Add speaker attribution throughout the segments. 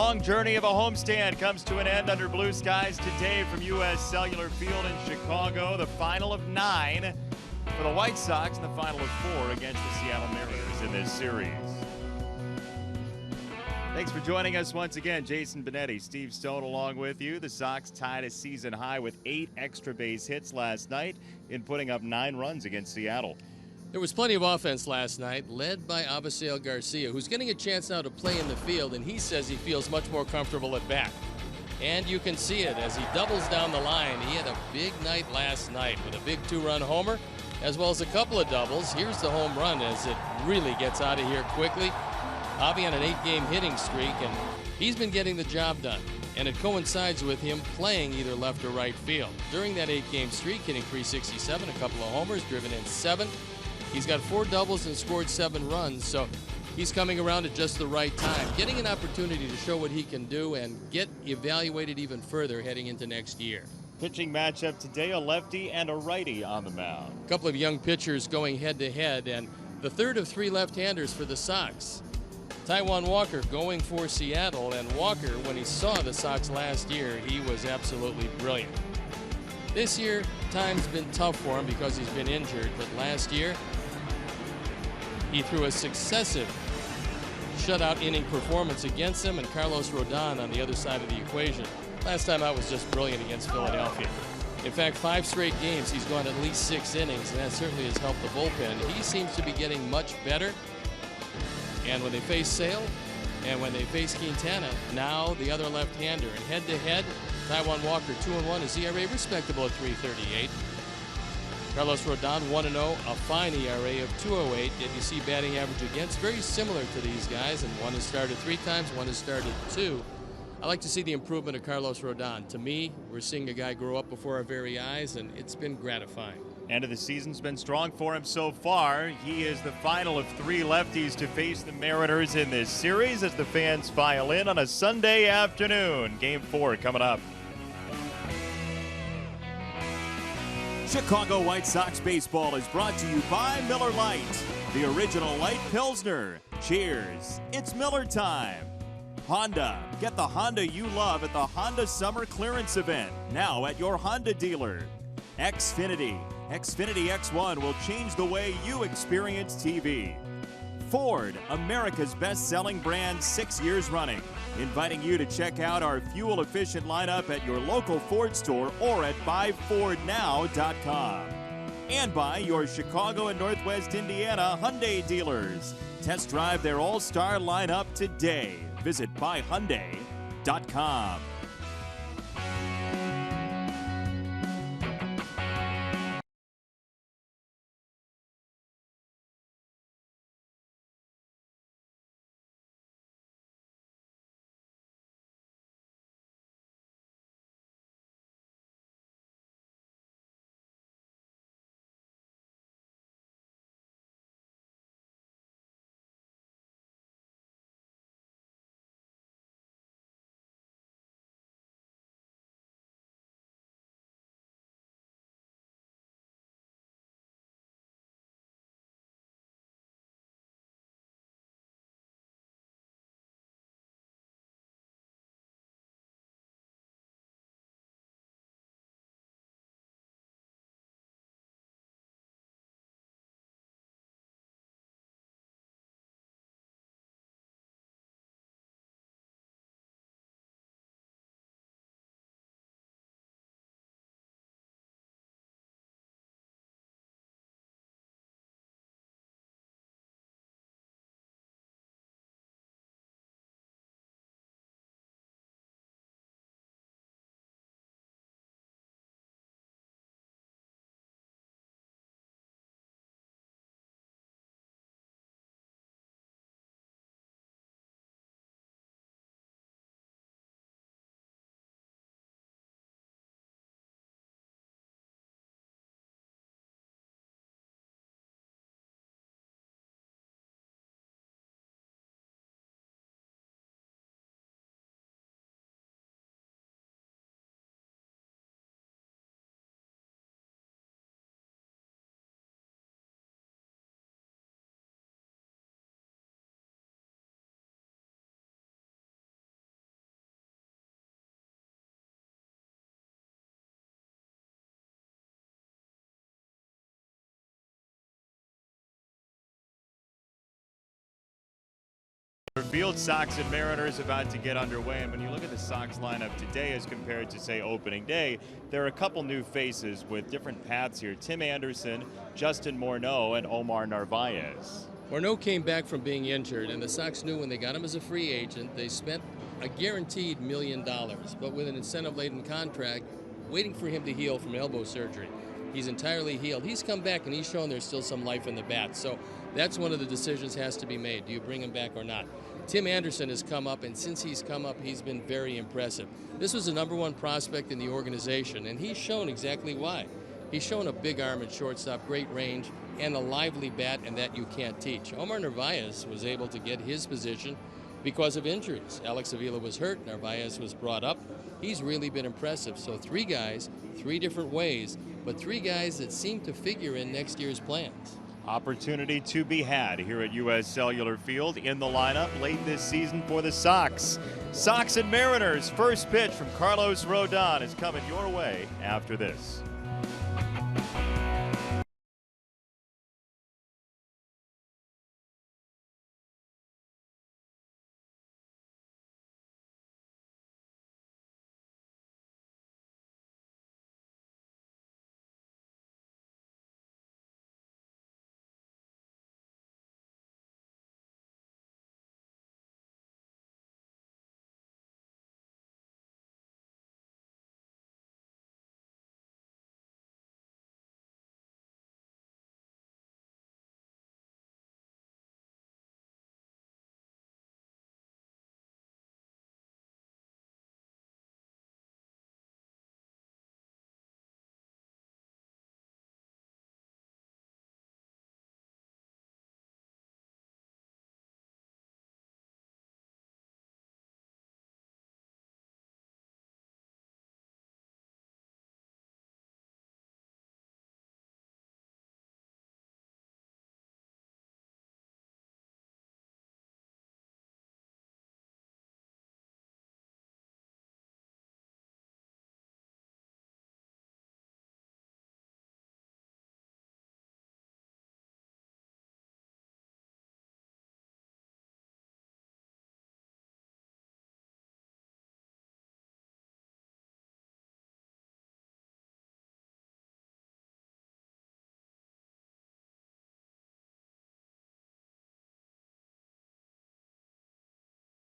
Speaker 1: long journey of a homestand comes to an end under blue skies today from U.S. Cellular Field in Chicago. The final of 9 for the White Sox and the final of 4 against the Seattle Mariners in this series. Thanks for joining us once again. Jason Benetti, Steve Stone along with you. The Sox tied a season high with 8 extra base hits last night in putting up 9 runs against Seattle.
Speaker 2: There was plenty of offense last night, led by Avisail Garcia, who's getting a chance now to play in the field, and he says he feels much more comfortable at bat. And you can see it as he doubles down the line. He had a big night last night with a big 2-run homer, as well as a couple of doubles. Here's the home run as it really gets out of here quickly. Avi on an 8-game hitting streak, and he's been getting the job done. And it coincides with him playing either left or right field. During that 8-game streak, hitting .367, a couple of homers, driven in 7. He's got 4 doubles and scored 7 runs, so he's coming around at just the right time, getting an opportunity to show what he can do and get evaluated even further heading into next year.
Speaker 1: Pitching matchup today, a lefty and a righty on the mound.
Speaker 2: A couple of young pitchers going head-to-head, and the third of 3 left-handers for the Sox. Taijuan Walker going for Seattle, and Walker, when he saw the Sox last year, he was absolutely brilliant. This year, time's been tough for him because he's been injured, but last year, he threw a successive shutout inning performance against them, and Carlos Rodon on the other side of the equation. Last time out was just brilliant against Philadelphia. In fact, 5 straight games, he's gone at least 6 innings, and that certainly has helped the bullpen. He seems to be getting much better. And when they face Sale and when they face Quintana, now the other left-hander. And head-to-head, Taijuan Walker 2-1, his ERA respectable at .338. Carlos Rodon 1-0, a fine ERA of .208. Did you see batting average against? Very similar to these guys, and one has started 3 times, one has started 2. I like to see the improvement of Carlos Rodon. To me, we're seeing a guy grow up before our very eyes, and it's been gratifying.
Speaker 1: End of the season's been strong for him so far. He is the final of 3 lefties to face the Mariners in this series as the fans file in on a Sunday afternoon. Game 4 coming up. Chicago White Sox baseball is brought to you by Miller Lite, the original light Pilsner. Cheers, it's Miller time. Honda, get the Honda you love at the Honda Summer Clearance Event, now at your Honda dealer. Xfinity, Xfinity X1 will change the way you experience TV. Ford, America's best-selling brand 6 years running, inviting you to check out our fuel-efficient lineup at your local Ford store or at buyfordnow.com. And by your Chicago and Northwest Indiana Hyundai dealers. Test drive their all-star lineup today. Visit buyhyundai.com. Field. Sox and Mariners about to get underway. And when you look at the Sox lineup today as compared to, say, opening day, there are a couple new faces with different paths here. Tim Anderson, Justin Morneau, and Omar Narvaez.
Speaker 2: Morneau came back from being injured, and the Sox knew when they got him as a free agent, they spent a guaranteed $1 million, but with an incentive-laden contract, waiting for him to heal from elbow surgery. He's entirely healed. He's come back, and he's shown there's still some life in the bat. So that's one of the decisions has to be made. Do you bring him back or not? Tim Anderson has come up, and since he's come up, he's been very impressive. This was the #1 prospect in the organization, and he's shown exactly why. He's shown a big arm at shortstop, great range, and a lively bat, and that you can't teach. Omar Narvaez was able to get his position because of injuries. Alex Avila was hurt, Narvaez was brought up. He's really been impressive. So 3 guys, 3 different ways, but 3 guys that seem to figure in next year's plans.
Speaker 1: Opportunity to be had here at U.S. Cellular Field in the lineup late this season for the Sox. Sox and Mariners, first pitch from Carlos Rodon is coming your way after this.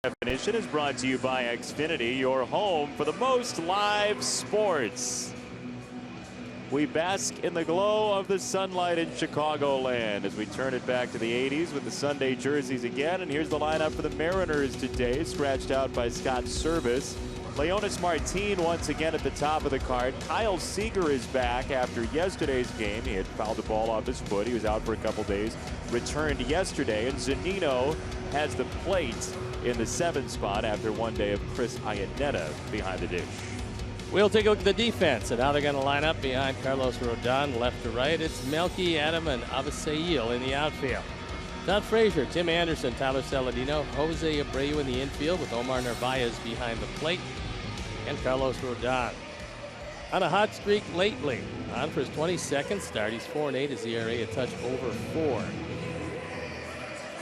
Speaker 1: Definition is brought to you by Xfinity, your home for the most live sports. We bask in the glow of the sunlight in Chicagoland as we turn it back to the 80s with the Sunday jerseys again. And here's the lineup for the Mariners today, scratched out by Scott Service. Leonis Martin once again at the top of the card. Kyle Seager is back after yesterday's game. He had fouled the ball off his foot. He was out for a couple days. Returned yesterday. And Zunino has the plate in the 7th spot after one day of Chris Iannetta behind the dish.
Speaker 2: We'll take a look at the defense and how they're going to line up behind Carlos Rodon, left to right. It's Melky, Adam, and Avisail in the outfield. Todd Frazier, Tim Anderson, Tyler Saladino, Jose Abreu in the infield with Omar Narvaez behind the plate, and Carlos Rodon. On a hot streak lately, on for his 22nd start. He's 4-8, his ERA a touch over 4.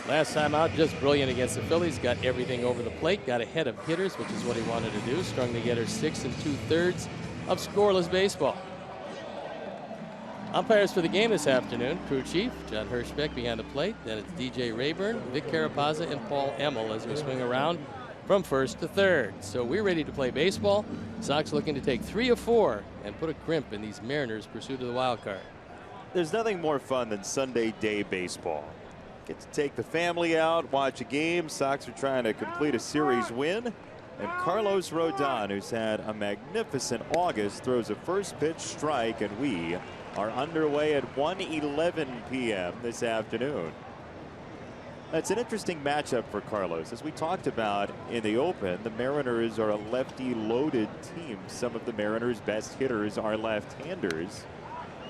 Speaker 2: Last time out, just brilliant against the Phillies. Got everything over the plate, got ahead of hitters, which is what he wanted to do. Strung together 6 2/3 of scoreless baseball. Umpires for the game this afternoon: crew chief John Hirschbeck behind the plate. Then it's DJ Rayburn, Vic Carapazza, and Paul Emmel as we swing around from first to third. So we're ready to play baseball. Sox looking to take 3 of 4 and put a crimp in these Mariners' pursuit of the wild card.
Speaker 1: There's nothing more fun than Sunday day baseball. Get to take the family out, watch a game. Sox are trying to complete a series win. And Carlos Rodon, who's had a magnificent August, throws a first pitch strike, and we are underway at 1:11 p.m. this afternoon. That's an interesting matchup for Carlos. As we talked about in the open, the Mariners are a lefty-loaded team. Some of the Mariners' best hitters are left-handers,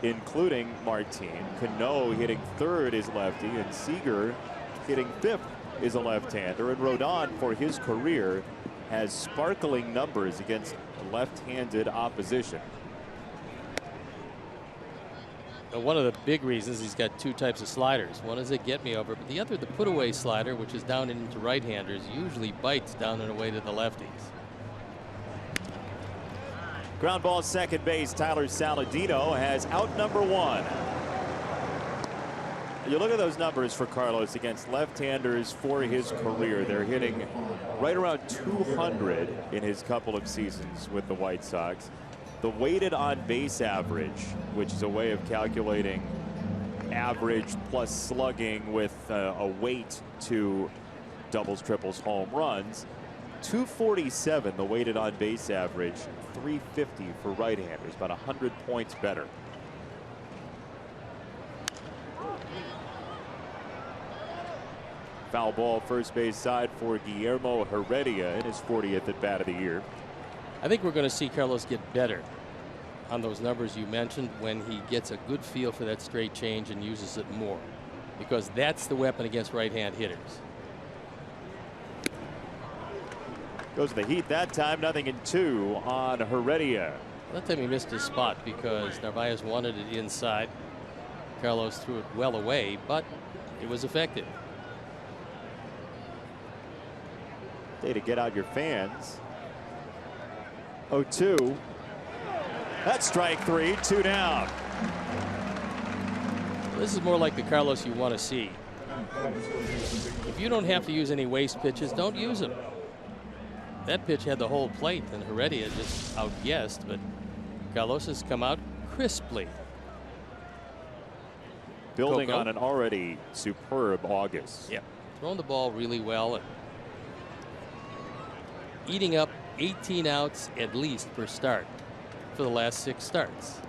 Speaker 1: including Martin. Cano hitting third is lefty, and Seager hitting fifth is a left-hander. And Rodon, for his career, has sparkling numbers against left-handed opposition.
Speaker 2: One of the big reasons he's got two types of sliders. One is a get me over, but the other, the put away slider, which is down and into right-handers, usually bites down and away to the lefties.
Speaker 1: Ground ball second base. Tyler Saladino has out number one. You look at those numbers for Carlos against left-handers for his career. They're hitting right around 200 in his couple of seasons with the White Sox. The weighted on base average, which is a way of calculating average plus slugging with a weight to doubles, triples, home runs, 247 the weighted on base average, 350 for right-handers, about 100 points better. Foul ball first base side for Guillermo Heredia in his 40th at bat of the year.
Speaker 2: I think we're going to see Carlos get better on those numbers you mentioned when he gets a good feel for that straight change and uses it more, because that's the weapon against right-hand hitters.
Speaker 1: Goes to the heat that time, nothing in two on Heredia.
Speaker 2: That time he missed his spot because Narvaez wanted it inside. Carlos threw it well away, but it was effective.
Speaker 1: Day to get out your fans. 0-2. That's strike three, two down.
Speaker 2: This is more like the Carlos you want to see. If you don't have to use any waste pitches, don't use them. That pitch had the whole plate, and Heredia just outguessed, but Carlos has come out crisply.
Speaker 1: Building
Speaker 2: Coco
Speaker 1: on an already superb August.
Speaker 2: Yeah, throwing the ball really well and eating up 18 outs at least per start for the last 6 starts.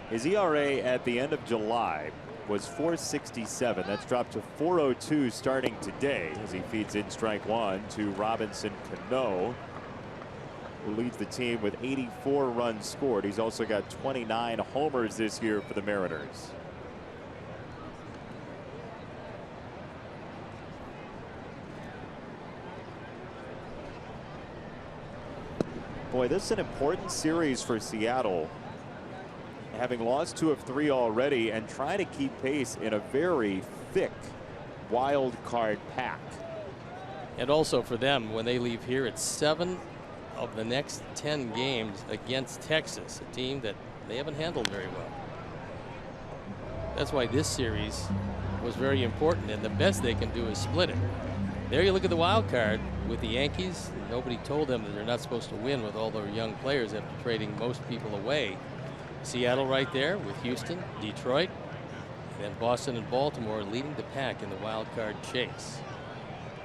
Speaker 1: His ERA at the end of July was 4.67. That's dropped to 4.02 starting today as he feeds in strike one to Robinson Cano, who leads the team with 84 runs scored. He's also got 29 homers this year for the Mariners. Boy, this is an important series for Seattle, having lost 2 of 3 already and trying to keep pace in a very thick wild card pack.
Speaker 2: And also for them, when they leave here, it's 7 of the next 10 games against Texas, a team that they haven't handled very well. That's why this series was very important, and the best they can do is split it. There you look at the wild card with the Yankees. Nobody told them that they're not supposed to win with all their young players after trading most people away. Seattle right there with Houston, Detroit, and then Boston and Baltimore leading the pack in the wild card chase.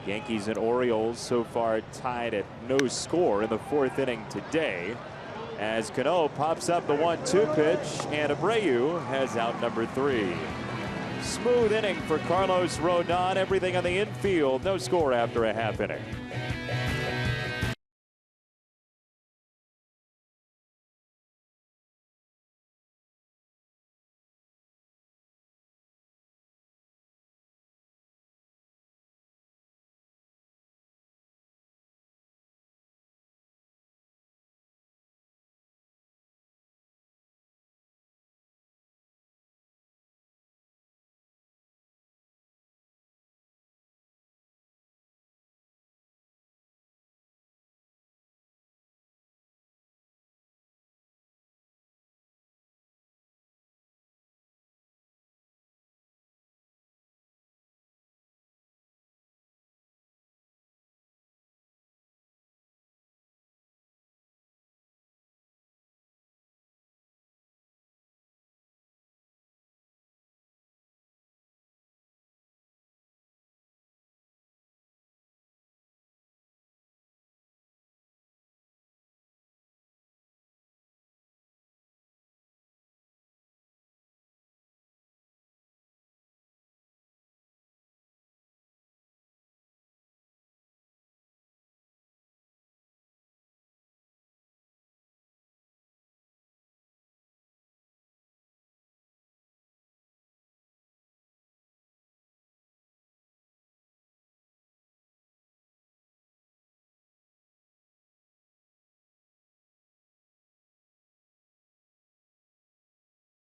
Speaker 1: Yankees and Orioles so far tied at no score in the 4th inning today, as Cano pops up the 1-2 pitch and Abreu has out number 3. Smooth inning for Carlos Rodon. Everything on the infield. No score after a half inning.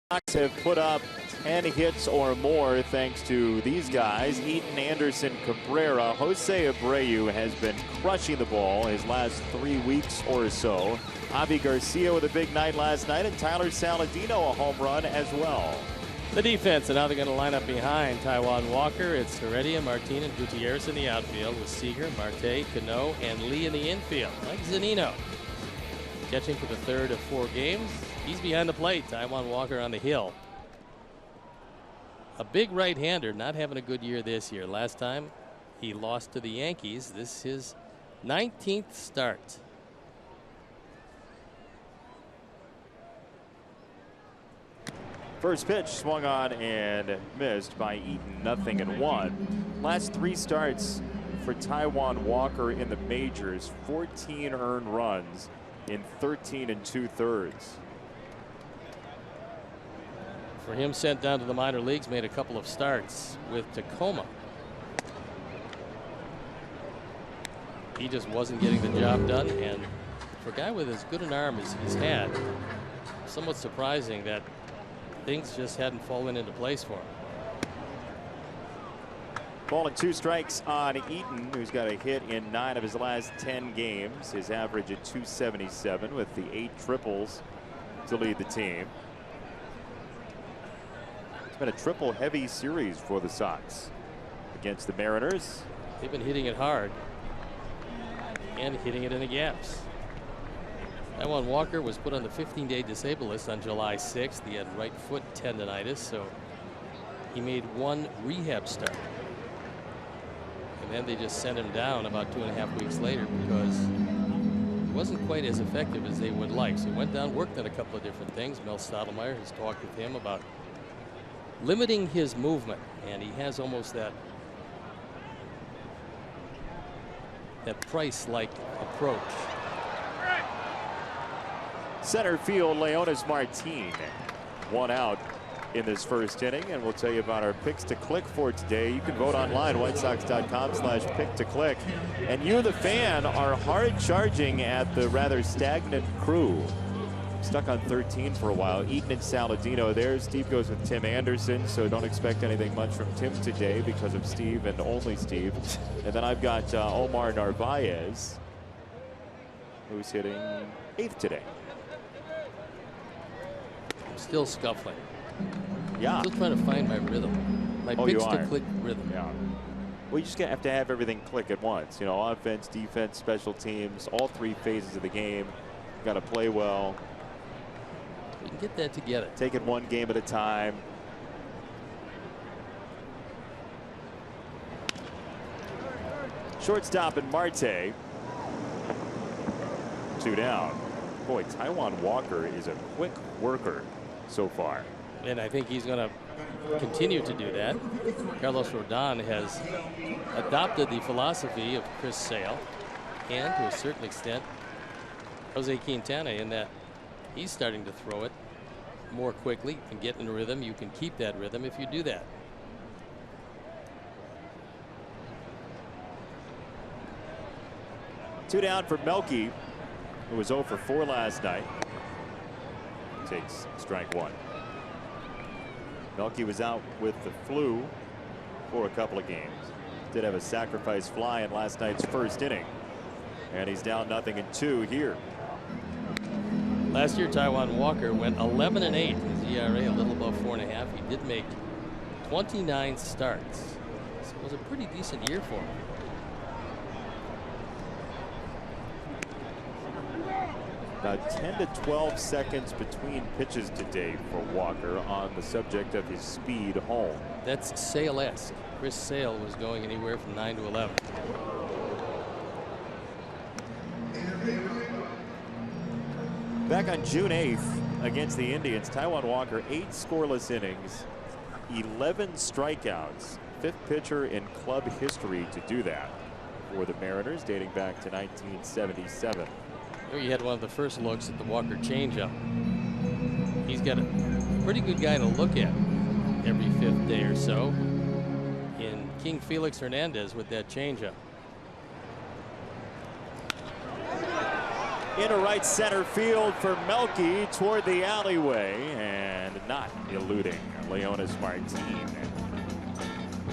Speaker 1: Sox have put up 10 hits or more thanks to these guys: Eaton, Anderson, Cabrera. Jose Abreu has been crushing the ball his last 3 weeks or so. Avi Garcia with a big night last night, and Tyler Saladino a home run as well.
Speaker 2: The defense, and now they're going to line up behind Taijuan Walker. It's Heredia, Martin, and Gutierrez in the outfield with Seager, Marte, Cano, and Lee in the infield. Mike Zunino catching for the third of 4 games. He's behind the plate. Taijuan Walker on the hill. A big right-hander, not having a good year this year. Last time he lost to the Yankees. This is his 19th start.
Speaker 1: First pitch swung on and missed by Eaton, 0-1. Last 3 starts for Taijuan Walker in the majors, 14 earned runs in 13 2/3.
Speaker 2: For him, sent down to the minor leagues, made a couple of starts with Tacoma. He just wasn't getting the job done, and for a guy with as good an arm as he's had, somewhat surprising that things just hadn't fallen into place for him.
Speaker 1: Ball and 2 strikes on Eaton, who's got a hit in 9 of his last 10 games. His average at .277 with the 8 triples to lead the team. It's been a triple heavy series for the Sox against the Mariners.
Speaker 2: They've been hitting it hard and hitting it in the gaps. Taijuan Walker was put on the 15-day disabled list on July 6th. He had right foot tendonitis, so he made 1 rehab start. And then they just sent him down about 2.5 weeks later because he wasn't quite as effective as they would like. So he went down, worked on a couple of different things. Mel Stottlemyre has talked with him about limiting his movement, and he has almost that Price-like approach.
Speaker 1: Center field, Leonis Martin, 1 out in this first inning, and we'll tell you about our picks to click for today. You can vote online, whitesox.com/pick-to-click. And you, the fan, are hard charging at the rather stagnant Crew. Stuck on 13 for a while. Eaton and Saladino there. Steve goes with Tim Anderson, so don't expect anything much from Tim today because of Steve and only Steve. And then I've got Omar Narvaez, who's hitting 8th today.
Speaker 2: I'm still scuffling.
Speaker 1: Yeah.
Speaker 2: Still trying to find my rhythm. My picks to click rhythm.
Speaker 1: Yeah. Well, you just have to have everything click at once. You know, offense, defense, special teams, all 3 phases of the game. You got to play well.
Speaker 2: We can get that together.
Speaker 1: Take it 1 game at a time. Shortstop and Marte. 2 down. Boy, Taijuan Walker is a quick worker so far.
Speaker 2: And I think he's going to continue to do that. Carlos Rodon has adopted the philosophy of Chris Sale and, to a certain extent, Jose Quintana, in that he's starting to throw it more quickly. You can get in rhythm. You can keep that rhythm if you do that.
Speaker 1: Two down for Melky, who was 0 for 4 last night. Takes strike 1. Melky was out with the flu for a couple of games. Did have a sacrifice fly in last night's first inning. And he's down 0-2 here.
Speaker 2: Last year, Taijuan Walker went 11-8. His ERA a little above 4.5. He did make 29 starts. So it was a pretty decent year for him.
Speaker 1: About 10 to 12 seconds between pitches today for Walker, on the subject of his speed home.
Speaker 2: That's Sale-esque. Chris Sale was going anywhere from 9 to 11.
Speaker 1: Back on June 8th against the Indians, Taijuan Walker, 8 scoreless innings, 11 strikeouts. 5th pitcher in club history to do that for the Mariners, dating back to 1977.
Speaker 2: There you had one of the first looks at the Walker changeup. He's got a pretty good guy to look at every 5th day or so in King Felix Hernandez with that changeup.
Speaker 1: into right center field for Melky toward the alleyway, and not eluding Leonis Martin.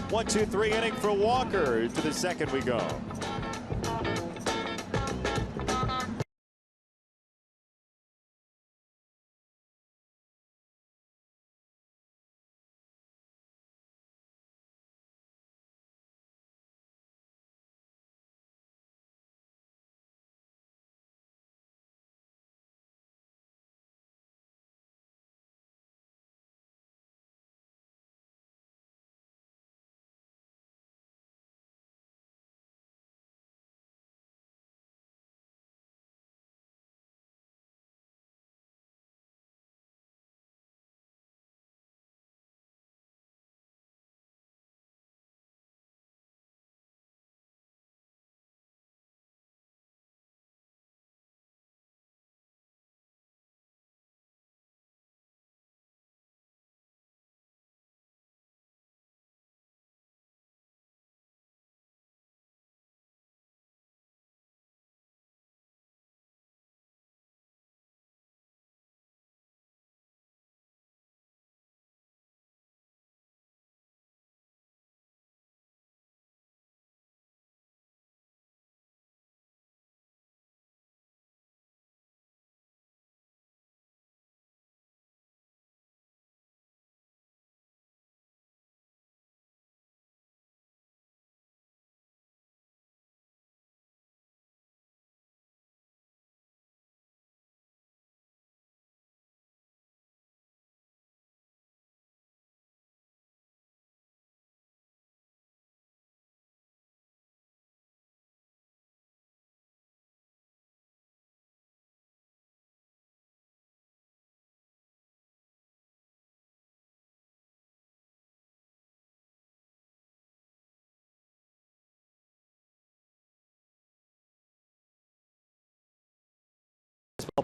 Speaker 1: 1-2-3 inning for Walker. To the second we go.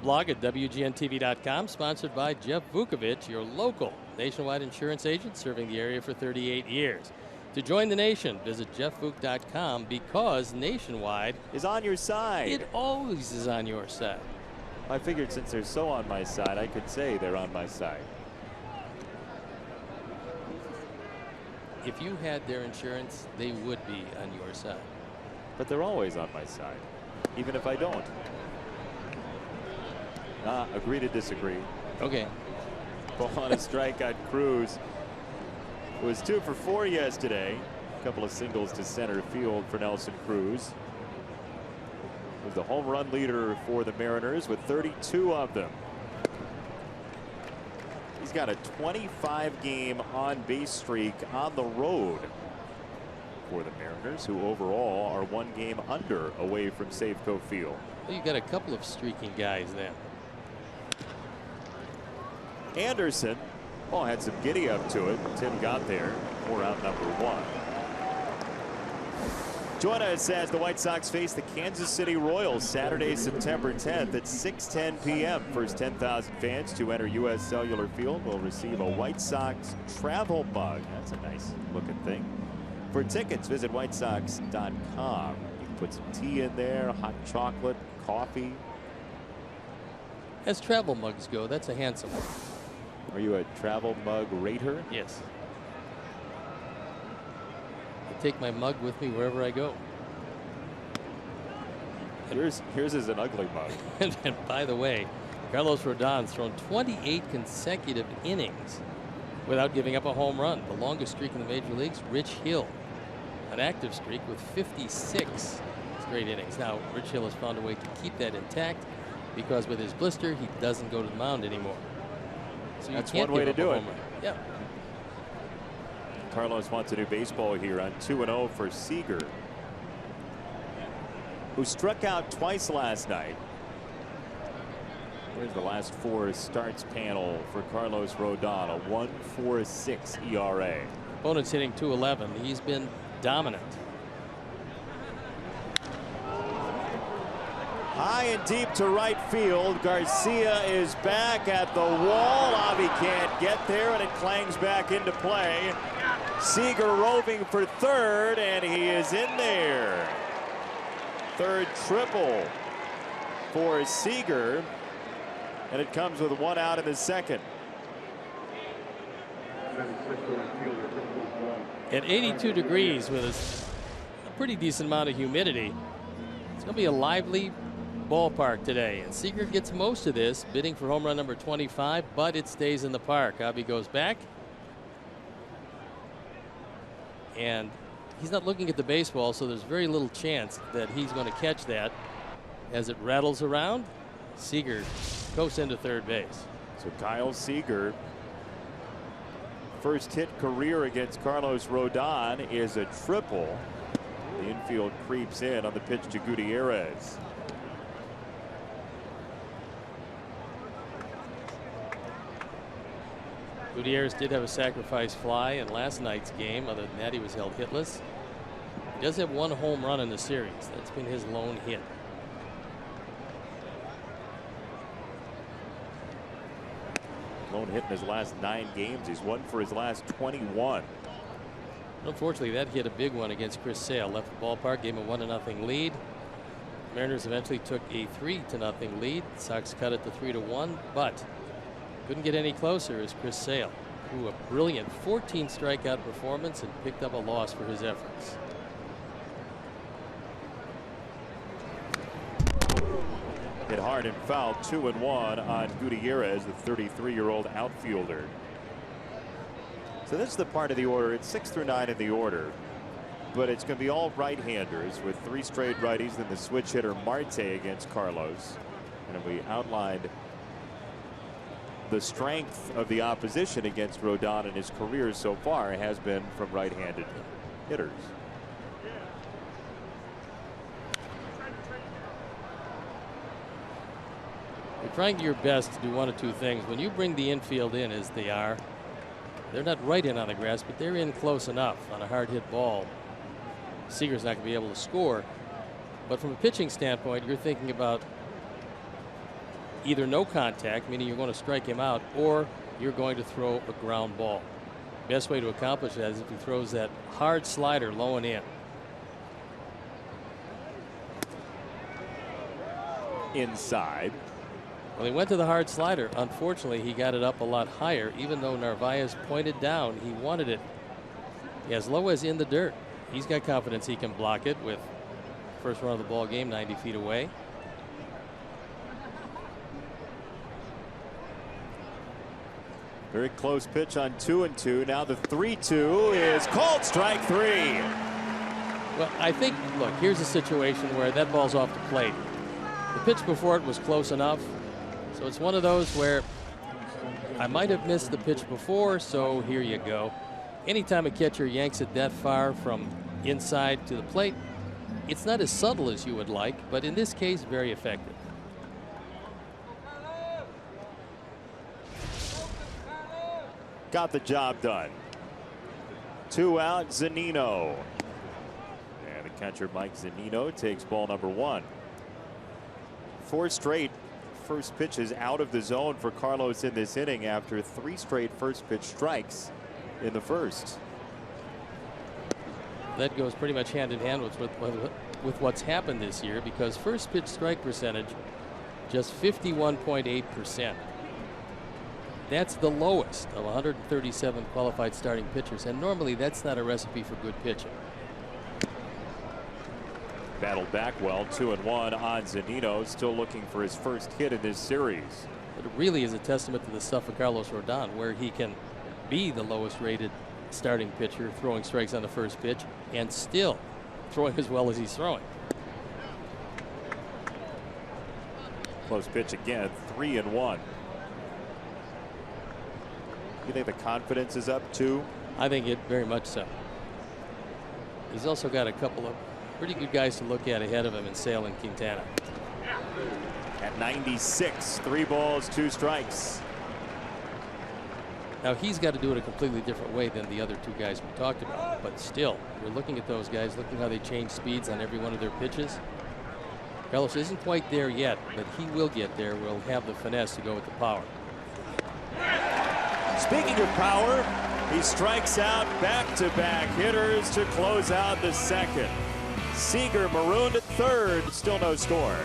Speaker 2: Blog at WGNTV.com, sponsored by Jeff Vukovich, your local nationwide insurance agent serving the area for 38 years. To join the nation, visit jeffvuk.com, because Nationwide
Speaker 1: Is on your side.
Speaker 2: it always is on your side.
Speaker 1: I figured since they're so on my side, I could say they're on my side.
Speaker 2: If you had their insurance, they would be on your side.
Speaker 1: But they're always on my side, even if I don't. Agree to disagree.
Speaker 2: Okay.
Speaker 1: Ball on a strike on Cruz. It was 2 for 4 yesterday. A couple of singles to center field for Nelson Cruz. He was the home run leader for the Mariners with 32 of them. He's got a 25-game on-base streak on the road for the Mariners, who overall are 1 game under away from Safeco Field.
Speaker 2: Well, you got a couple of streaking guys then.
Speaker 1: Anderson, had some giddy up to it. Tim got there for out number 1. Join us as the White Sox face the Kansas City Royals Saturday, September 10th at 6:10 p.m. First 10,000 fans to enter U.S. Cellular Field will receive a White Sox travel mug. That's a nice looking thing. For tickets, visit whitesox.com. You can put some tea in there, hot chocolate, coffee.
Speaker 2: As travel mugs go, that's a handsome one.
Speaker 1: Are you a travel mug rater?
Speaker 2: Yes. I take my mug with me wherever I go.
Speaker 1: Here's is an ugly mug.
Speaker 2: And by the way, Carlos Rodon's thrown 28 consecutive innings without giving up a home run. The longest streak in the major leagues, Rich Hill, an active streak with 56 straight innings. Now, Rich Hill has found a way to keep that intact, because with his blister, he doesn't go to the mound anymore. So
Speaker 1: that's one way to do it.
Speaker 2: Yeah.
Speaker 1: Carlos wants a new baseball here on 2-0 for Seager, who struck out twice last night. Where's the last 4 starts panel for Carlos Rodon? A 1.46 ERA.
Speaker 2: Opponent's hitting .211. He's been dominant.
Speaker 1: High and deep to right field. Garcia is back at the wall. Avi can't get there, and it clangs back into play. Seager roving for third, and he is in there. Third triple for Seager, and it comes with 1 out in the second.
Speaker 2: At 82 degrees with a pretty decent amount of humidity, it's going to be a lively ballpark today. And Seager gets most of this, bidding for home run number 25, but it stays in the park. Avi goes back. And he's not looking at the baseball, so there's very little chance that he's going to catch that. As it rattles around, Seager goes into third base.
Speaker 1: So Kyle Seager, first hit career against Carlos Rodon is a triple. The infield creeps in on the pitch to Gutierrez.
Speaker 2: Gutierrez did have a sacrifice fly in last night's game. Other than that, he was held hitless. He does have 1 home run in the series. That's been his lone hit.
Speaker 1: Lone hit in his last 9 games. He's won for his last 21.
Speaker 2: Unfortunately, that hit a big one against Chris Sale. Left the ballpark, gave him a 1-0 lead. Mariners eventually took a 3-0 lead. Sox cut it to 3-1, but couldn't get any closer as Chris Sale threw a brilliant 14 strikeout performance and picked up a loss for his efforts.
Speaker 1: Hit hard and foul, 2-1 on Gutierrez, the 33-year-old outfielder. So this is the part of the order. It's 6 through 9 in the order, but it's going to be all right-handers with 3 straight righties. Then the switch hitter Marte against Carlos, and we outlined the strength of the opposition against Rodon in his career so far has been from right-handed hitters.
Speaker 2: You're trying your best to do one of two things. When you bring the infield in, as they are, they're not right in on the grass, but they're in close enough on a hard hit ball. Seager's not going to be able to score. But from a pitching standpoint, you're thinking about either no contact, meaning you're going to strike him out, or you're going to throw a ground ball. Best way to accomplish that is if he throws that hard slider low and in.
Speaker 1: Inside.
Speaker 2: Well, he went to the hard slider. Unfortunately, he got it up a lot higher. Even though Narvaez pointed down, he wanted it as low as in the dirt. He's got confidence he can block it with first run of the ball game 90 feet away.
Speaker 1: Very close pitch on 2-2. Now the 3-2 is called strike 3.
Speaker 2: Well, I think, look, here's a situation where that ball's off the plate. The pitch before it was close enough. So it's one of those where I might have missed the pitch before, so here you go. Anytime a catcher yanks it that far from inside to the plate, it's not as subtle as you would like, but in this case, very effective.
Speaker 1: Got the job done. 2 out, Zunino. And the catcher Mike Zunino takes ball number 1. 4 straight first pitches out of the zone for Carlos in this inning after 3 straight first pitch strikes in the first.
Speaker 2: That goes pretty much hand in hand with what's happened this year, because first pitch strike percentage just 51.8%. That's the lowest of 137 qualified starting pitchers, and normally that's not a recipe for good pitching.
Speaker 1: Battled back well, 2-1 on Zunino, still looking for his first hit in this series.
Speaker 2: But it really is a testament to the stuff of Carlos Rodon, where he can be the lowest rated starting pitcher, throwing strikes on the first pitch, and still throwing as well as he's throwing.
Speaker 1: Close pitch again, 3-1. You think the confidence is up too?
Speaker 2: I think it very much so. He's also got a couple of pretty good guys to look at ahead of him in Sale and Quintana.
Speaker 1: At 96, 3 balls, 2 strikes.
Speaker 2: Now he's got to do it a completely different way than the other 2 guys we talked about, but still, you're looking at those guys, looking how they change speeds on every one of their pitches. Carlos isn't quite there yet, but he will get there. We'll have the finesse to go with the power.
Speaker 1: Speaking of power, he strikes out back-to-back hitters to close out the second. Seager marooned at third, still no score.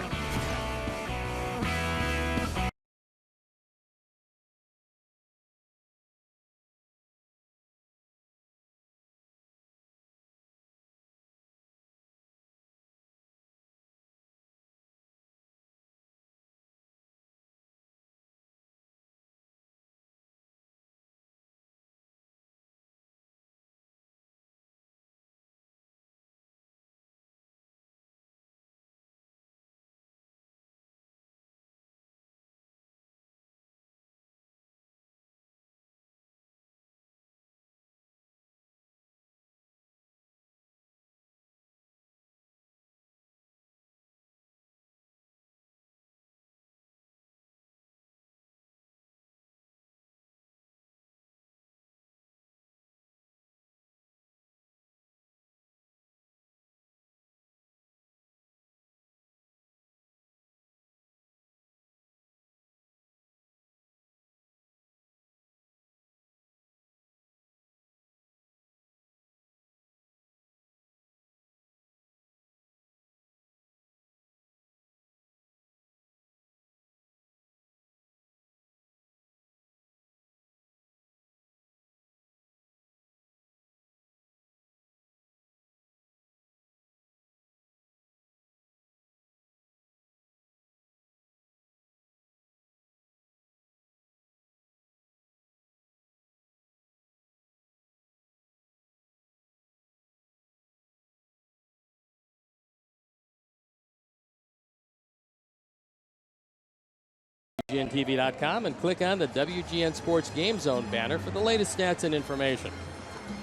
Speaker 2: WGNTV.com and click on the WGN Sports Game Zone banner for the latest stats and information.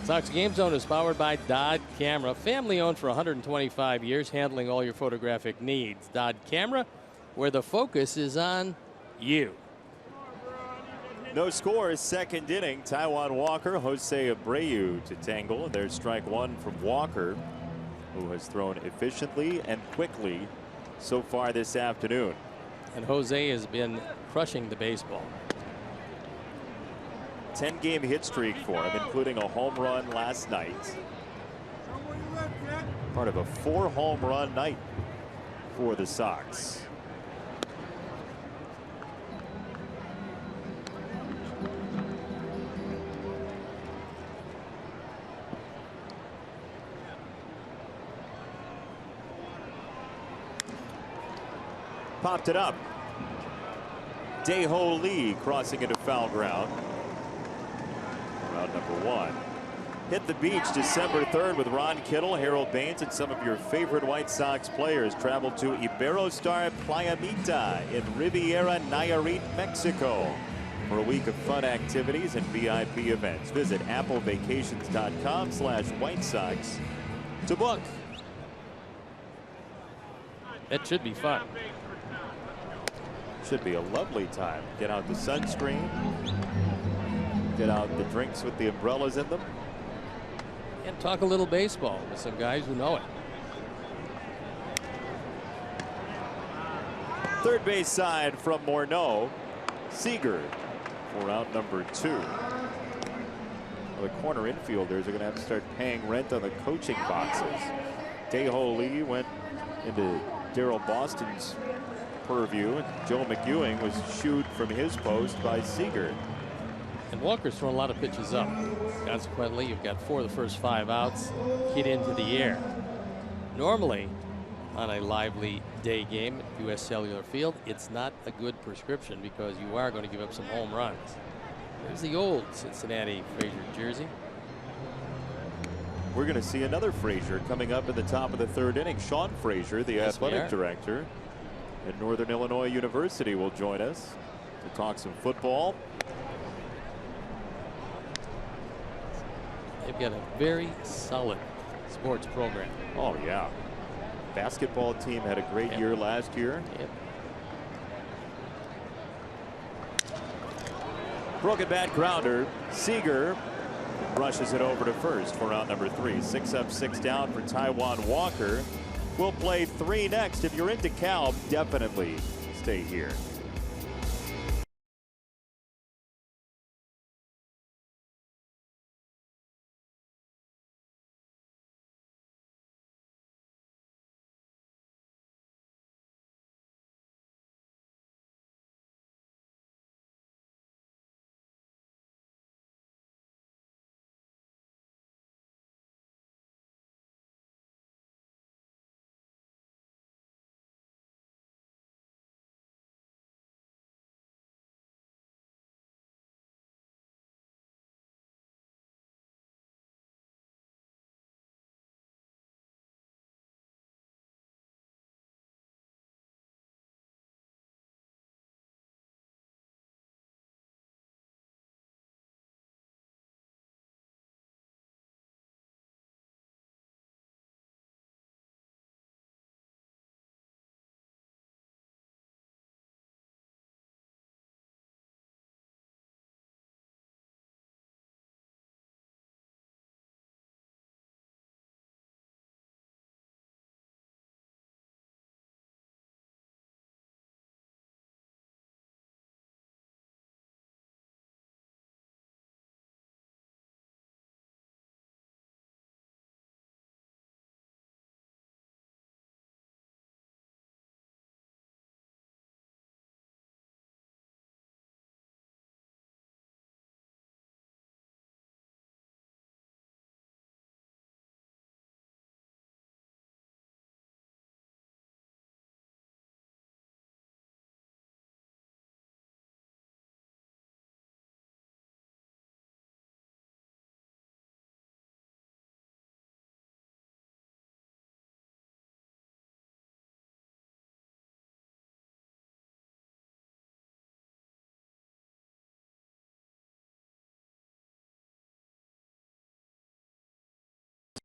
Speaker 2: Sox Game Zone is powered by Dodd Camera, family owned for 125 years, handling all your photographic needs. Dodd Camera, where the focus is on you.
Speaker 1: No score, second inning. Taijuan Walker, Jose Abreu to tangle. There's strike one from Walker, who has thrown efficiently and quickly so far this afternoon.
Speaker 2: And Jose has been crushing the baseball.
Speaker 1: 10-game hit streak for him, including a home run last night. Part of a 4-home run night for the Sox. Popped it up. Dae-Ho Lee crossing into foul ground. Round number one. Hit the beach December 3rd with Ron Kittle, Harold Baines, and some of your favorite White Sox players traveled to Iberostar Playa Mita in Riviera Nayarit, Mexico for a week of fun activities and VIP events. Visit applevacations.com/White Sox to book.
Speaker 2: That should be fun.
Speaker 1: Should be a lovely time. Get out the sunscreen. Get out the drinks with the umbrellas in them.
Speaker 2: And talk a little baseball with some guys who know it.
Speaker 1: Third base side from Morneau. Seager for out number 2. Well, the corner infielders are going to have to start paying rent on the coaching boxes. Dae-Ho Lee went into Darryl Boston's purview, and Joe McEwing was shooed from his post by Seager.
Speaker 2: And Walker's thrown a lot of pitches up. Consequently, you've got 4 of the first 5 outs hit into the air. Normally, on a lively day game at U.S. Cellular Field, it's not a good prescription because you are going to give up some home runs. There's the old Cincinnati Frazier jersey.
Speaker 1: We're going to see another Frazier coming up in the top of the 3rd inning. Sean Frazier, the athletic director at Northern Illinois University, will join us to talk some football.
Speaker 2: They've got a very solid sports program.
Speaker 1: Oh, yeah. Basketball team had a great year last year.
Speaker 2: Yep.
Speaker 1: Broken bat grounder. Seager brushes it over to first for round number 3. 6 up, 6 down for Taijuan Walker. We'll play 3 next. If you're into Cal, definitely stay here.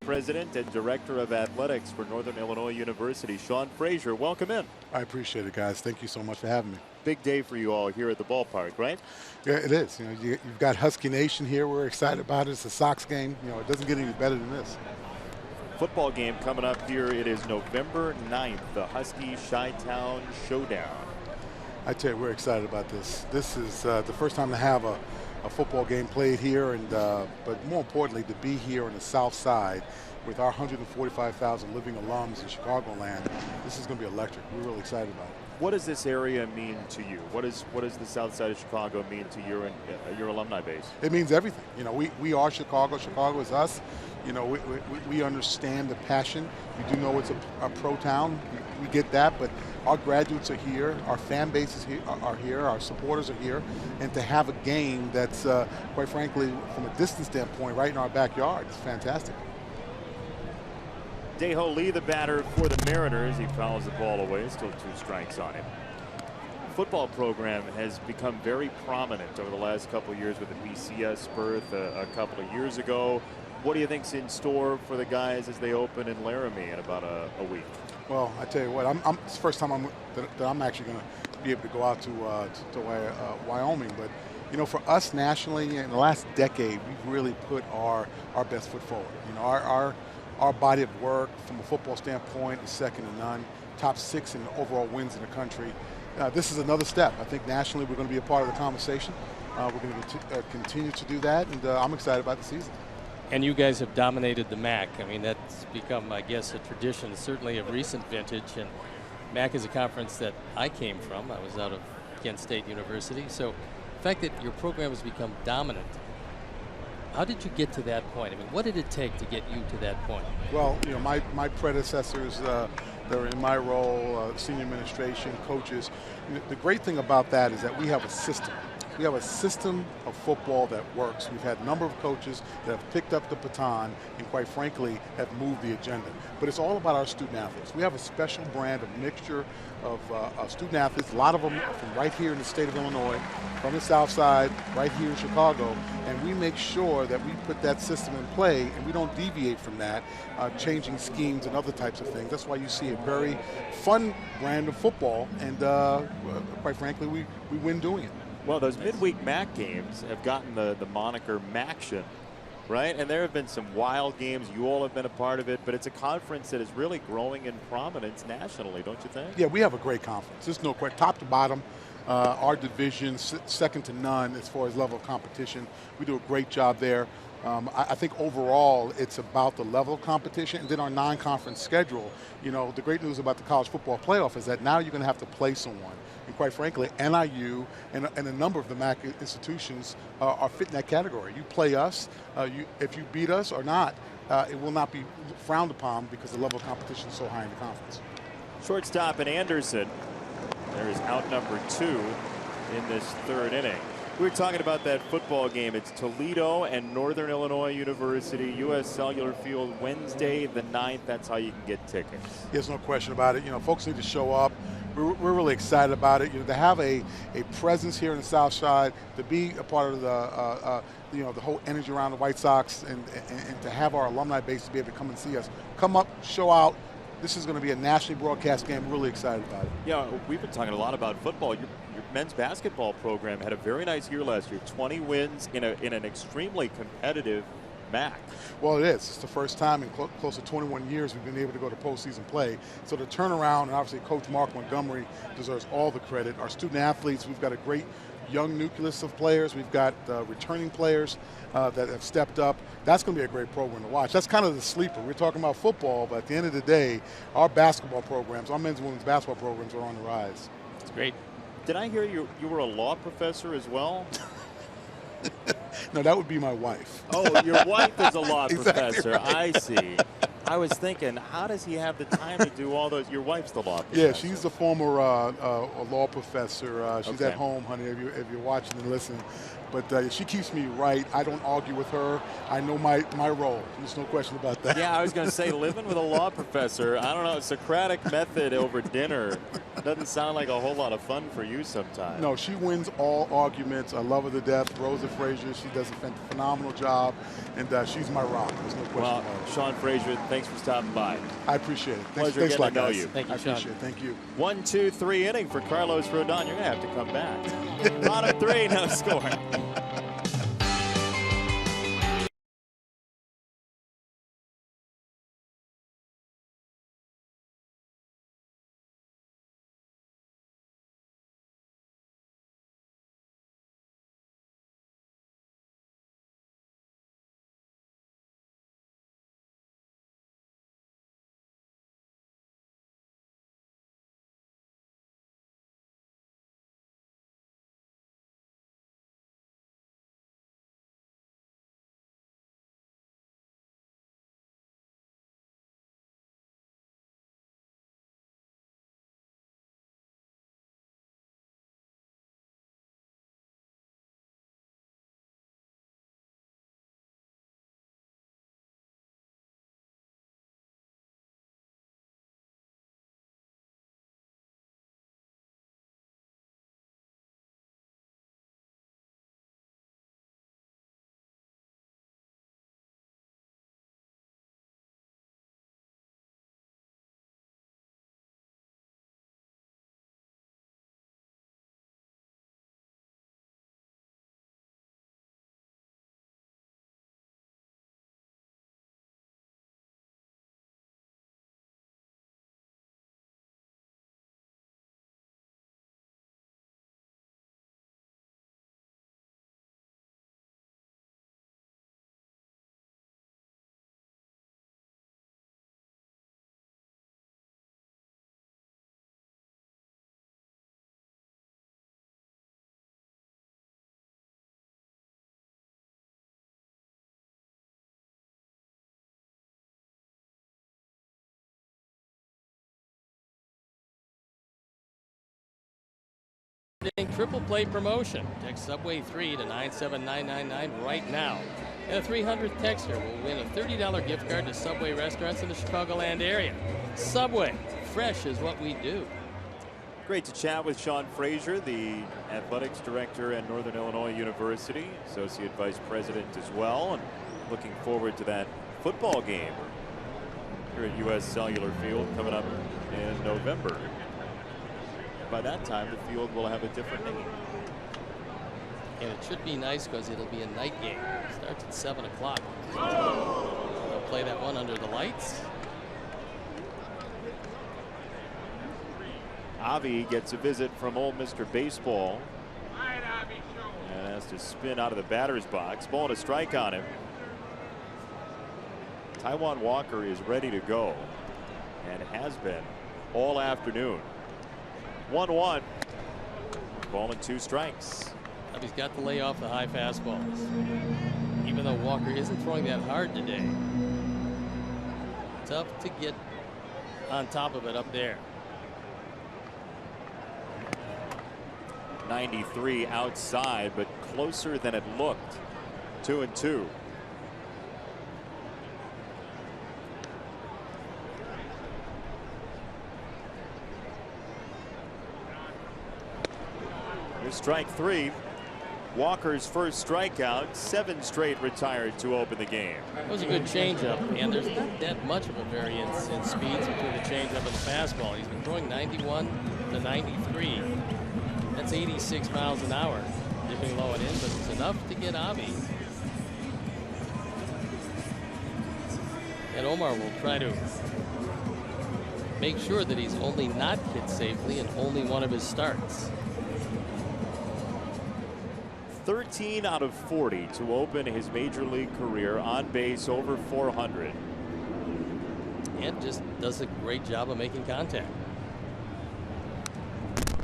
Speaker 1: President and Director of Athletics for Northern Illinois University, Sean Frazier. Welcome in.
Speaker 3: I appreciate it, guys. Thank you so much for having me.
Speaker 1: Big day for you all here at the ballpark, right?
Speaker 3: Yeah, it is. You've got Husky Nation here. We're excited about it. It's a Sox game. It doesn't get any better than this.
Speaker 1: Football game coming up here. It is November 9th, the Husky Chi-Town Showdown.
Speaker 3: I tell you, we're excited about this. This is the first time to have a football game played here, and but more importantly, to be here on the South Side with our 145,000 living alums in Chicagoland. This is going to be electric. We're really excited about it.
Speaker 1: What does this area mean to you? What does the South Side of Chicago mean to your alumni base?
Speaker 3: It means everything. We are Chicago. Chicago is us. We understand the passion. We do know it's a pro town. We get that, but our graduates are here. Our fan bases are here. Our supporters are here. And to have a game that's, quite frankly, from a distance standpoint, right in our backyard, is fantastic.
Speaker 1: Daeho Lee, the batter for the Mariners. He fouls the ball away. Still 2 strikes on him. Football program has become very prominent over the last couple of years with the BCS berth a couple of years ago. What do you think's in store for the guys as they open in Laramie in about a week?
Speaker 3: Well, I tell you what, it's the first time that I'm actually going to be able to go out to Wyoming. But for us nationally, in the last decade, we've really put our best foot forward. Our body of work from a football standpoint is second to none. Top 6 in overall wins in the country. This is another step. I think nationally we're going to be a part of the conversation. We're going to continue to do that, and I'm excited about the season.
Speaker 2: And you guys have dominated the MAC. I mean, that's become, I guess, a tradition, certainly of recent vintage. And MAC is a conference that I came from. I was out of Kent State University. So the fact that your program has become dominant, how did you get to that point? I mean, what did it take to get you to that point?
Speaker 3: Well, my predecessors that are in my role, senior administration, coaches, the great thing about that is that we have a system. We have a system of football that works. We've had a number of coaches that have picked up the baton and, quite frankly, have moved the agenda. But it's all about our student athletes. We have a special brand, a mixture of student athletes, a lot of them from right here in the state of Illinois, from the South Side, right here in Chicago, and we make sure that we put that system in play and we don't deviate from that, changing schemes and other types of things. That's why you see a very fun brand of football, and quite frankly, we win doing it.
Speaker 1: Well, those midweek MAC games have gotten the moniker MACtion, right? And there have been some wild games. You all have been a part of it, but it's a conference that is really growing in prominence nationally, don't you think?
Speaker 3: Yeah, we have a great conference. There's no question. Top to bottom, our division, second to none as far as level of competition. We do a great job there. I think overall it's about the level of competition, and then our non-conference schedule. The great news about the college football playoff is that now you're going to have to play someone. And quite frankly, NIU and a number of the MAC institutions are fit in that category. You play us, if you beat us or not, it will not be frowned upon because the level of competition is so high in the conference.
Speaker 1: Shortstop and Anderson. There is out number 2 in this 3rd inning. We were talking about that football game. It's Toledo and Northern Illinois University, U.S. Cellular Field, Wednesday the 9th. That's how you can get tickets.
Speaker 3: There's no question about it. Folks need to show up. We're really excited about it. To have a presence here in the South Side, to be a part of the whole energy around the White Sox, and to have our alumni base to be able to come and see us. Come up, show out. This is going to be a nationally broadcast game. We're really excited about it.
Speaker 1: Yeah, we've been talking a lot about football. Your men's basketball program had a very nice year last year. 20 wins in an extremely competitive MAC.
Speaker 3: Well, it is. It's the first time in close to 21 years we've been able to go to postseason play. So the turnaround, and obviously Coach Mark Montgomery deserves all the credit. Our student athletes, we've got a great young nucleus of players. We've got returning players that have stepped up. That's going to be a great program to watch. That's kind of the sleeper. We're talking about football, but at the end of the day, our basketball programs, our men's and women's basketball programs are on the rise.
Speaker 2: It's great.
Speaker 1: Did I hear you were a law professor as well?
Speaker 3: No, that would be my wife.
Speaker 1: Oh, your wife is a law
Speaker 3: Exactly
Speaker 1: professor.
Speaker 3: Right.
Speaker 1: I see. I was thinking, how does he have the time to do all those? Your wife's the law professor.
Speaker 3: Yeah, she's a former law professor. She's
Speaker 1: Okay.
Speaker 3: at home, honey, if you're watching and listening. But she keeps me right. I don't argue with her. I know my role. There's no question about that.
Speaker 1: Yeah, I was going to say, living with a law professor, I don't know, Socratic method over dinner doesn't sound like a whole lot of fun for you sometimes.
Speaker 3: No, she wins all arguments. I love her to death. Rosa Frazier, she does a phenomenal job, and she's my rock. There's no question
Speaker 1: Well,
Speaker 3: about it.
Speaker 1: Sean Frazier, thanks for stopping by.
Speaker 3: I appreciate it.
Speaker 1: Pleasure
Speaker 3: Thanks a
Speaker 1: getting
Speaker 3: lot,
Speaker 1: to know
Speaker 3: guys.
Speaker 1: you.
Speaker 2: Thank you,
Speaker 3: I
Speaker 2: Sean.
Speaker 3: appreciate it. Thank you.
Speaker 1: 1, 2, 3 inning for Carlos Rodon. You're going to have to come back. Bottom 3, no score.
Speaker 2: Triple play promotion. Text Subway 3 to 97999 right now. And a 300th texter will win a $30 gift card to Subway restaurants in the Chicagoland area. Subway, fresh is what we do.
Speaker 1: Great to chat with Sean Frazier, the athletics director at Northern Illinois University, associate vice president as well, and looking forward to that football game here at U.S. Cellular Field coming up in November. By that time, the field will have a different name.
Speaker 2: And it should be nice because it'll be a night game. It starts at 7 o'clock. They'll play that one under the lights.
Speaker 1: Avi gets a visit from old Mr. Baseball and has to spin out of the batter's box. Ball and a strike on him. Taijuan Walker is ready to go and has been all afternoon. 1-1. Ball and 2 strikes.
Speaker 2: He's got to lay off the high fastballs. Even though Walker isn't throwing that hard today. Tough to get on top of it up there.
Speaker 1: 93 outside, but closer than it looked. 2-2. Here's strike 3. Walker's first strikeout, 7 straight retired to open the game.
Speaker 2: It was a good changeup, and there's not that much of a variance in speeds between the changeup and the fastball. He's been throwing 91 to 93. That's 86 miles an hour, dipping low and in, but it's enough to get Avi. And Omar will try to make sure that he's only not hit safely in only one of his starts.
Speaker 1: 13 out of 40 to open his major league career, on base over 400.
Speaker 2: And just does a great job of making contact.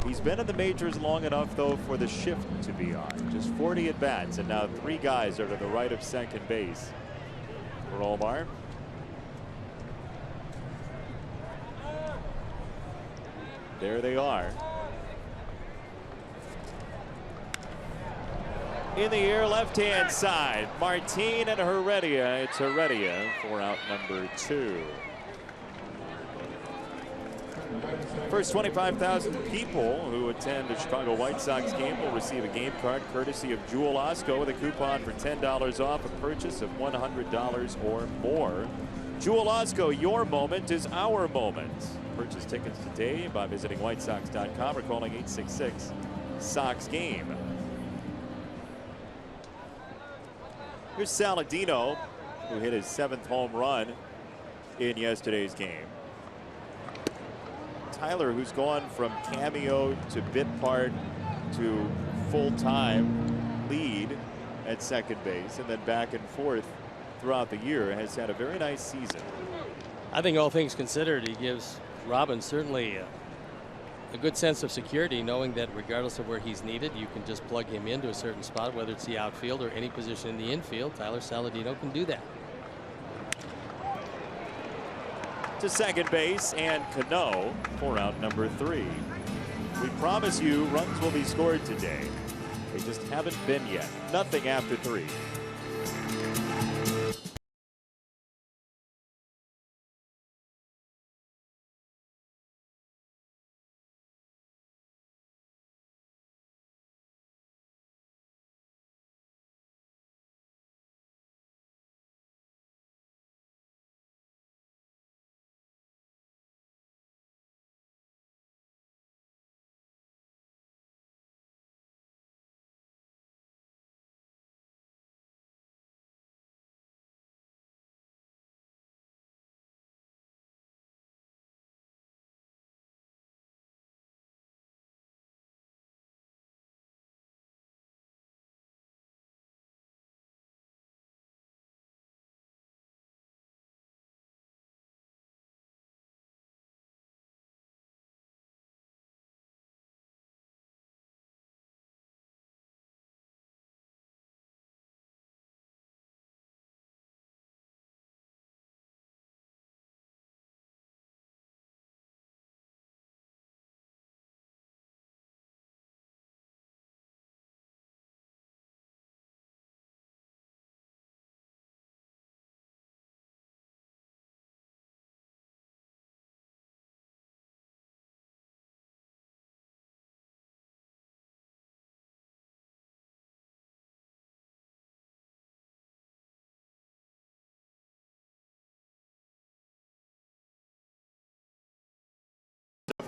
Speaker 1: He's been in the majors long enough, though, for the shift to be on. Just 40 at bats, and now 3 guys are to the right of second base for Omar. there they are. In the air, left-hand side, Martin and Heredia. It's Heredia for out number 2. First 25,000 people who attend a Chicago White Sox game will receive a game card courtesy of Jewel Osco with a coupon for $10 off a purchase of $100 or more. Jewel Osco, your moment is our moment. Purchase tickets today by visiting whitesox.com or calling 866-SOX-GAME. Here's Saladino, who hit his 7th home run in yesterday's game. Tyler, who's gone from cameo to bit part to full-time lead at second base and then back and forth throughout the year, has had a very nice season.
Speaker 2: I think all things considered, he gives Robin certainly a good sense of security, knowing that regardless of where he's needed, you can just plug him into a certain spot, whether it's the outfield or any position in the infield. Tyler Saladino can do that.
Speaker 1: To second base and Cano for out number 3. We promise you runs will be scored today. They just haven't been yet. Nothing after 3.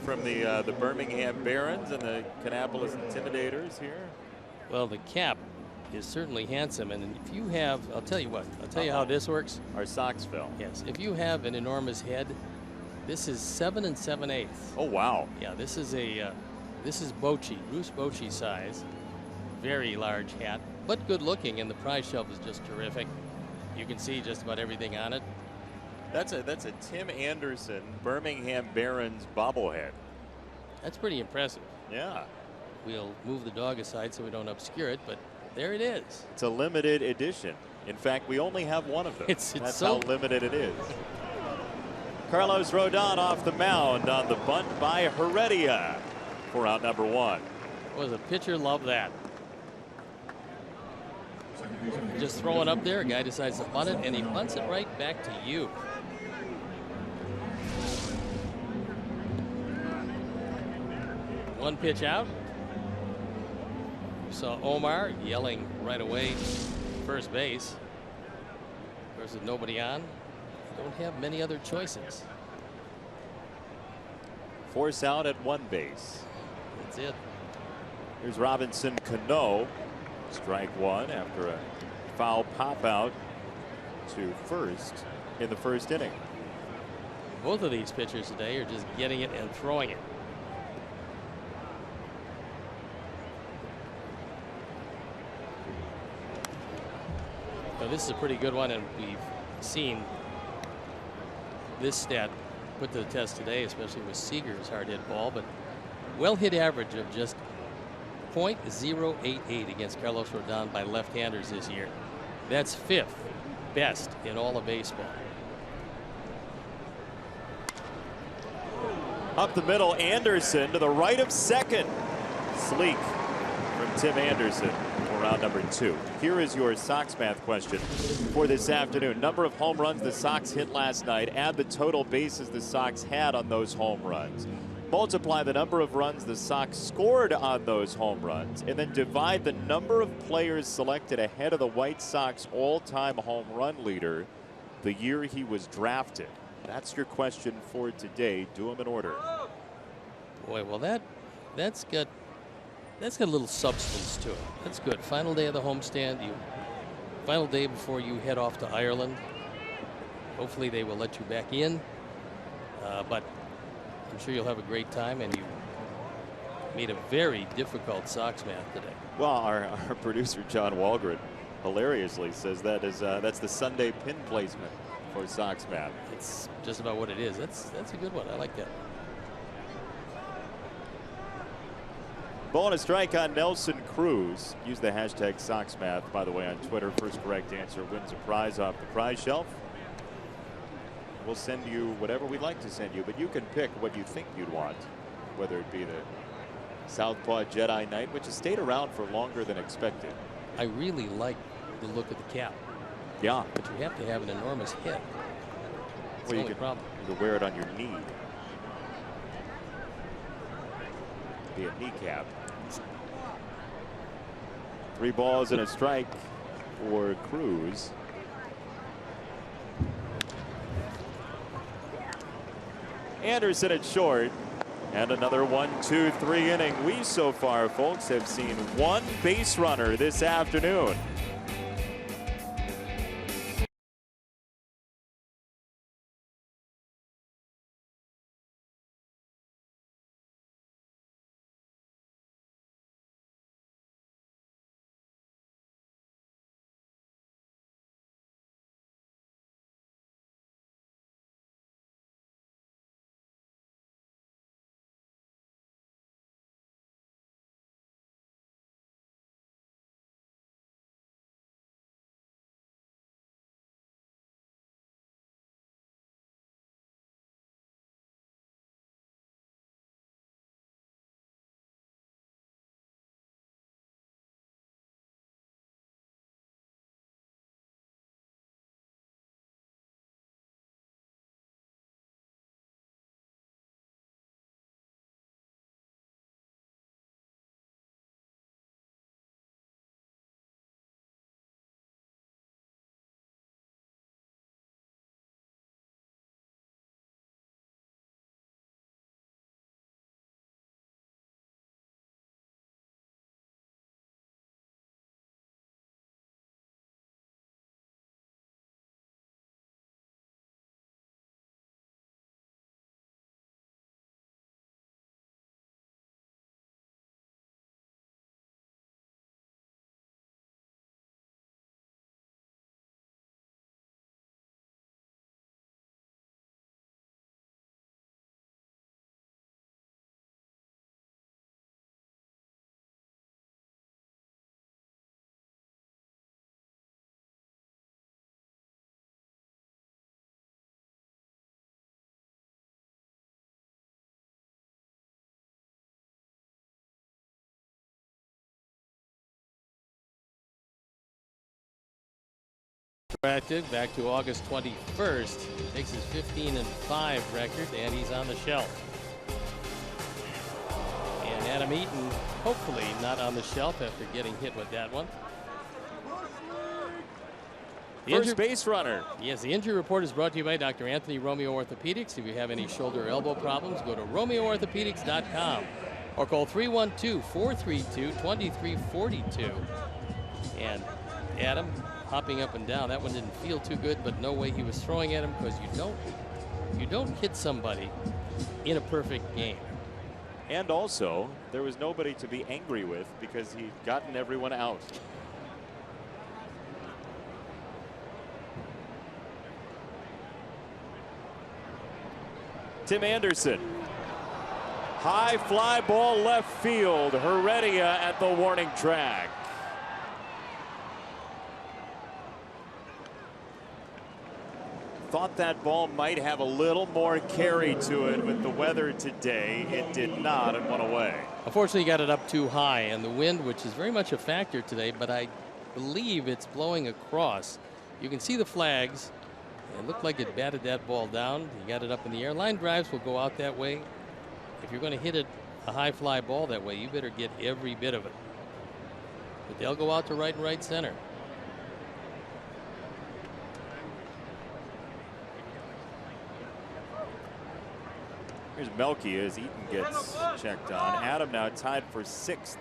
Speaker 1: From the Birmingham Barons and the Kannapolis Intimidators here.
Speaker 2: Well, the cap is certainly handsome, and if you have, I'll tell you what, I'll tell you how this works.
Speaker 1: Our Sox film.
Speaker 2: Yes, if you have an enormous head, this is 7 7/8.
Speaker 1: Oh wow.
Speaker 2: Yeah, this is Bochy, Bruce Bochy size. Very large hat, but good looking, and the prize shelf is just terrific. You can see just about everything on it.
Speaker 1: That's a Tim Anderson Birmingham Barons bobblehead.
Speaker 2: That's pretty impressive.
Speaker 1: Yeah.
Speaker 2: We'll move the dog aside so we don't obscure it, but there it is.
Speaker 1: It's a limited edition. In fact, we only have one of them. That's how limited it is. Carlos Rodon off the mound on the bunt by Heredia for out number 1.
Speaker 2: Was a pitcher love that? Just throwing up there, a guy decides to bunt it, and he bunts it right back to you. One pitch out. Saw Omar yelling right away, first base. Of course, with nobody on, don't have many other choices.
Speaker 1: Force out at 1 base.
Speaker 2: That's it.
Speaker 1: Here's Robinson Cano. Strike 1 after a foul pop out to first in the first inning.
Speaker 2: Both of these pitchers today are just getting it and throwing it. Now, this is a pretty good one, and we've seen this stat put to the test today, especially with Seager's hard hit ball, but well hit average of just .088 against Carlos Rodon by left-handers this year. That's 5th best in all of baseball.
Speaker 1: Up the middle, Anderson to the right of second. Sleek from Tim Anderson for round number 2. Here is your Sox math question for this afternoon. Number of home runs the Sox hit last night. Add the total bases the Sox had on those home runs. Multiply the number of runs the Sox scored on those home runs, and then divide the number of players selected ahead of the White Sox all-time home run leader the year he was drafted. That's your question for today. Do them in order.
Speaker 2: Boy, well that's got a little substance to it. That's good. Final day of the homestand. Final day before you head off to Ireland. Hopefully they will let you back in. But I'm sure you'll have a great time, and you made a very difficult Sox math today.
Speaker 1: Well, our producer John Walgren hilariously says that's the Sunday pin placement for Sox math.
Speaker 2: It's just about what it is. That's a good one. I like that.
Speaker 1: Ball and a strike on Nelson Cruz. Use the hashtag SoxMath, by the way, on Twitter. First correct answer wins a prize off the prize shelf. We'll send you whatever we'd like to send you, but you can pick what you think you'd want, whether it be the Southpaw Jedi Knight, which has stayed around for longer than expected.
Speaker 2: I really like the look of the cap.
Speaker 1: Yeah.
Speaker 2: But you have to have an enormous head. That's
Speaker 1: well,
Speaker 2: the only problem.
Speaker 1: You can wear it on your knee. Be a kneecap. 3 balls and a strike for Cruz. Anderson at short. And another 1-2-3 inning. We so far, folks, have seen 1 base runner this afternoon.
Speaker 2: Active back to August 21st. Takes his 15-5 record, and he's on the shelf. And Adam Eaton, hopefully not on the shelf after getting hit with that one.
Speaker 1: First base runner.
Speaker 2: Yes, the injury report is brought to you by Dr. Anthony Romeo Orthopedics. If you have any shoulder or elbow problems, go to RomeoOrthopedics.com or call 312-432-2342. And Adam hopping up and down. That one didn't feel too good, but no way he was throwing at him, because you don't hit somebody in a perfect game.
Speaker 1: And also, there was nobody to be angry with because he'd gotten everyone out. Tim Anderson. High fly ball left field. Heredia at the warning track. thought that ball might have a little more carry to it with the weather today. It did not and went away.
Speaker 2: Unfortunately, he got it up too high, and the wind, which is very much a factor today, but I believe it's blowing across. You can see the flags. It looked like it batted that ball down. He got it up in the air. Line drives will go out that way. If you're going to hit it, a high fly ball that way, you better get every bit of it. But they'll go out to right and right center.
Speaker 1: Here's Melky as Eaton gets checked on. Adam now tied for 6th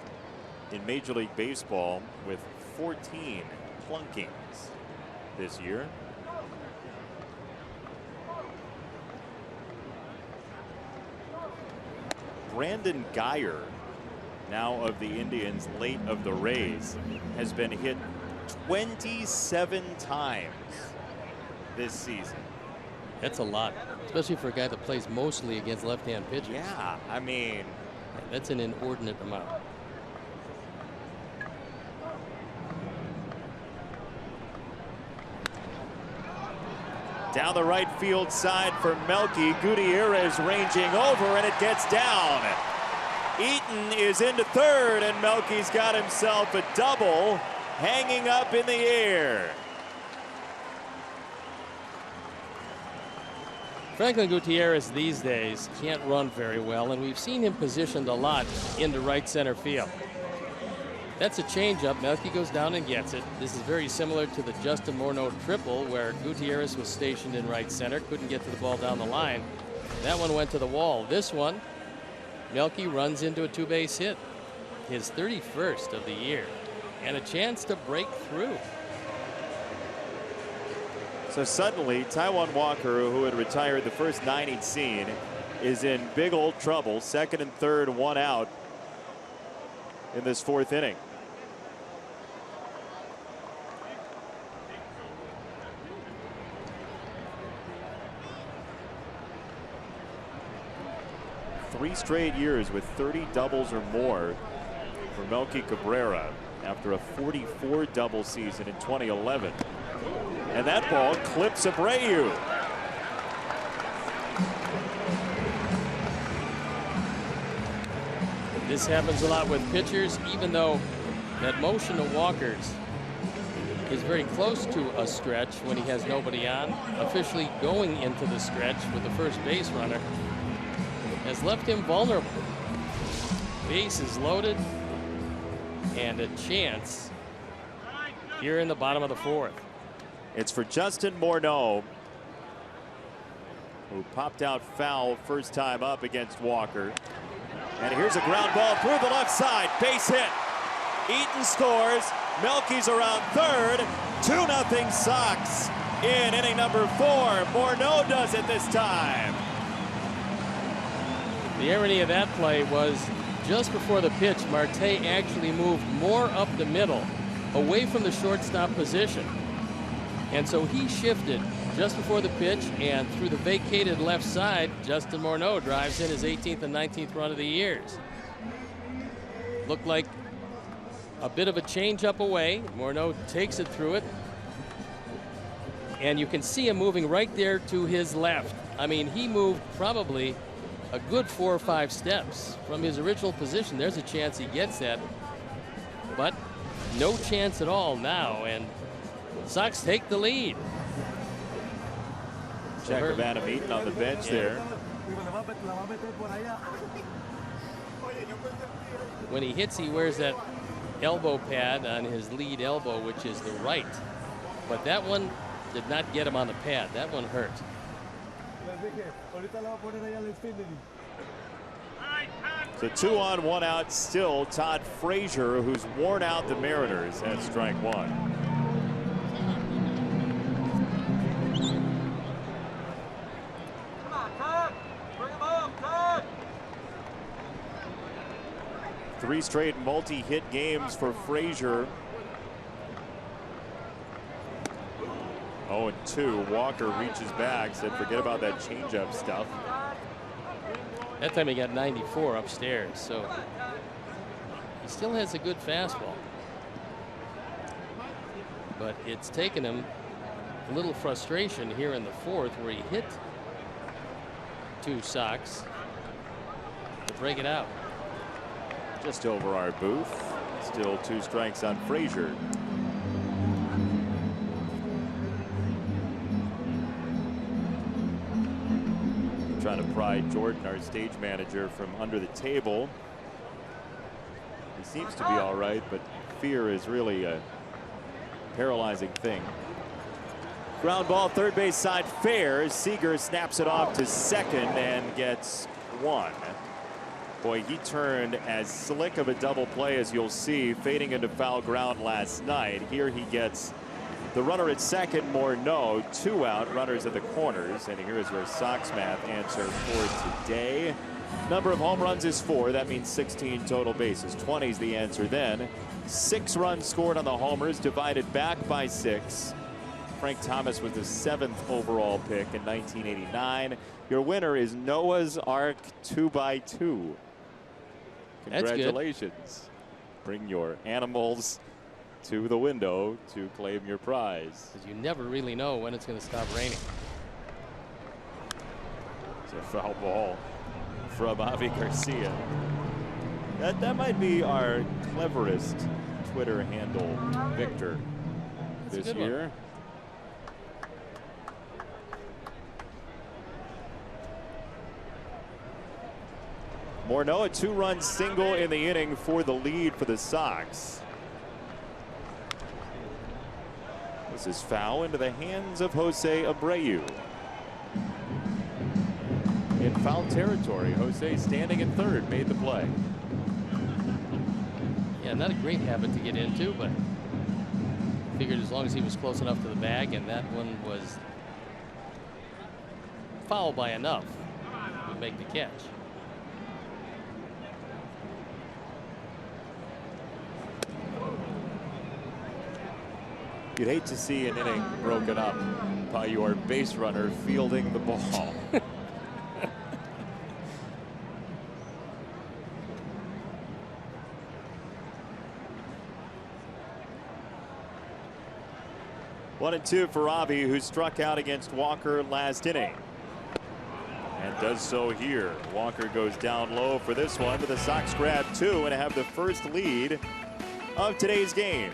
Speaker 1: in Major League Baseball with 14 plunkings this year. Brandon Geyer, now of the Indians, late of the Rays, has been hit 27 times this season.
Speaker 2: That's a lot, especially for a guy that plays mostly against left-hand pitchers.
Speaker 1: Yeah, I mean,
Speaker 2: that's an inordinate amount.
Speaker 1: Down the right field side for Melky. Gutierrez ranging over, and it gets down. Eaton is into third, and Melky's got himself a double hanging up in the air.
Speaker 2: Franklin Gutierrez these days can't run very well, and we've seen him positioned a lot into right center field. That's a changeup. Melky goes down and gets it. This is very similar to the Justin Morneau triple, where Gutierrez was stationed in right center, couldn't get to the ball down the line. That one went to the wall. This one, Melky runs into a two-base hit, his 31st of the year, and a chance to break through.
Speaker 1: So suddenly, Taijuan Walker, who had retired the first 9 he'd seen, is in big old trouble. Second and third, 1 out in this 4th inning. Three straight years with 30 doubles or more for Melky Cabrera after a 44 double season in 2011. And that ball clips Abreu.
Speaker 2: This happens a lot with pitchers, even though that motion of Walker's is very close to a stretch when he has nobody on. Officially going into the stretch with the first base runner has left him vulnerable. Base is loaded, and a chance here in the bottom of the 4th.
Speaker 1: It's for Justin Morneau, who popped out foul first time up against Walker. And here's a ground ball through the left side. Base hit. Eaton scores. Melky's around third. 2-0 Sox in inning number 4. Morneau does it this time.
Speaker 2: The irony of that play was just before the pitch, Marte actually moved more up the middle, away from the shortstop position. And so he shifted just before the pitch, and through the vacated left side, Justin Morneau drives in his 18th and 19th run of the years. Looked like a bit of a changeup away. Morneau takes it through it, and you can see him moving right there to his left. I mean, he moved probably a good 4 or 5 steps from his original position. There's a chance he gets that, but no chance at all now, and Sox take the lead.
Speaker 1: Check of Adam Eaton on the bench there.
Speaker 2: When he hits, he wears that elbow pad on his lead elbow, which is the right. But that one did not get him on the pad. That one hurt.
Speaker 1: So 2 on, 1 out still. Todd Frazier, who's worn out the Mariners, at strike 1. Three straight multi-hit games for Frazier. 0-2. Walker reaches back, said forget about that changeup stuff.
Speaker 2: That time he got 94 upstairs, so he still has a good fastball. But it's taken him a little frustration here in the fourth where he hit 2 Sox to break it out.
Speaker 1: Just over our booth. Still 2 strikes on Frazier. Trying to pry Jordan, our stage manager, from under the table. He seems to be all right, but fear is really a paralyzing thing. Ground ball, third base side fair. Seager snaps it off to second and gets 1. Boy, he turned as slick of a double play as you'll see, fading into foul ground last night. Here he gets the runner at second, Morneau, 2 out, runners at the corners. And here's your Sox math answer for today. Number of home runs is 4. That means 16 total bases. 20 is the answer then. 6 runs scored on the homers, divided back by 6. Frank Thomas was the 7th overall pick in 1989. Your winner is Noah's Ark 2x2. Congratulations. Bring your animals to the window to claim your prize.
Speaker 2: Because you never really know when it's going to stop raining.
Speaker 1: It's a foul ball from Avi Garcia. That might be our cleverest Twitter handle, Victor, this year. Morneau, a 2-run single in the inning for the lead for the Sox. This is foul into the hands of Jose Abreu. In foul territory, Jose standing in third made the play.
Speaker 2: Yeah, not a great habit to get into, but figured as long as he was close enough to the bag, and that one was foul by enough, would make the catch.
Speaker 1: You'd hate to see an inning broken up by your base runner fielding the ball. One and 2 for Avi, who struck out against Walker last inning. And does so here. Walker goes down low for this one, but the Sox grab 2 and have the first lead of today's game.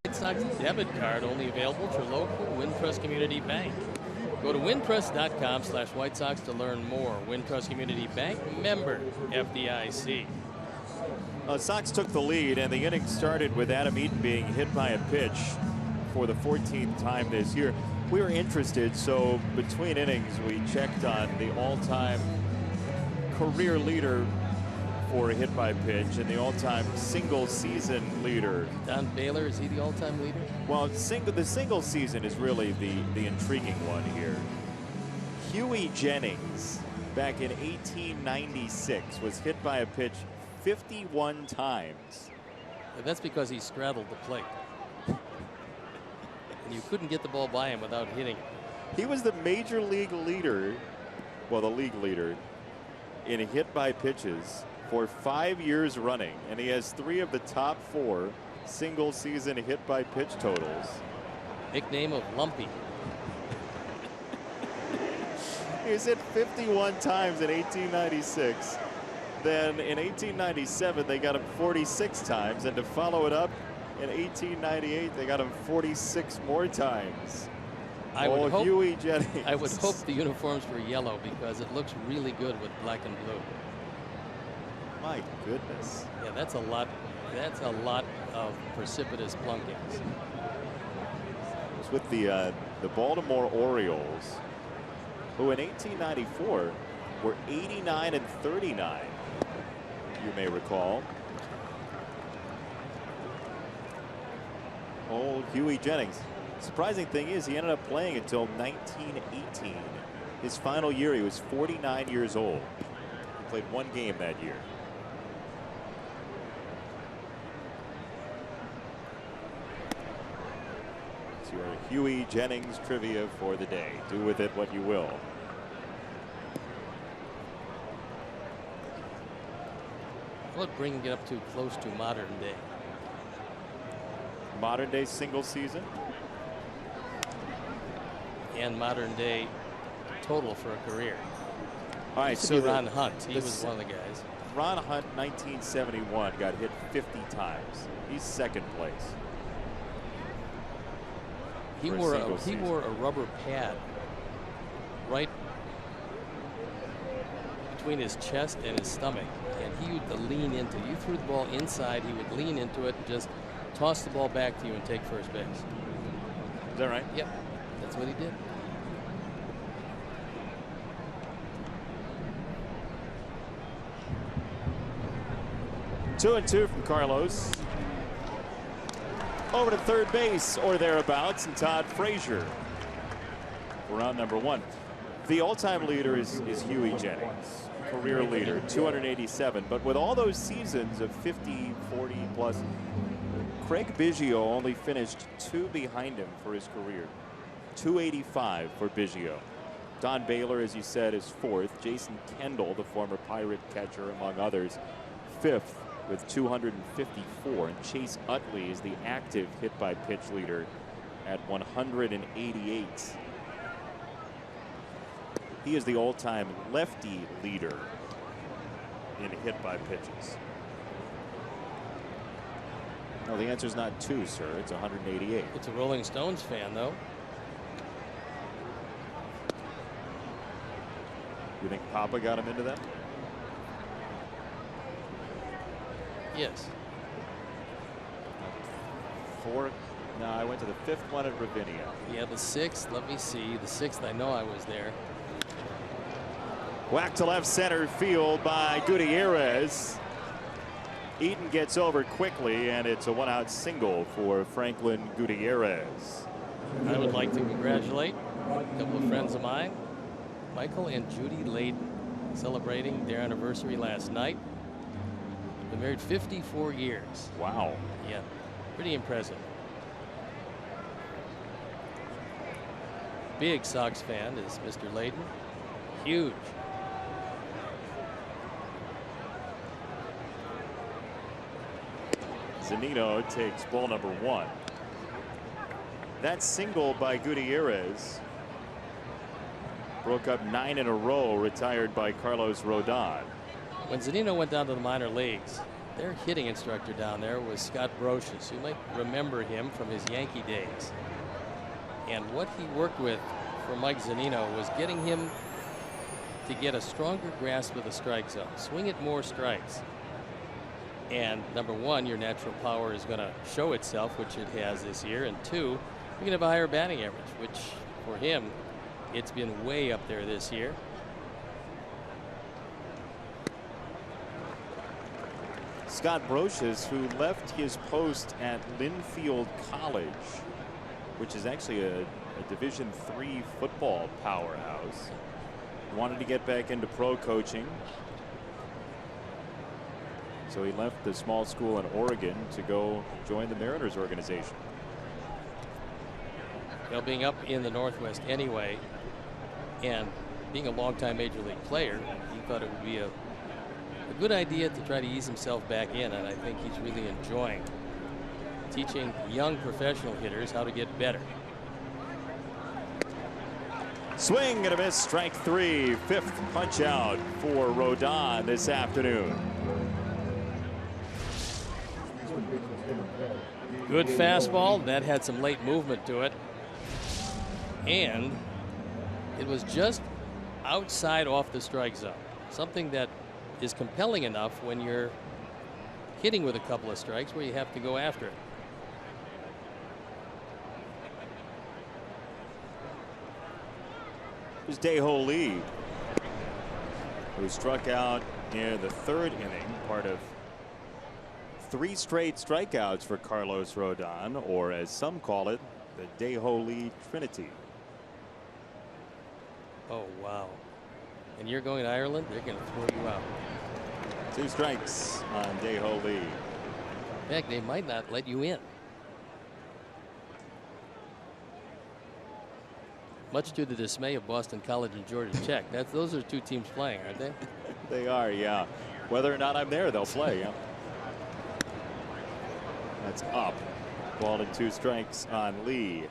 Speaker 2: White Sox debit card only available through local Wintrust Community Bank. Go to wintrust.com/White Sox to learn more. Wintrust Community Bank, member FDIC.
Speaker 1: Sox took the lead, and the inning started with Adam Eaton being hit by a pitch for the 14th time this year. We were interested, so between innings we checked on the all-time career leader for a hit by pitch and the all-time single season leader.
Speaker 2: Don Baylor, is he the all-time leader?
Speaker 1: Well, the single season is really the intriguing one here. Huey Jennings back in 1896 was hit by a pitch 51 times.
Speaker 2: And that's because he straddled the plate. And you couldn't get the ball by him without hitting it.
Speaker 1: He was the major league leader, well, the league leader, in hit by pitches for 5 years running. And he has 3 of the top 4 single season hit by pitch totals.
Speaker 2: Nickname of Lumpy.
Speaker 1: He was hit 51 times in 1896. Then in 1897, they got him 46 times. And to follow it up, in 1898, they got him 46 more times.
Speaker 2: I would hope,
Speaker 1: Huey Jennings.
Speaker 2: I would hope the uniforms were yellow because it looks really good with black and blue.
Speaker 1: My goodness.
Speaker 2: Yeah, that's a lot. That's a lot of precipitous plunkings.
Speaker 1: It was with the Baltimore Orioles, who in 1894 were 89 and 39. You may recall. Old Huey Jennings. Surprising thing is he ended up playing until 1918. His final year, he was 49 years old. He played 1 game that year. It's your Huey Jennings trivia for the day. Do with it what you will.
Speaker 2: How about bringing it up too close to modern day?
Speaker 1: Modern day single season.
Speaker 2: And modern day total for a career.
Speaker 1: All right,
Speaker 2: so Ron Hunt, he was one of the guys.
Speaker 1: Ron Hunt, 1971, got hit 50 times. He's second place.
Speaker 2: He wore a rubber pad right between his chest and his stomach, and he would lean into. You threw the ball inside, he would lean into it and just toss the ball back to you and take first base.
Speaker 1: Is that right?
Speaker 2: Yep, that's what he did.
Speaker 1: Two and two from Carlos. Over to third base or thereabouts, and Todd Frazier. Round number 1. The all-time leader is Huey Jennings, career leader, 287. But with all those seasons of 50, 40 plus, Craig Biggio only finished 2 behind him for his career. 285 for Biggio. Don Baylor, as you said, is 4th. Jason Kendall, the former Pirate catcher, among others, 5th with 254. And Chase Utley is the active hit by pitch leader at 188. He is the all-time lefty leader in hit by pitches. No, the answer is not 2, sir. It's 188.
Speaker 2: It's a Rolling Stones fan, though.
Speaker 1: You think Papa got him into that?
Speaker 2: Yes.
Speaker 1: 4. No, I went to the 5th one at Ravinia.
Speaker 2: Yeah, the 6th. Let me see. The 6th, I know I was there.
Speaker 1: Whacked to left center field by Gutierrez. Eaton gets over quickly, and it's a 1-out single for Franklin Gutierrez.
Speaker 2: I would like to congratulate a couple of friends of mine, Michael and Judy Layden, celebrating their anniversary last night. Been married 54 years.
Speaker 1: Wow.
Speaker 2: Yeah, pretty impressive. Big Sox fan is Mr. Layden. Huge.
Speaker 1: Zunino takes ball number 1. That single by Gutierrez broke up 9 in a row, retired by Carlos Rodon.
Speaker 2: When Zunino went down to the minor leagues, their hitting instructor down there was Scott Brocious. You might remember him from his Yankee days. And what he worked with for Mike Zunino was getting him to get a stronger grasp of the strike zone, swing at more strikes. And number 1, your natural power is going to show itself, which it has this year. And 2, you're going to have a higher batting average, which for him, it's been way up there this year.
Speaker 1: Scott Brocious, who left his post at Linfield College, which is actually a Division III football powerhouse, wanted to get back into pro coaching. So he left the small school in Oregon to go join the Mariners organization.
Speaker 2: Well, being up in the Northwest anyway, and being a longtime major league player, he thought it would be a good idea to try to ease himself back in, and I think he's really enjoying teaching young professional hitters how to get better.
Speaker 1: Swing and a miss, strike 3, 5th punch out for Rodon this afternoon.
Speaker 2: Good fastball that had some late movement to it, and it was just outside off the strike zone, something that is compelling enough when you're hitting with a couple of strikes where you have to go after it.
Speaker 1: Here's Dae-Ho Lee, who struck out in the 3rd inning, part of 3 straight strikeouts for Carlos Rodon, or as some call it, the Dae-Ho Lee Trinity.
Speaker 2: Oh, wow. And you're going to Ireland, they're going to throw you out.
Speaker 1: 2 strikes on Dae-Ho Lee.
Speaker 2: In fact, they might not let you in. Much to the dismay of Boston College and Georgia Tech. Those are 2 teams playing, aren't they?
Speaker 1: They are, yeah. Whether or not I'm there, they'll play, yeah. That's up. Ball and 2 strikes on Lee.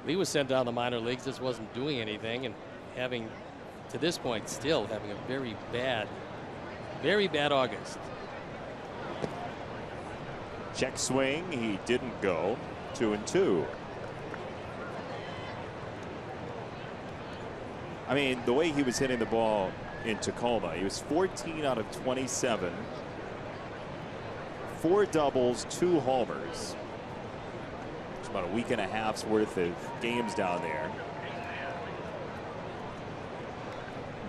Speaker 2: Lee was sent down the minor leagues, just wasn't doing anything, and having, to this point, still having a very bad August.
Speaker 1: Check swing, he didn't go. 2-2. I mean, the way he was hitting the ball in Tacoma, he was 14 out of 27, 4 doubles, 2 homers. It's about a week and a half's worth of games down there.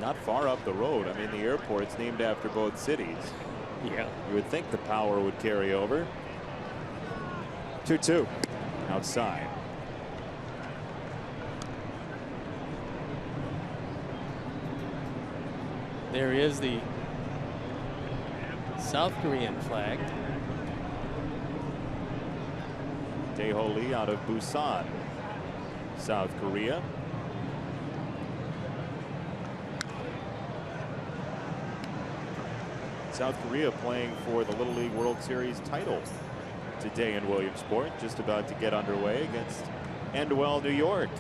Speaker 1: Not far up the road. I mean, the airport's named after both cities.
Speaker 2: Yeah.
Speaker 1: You would think the power would carry over. 2-2 outside.
Speaker 2: There is the South Korean flag.
Speaker 1: Dae-Ho Lee out of Busan, South Korea. South Korea playing for the Little League World Series title today in Williamsport, just about to get underway against Endwell, New York.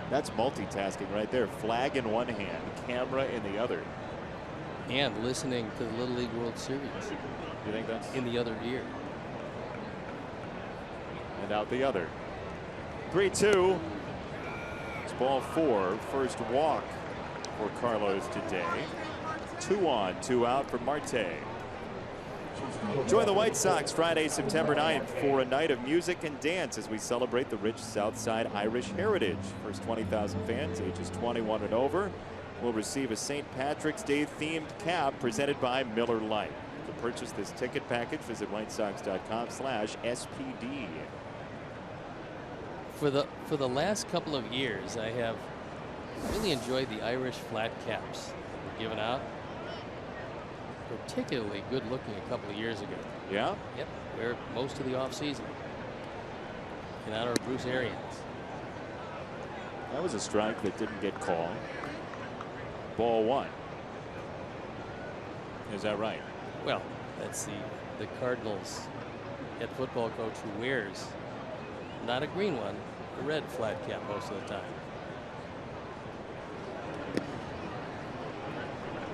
Speaker 1: That's multitasking right there. Flag in one hand, camera in the other.
Speaker 2: And listening to the Little League World Series.
Speaker 1: You think that's
Speaker 2: in the other ear?
Speaker 1: And out the other. 3-2. It's ball 4. First walk for Carlos today. 2 on, 2 out for Marte. Join the White Sox Friday, September 9th for a night of music and dance as we celebrate the rich Southside Irish heritage. First 20,000 fans ages 21 and over will receive a St. Patrick's Day themed cap presented by Miller Lite. To purchase this ticket package, visit whitesox.com/SPD.
Speaker 2: For the last couple of years, I have really enjoyed the Irish flat caps given out. Particularly good looking a couple of years ago.
Speaker 1: Yeah?
Speaker 2: Yep. Wear most of the offseason in honor of Bruce Arians.
Speaker 1: That was a strike that didn't get called. Ball 1. Is that right?
Speaker 2: Well, that's the Cardinals head football coach who wears not a green one, a red flat cap most of the time.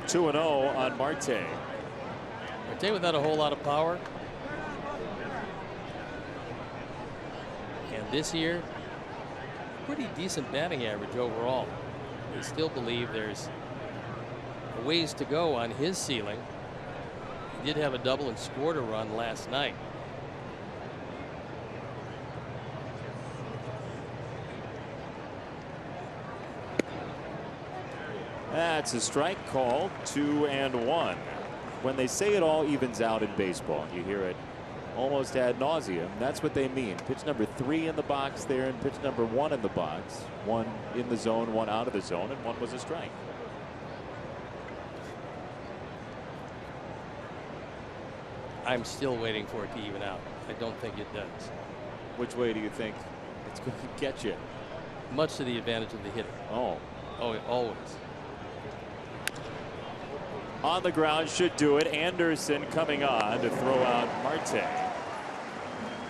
Speaker 1: 2-0 on Marte.
Speaker 2: Marte without a whole lot of power. And this year, pretty decent batting average overall. I still believe there's a ways to go on his ceiling. He did have a double and scored a run last night.
Speaker 1: That's a strike call. 2-1. When they say it all evens out in baseball, you hear it almost ad nauseum. That's what they mean. Pitch number 3 in the box there, and pitch number 1 in the box. 1 in the zone, 1 out of the zone, and 1 was a strike.
Speaker 2: I'm still waiting for it to even out. I don't think it does.
Speaker 1: Which way do you think it's going to get you?
Speaker 2: Much to the advantage of the hitter.
Speaker 1: Oh,
Speaker 2: always.
Speaker 1: On the ground, should do it. Anderson coming on to throw out Marte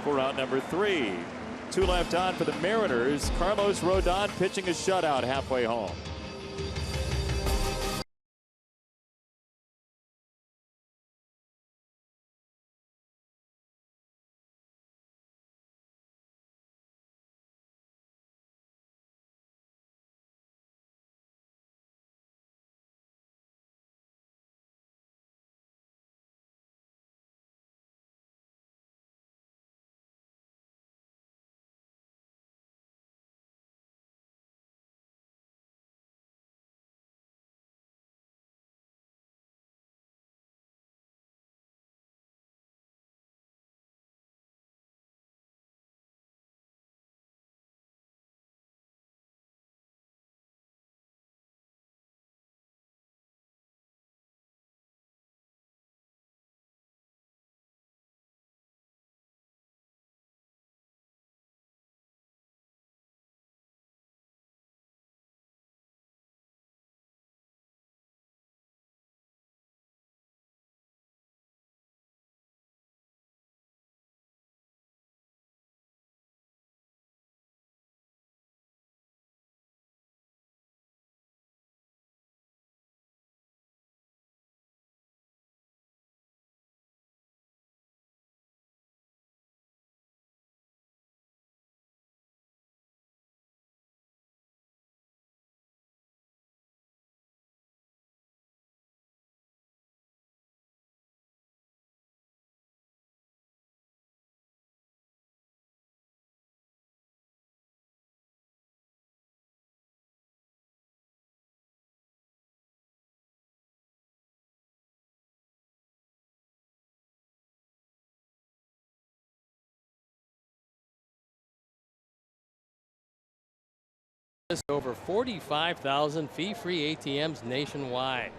Speaker 1: for out number 3. 2 left on for the Mariners. Carlos Rodon pitching a shutout halfway home.
Speaker 2: Over 45,000 fee-free ATMs nationwide.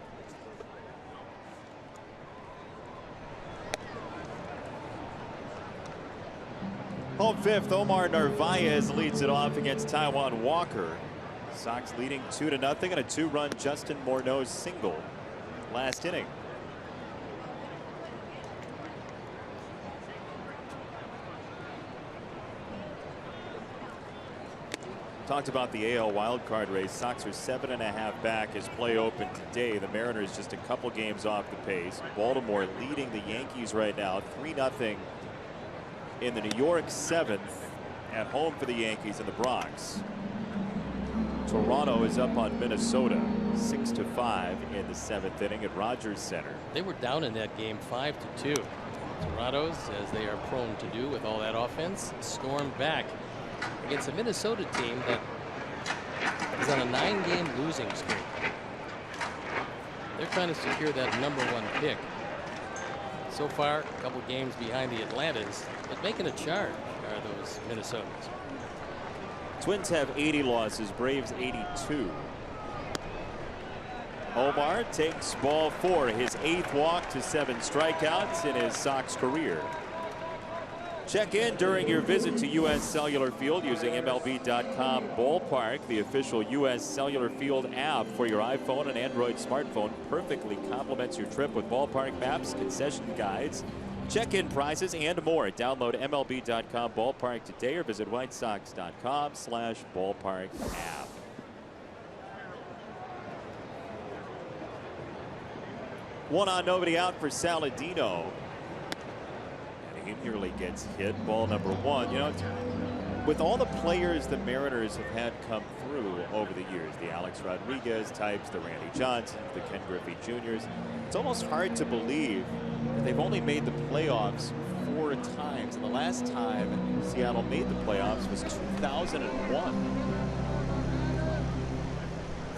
Speaker 1: Home fifth, Omar Narvaez leads it off against Taijuan Walker. Sox leading 2-0 and a 2-run Justin Morneau single last inning. Talked about the AL wildcard race. Sox are 7.5 back as play open today. The Mariners just a couple games off the pace. Baltimore leading the Yankees right now 3-0 in the New York 7th at home for the Yankees in the Bronx. Toronto is up on Minnesota 6-5 in the 7th inning at Rogers Center.
Speaker 2: They were down in that game 5-2. Toronto's, as they are prone to do with all that offense, stormed back against a Minnesota team that is on a 9-game losing streak. They're trying to secure that #1 pick. So far, a couple games behind the Atlantas, but making a charge are those Minnesotans.
Speaker 1: Twins have 80 losses, Braves 82. Omar takes ball 4, his 8th walk to 7 strikeouts in his Sox career. Check in during your visit to U.S. Cellular Field using MLB.com Ballpark. The official U.S. Cellular Field app for your iPhone and Android smartphone perfectly complements your trip with ballpark maps, concession guides, check-in prices, and more. Download MLB.com Ballpark today or visit WhiteSox.com/ballpark app. One on, nobody out for Saladino. He nearly gets hit. Ball number 1. You know, with all the players the Mariners have had come through over the years, the Alex Rodriguez types, the Randy Johnsons, the Ken Griffey Jr.'s, it's almost hard to believe that they've only made the playoffs 4 times. And the last time Seattle made the playoffs was 2001.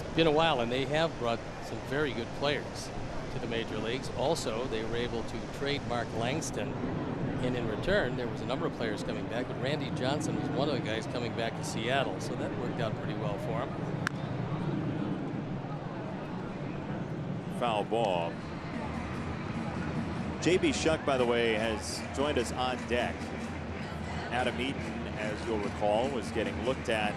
Speaker 2: It's been a while, and they have brought some very good players to the major leagues. Also, they were able to trade Mark Langston And in return, there was a number of players coming back, but Randy Johnson was one of the guys coming back to Seattle, so that worked out pretty well for him.
Speaker 1: Foul ball. J.B. Shuck, by the way, has joined us on deck. Adam Eaton, as you'll recall, was getting looked at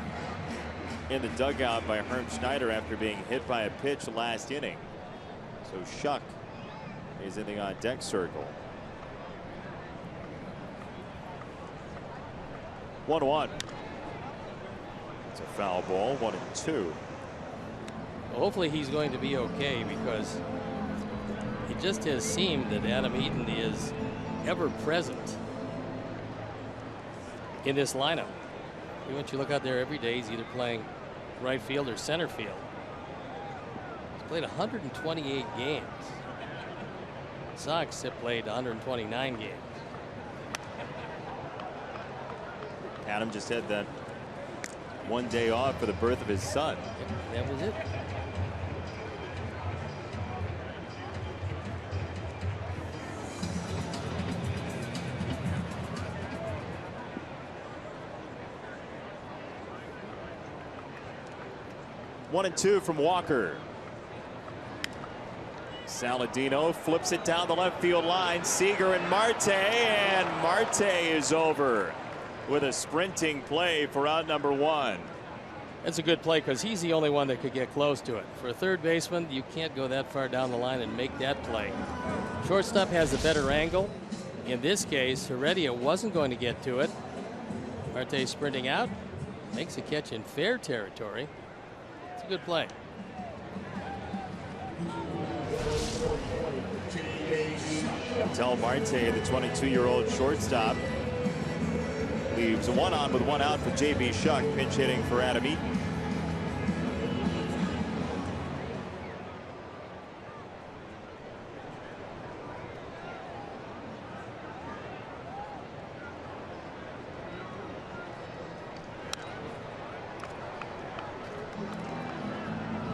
Speaker 1: in the dugout by Herm Schneider after being hit by a pitch last inning. So Shuck is in the on-deck circle. 1-1. It's a foul ball. 1-2.
Speaker 2: Well, hopefully he's going to be okay, because it just has seemed that Adam Eaton is ever present in this lineup. Once you look out there every day, he's either playing right field or center field. He's played 128 games. Sox have played 129 games.
Speaker 1: Adam just had that one day off for the birth of his son.
Speaker 2: That was it.
Speaker 1: One and two from Walker. Saladino flips it down the left field line. Seager and Marte is over with a sprinting play for out number one.
Speaker 2: That's a good play, because he's the only one that could get close to it. For a third baseman, you can't go that far down the line and make that play. Shortstop has a better angle. In this case, Heredia wasn't going to get to it. Marte sprinting out, makes a catch in fair territory. It's a good play.
Speaker 1: Tell Marte, the 22-year-old shortstop, leaves one on with one out for J.B. Shuck, pinch hitting for Adam Eaton.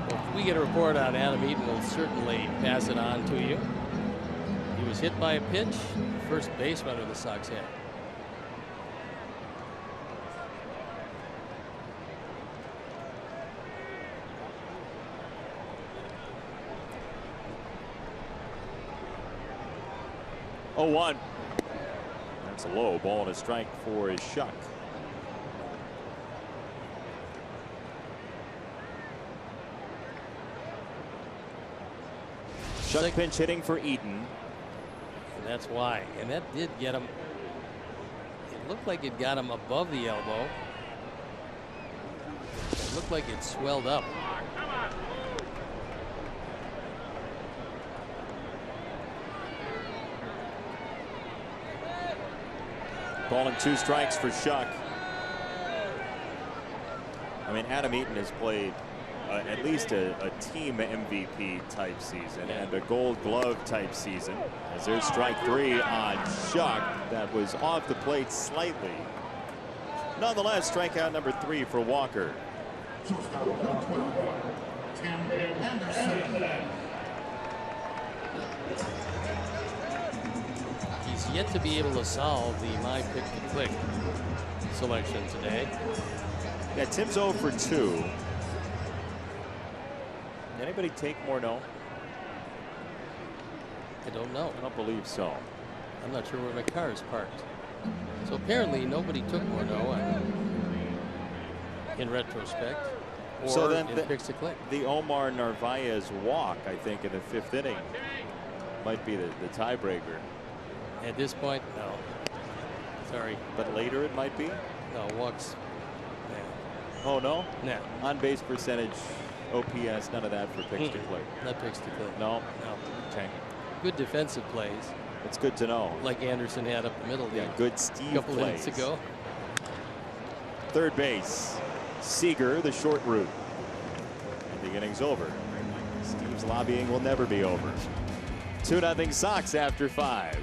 Speaker 2: Well, if we get a report on Adam Eaton, we'll certainly pass it on to you. He was hit by a pitch, first baseman of the Sox had.
Speaker 1: Oh, 1. That's a low ball and a strike for Shuck. Shuck pinch hitting for Eaton.
Speaker 2: And that's why. And that did get him. It looked like it got him above the elbow. It looked like it swelled up.
Speaker 1: Ball and 2 strikes for Shuck. I mean, Adam Eaton has played at least a team MVP type season and a Gold Glove type season. As there's strike 3 on Shuck, that was off the plate slightly. Nonetheless, strikeout number 3 for Walker.
Speaker 2: He's yet to be able to solve the my pick to click selection today.
Speaker 1: Yeah, Tim's 0 for 2. Anybody take Morneau?
Speaker 2: I don't know.
Speaker 1: I don't believe so.
Speaker 2: I'm not sure where my car is parked. So apparently nobody took Morneau in retrospect. Or
Speaker 1: So then
Speaker 2: in picks to click.
Speaker 1: the Omar Narvaez walk, I think, in the 5th inning might be the tiebreaker.
Speaker 2: At this point, no. Sorry.
Speaker 1: But later it might be?
Speaker 2: No, walks.
Speaker 1: Oh, no?
Speaker 2: No.
Speaker 1: On base percentage, OPS, none of that for picks to click.
Speaker 2: Not picks to click.
Speaker 1: No?
Speaker 2: No.
Speaker 1: Okay.
Speaker 2: Good defensive plays.
Speaker 1: It's good to know.
Speaker 2: Like Anderson had up the middle there.
Speaker 1: Yeah, good Steve
Speaker 2: a couple
Speaker 1: plays.
Speaker 2: minutes ago.
Speaker 1: Third base, Seager, the short route. And the inning's over. Steve's lobbying will never be over. 2-0 Sox after 5.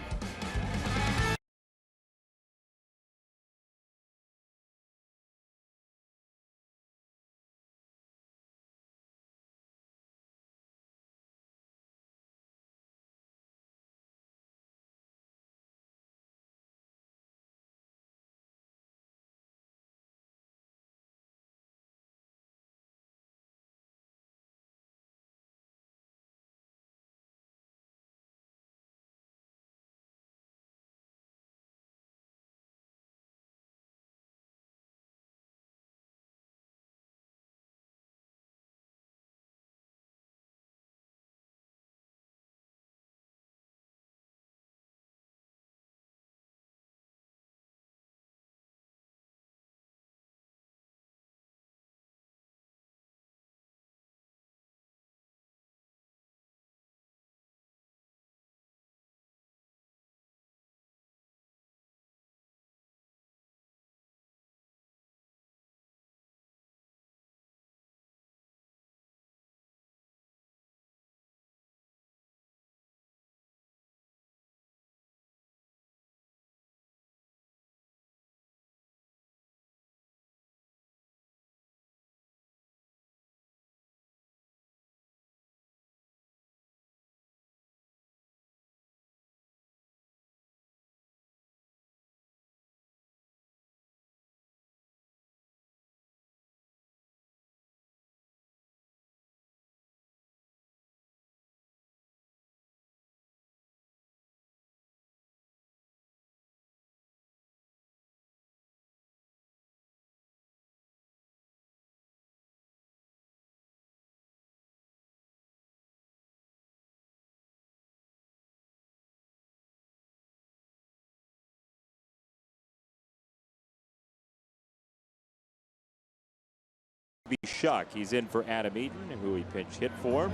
Speaker 1: be Shuck. He's in for Adam Eaton, who he pinch hit for.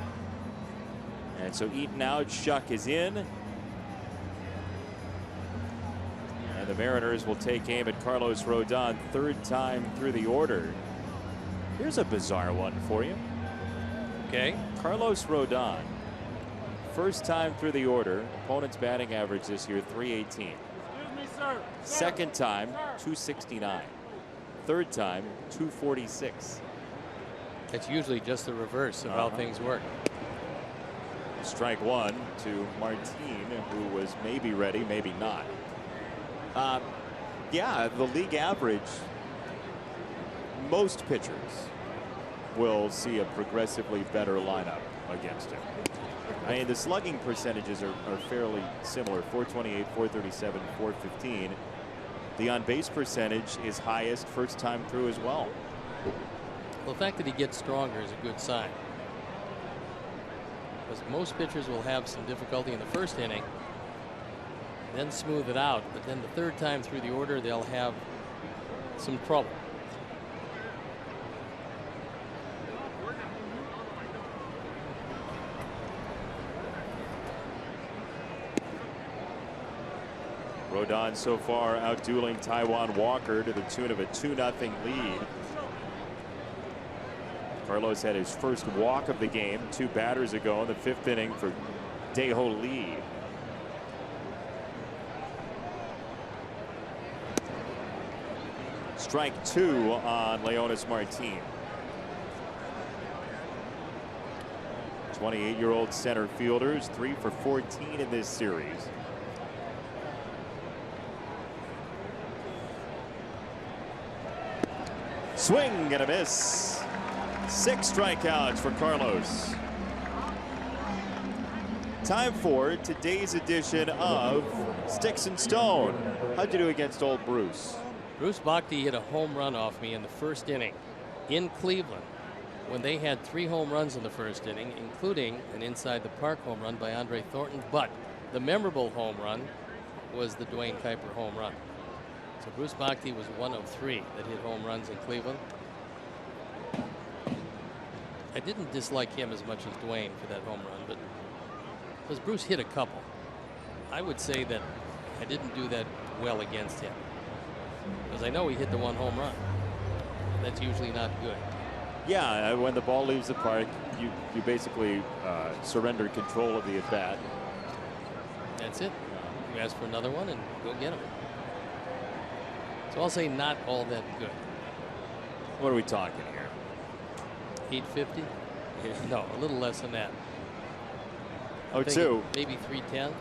Speaker 1: And so Eaton out, Shuck is in. And the Mariners will take aim at Carlos Rodon, third time through the order. Here's a bizarre one for you.
Speaker 2: Okay.
Speaker 1: Carlos Rodon, first time through the order. Opponent's batting average this year, 318. Second time, 269. Third time, 246.
Speaker 2: It's usually just the reverse of how things work.
Speaker 1: Strike one to Martin, who was maybe ready, maybe not. Yeah, the league average, most pitchers will see a progressively better lineup against him. I mean, the slugging percentages are fairly similar, 428, 437, 415. The on-base percentage is highest first time through as well.
Speaker 2: Well, the fact that he gets stronger is a good sign. Because most pitchers will have some difficulty in the first inning, then smooth it out. But then the third time through the order, they'll have some trouble.
Speaker 1: Rodon so far out dueling Taijuan Walker to the tune of a 2-0 lead. Carlos had his first walk of the game 2 batters ago in the 5th inning for Dae-Ho Lee. Strike 2 on Leonis Martin. 28-year-old center fielders, 3 for 14 in this series. Swing and a miss. 6 strikeouts for Carlos. Time for today's edition of Sticks and Stone. How'd you do against old Bruce?
Speaker 2: Bruce Bhakti hit a home run off me in the first inning in Cleveland when they had 3 home runs in the first inning, including an inside the park home run by Andre Thornton. But the memorable home run was the Dwayne Kuiper home run. So Bruce Bhakti was 1 of 3 that hit home runs in Cleveland. I didn't dislike him as much as Dwayne for that home run, but because Bruce hit a couple, I would say that I didn't do that well against him. Because I know he hit the 1 home run. That's usually not good.
Speaker 1: Yeah, when the ball leaves the park, you basically surrender control of the at-bat.
Speaker 2: That's it. You ask for another one and go get him. So I'll say not all that good.
Speaker 1: What are we talking here?
Speaker 2: 850? No, a little less than that.
Speaker 1: 0-2.
Speaker 2: Maybe 310.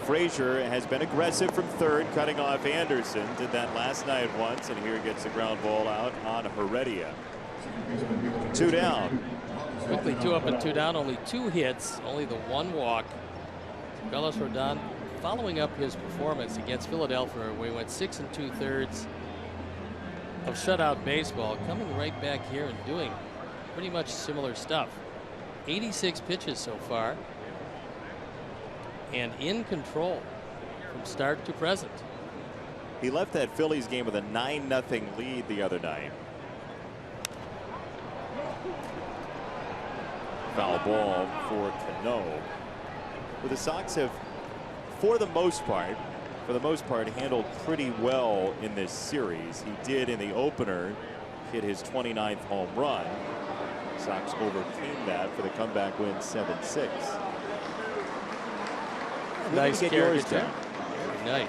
Speaker 1: Frazier has been aggressive from third, cutting off Anderson. Did that last night once, and here gets the ground ball out on Heredia. 2 down.
Speaker 2: Quickly 2 up and 2 down. Only 2 hits, only the 1 walk. Carlos Rodon following up his performance against Philadelphia, where he went 6 2/3 of shutout baseball, coming right back here and doing pretty much similar stuff. 86 pitches so far, and in control from start to present.
Speaker 1: He left that Phillies game with a 9-0 lead the other night. Foul ball for Cano. Well, the Sox have, for the most part, handled pretty well in this series. He did in the opener hit his 29th home run. Sox overcame that for the comeback win 7-6.
Speaker 2: Nice
Speaker 1: get yours down.
Speaker 2: Nice.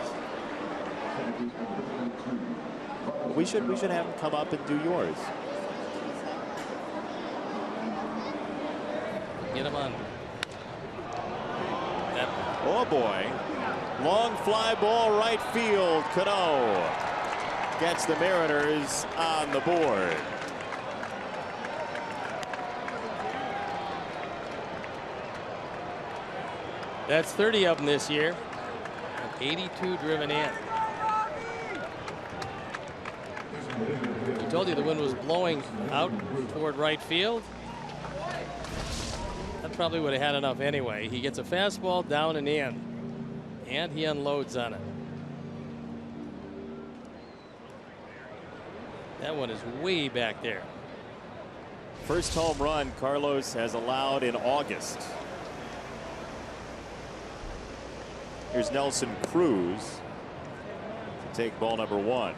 Speaker 1: We should have him come up and do yours.
Speaker 2: Get him on.
Speaker 1: Oh boy. Long fly ball right field. Cano gets the Mariners on the board.
Speaker 2: That's 30 of them this year. 82 driven in. I told you the wind was blowing out toward right field. That probably would have had enough anyway. He gets a fastball down and in, and he unloads on it. That one is way back there.
Speaker 1: First home run Carlos has allowed in August. Here's Nelson Cruz to take ball number 1.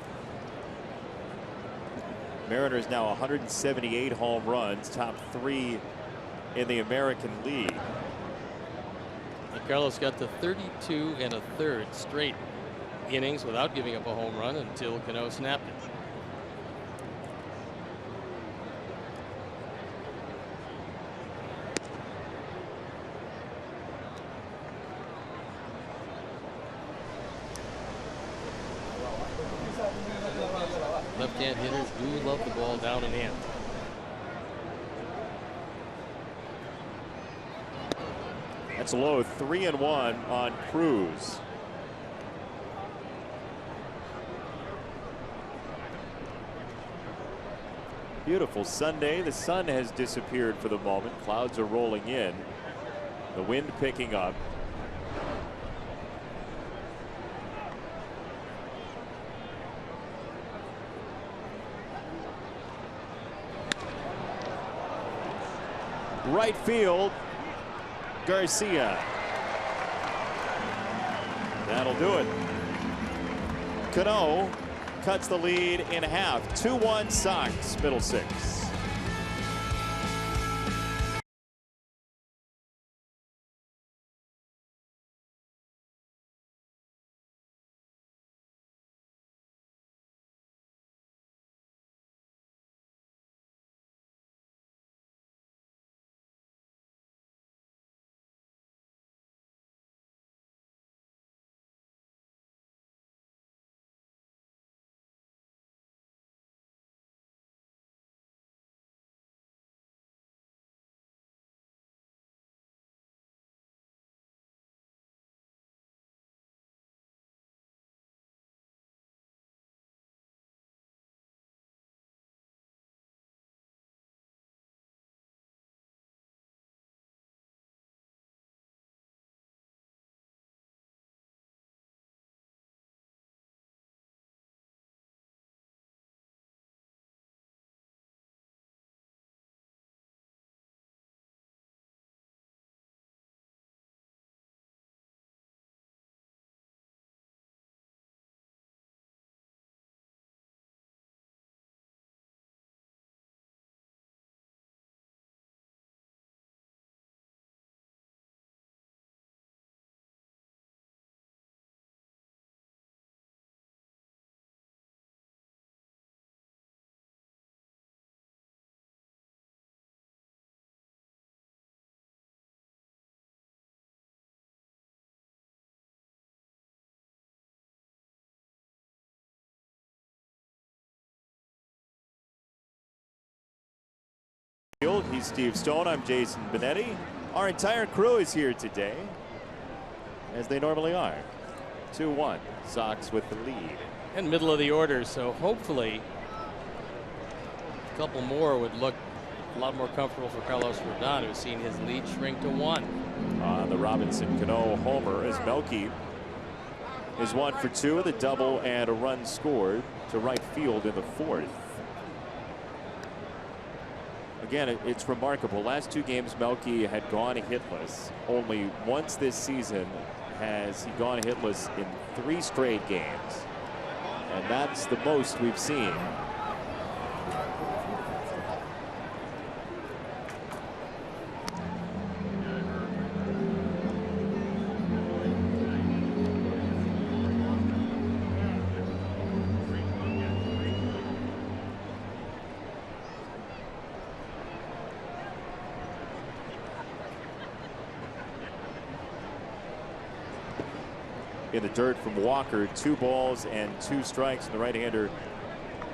Speaker 1: Mariners now 178 home runs, top 3 in the American League.
Speaker 2: And Carlos got to 32 1/3 straight innings without giving up a home run until Cano snapped it. Left-hand hitters do love the ball down and in.
Speaker 1: That's low. 3-1 on Cruz. Beautiful Sunday. The sun has disappeared for the moment. Clouds are rolling in. The wind picking up. Right field, Garcia. That'll do it. Cano cuts the lead in half. 2-1 Sox, middle 6. He's Steve Stone. I'm Jason Benetti. Our entire crew is here today, as they normally are. 2-1, Sox with the lead.
Speaker 2: And middle of the order, so hopefully a couple more would look a lot more comfortable for Carlos Rodon, who's seen his lead shrink to 1.
Speaker 1: The Robinson Cano homer as Melky is 1 for 2, the double and a run scored to right field in the 4th. Again, it's remarkable. Last 2 games, Melky had gone hitless. Only once this season has he gone hitless in 3 straight games. And that's the most we've seen. In the dirt from Walker, 2 balls and 2 strikes. And the right-hander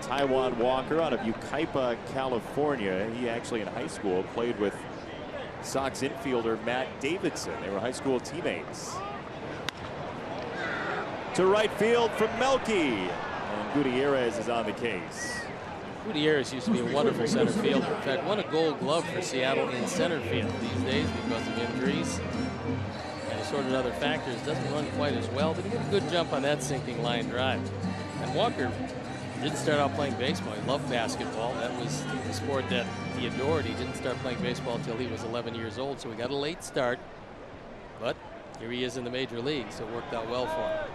Speaker 1: Taijuan Walker out of Yucaipa, California. He actually in high school played with Sox infielder Matt Davidson. They were high school teammates. To right field from Melky, and Gutierrez is on the case.
Speaker 2: Gutierrez used to be a wonderful center fielder. In fact, won a Gold Glove for Seattle in center field. These days, because of injuries and assorted other factors, doesn't run quite as well, but he did a good jump on that sinking line drive. And Walker Didn't start out playing baseball. He loved basketball. That was the sport that he adored. He didn't start playing baseball until he was 11 years old, so he got a late start. But here he is in the major leagues, so it worked out well for him.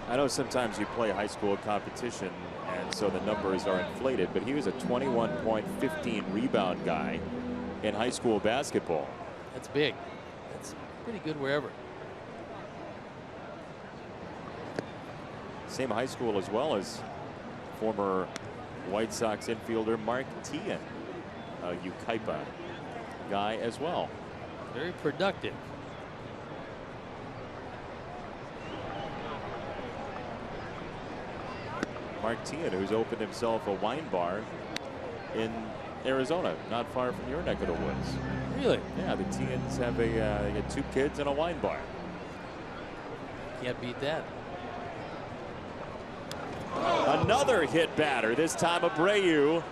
Speaker 1: I know sometimes you play high school competition, and so the numbers are inflated, but he was a 21-point, 15 rebound guy in high school basketball.
Speaker 2: That's big. That's pretty good wherever.
Speaker 1: Same high school as well as former White Sox infielder Mark Tian, a Ukaipa guy as well.
Speaker 2: Very productive.
Speaker 1: Mark Tian, who's opened himself a wine bar in Arizona, not far from your neck of the woods.
Speaker 2: Really?
Speaker 1: Yeah, the Tians have they got 2 kids and a wine bar.
Speaker 2: Can't beat that.
Speaker 1: Another hit batter, this time Abreu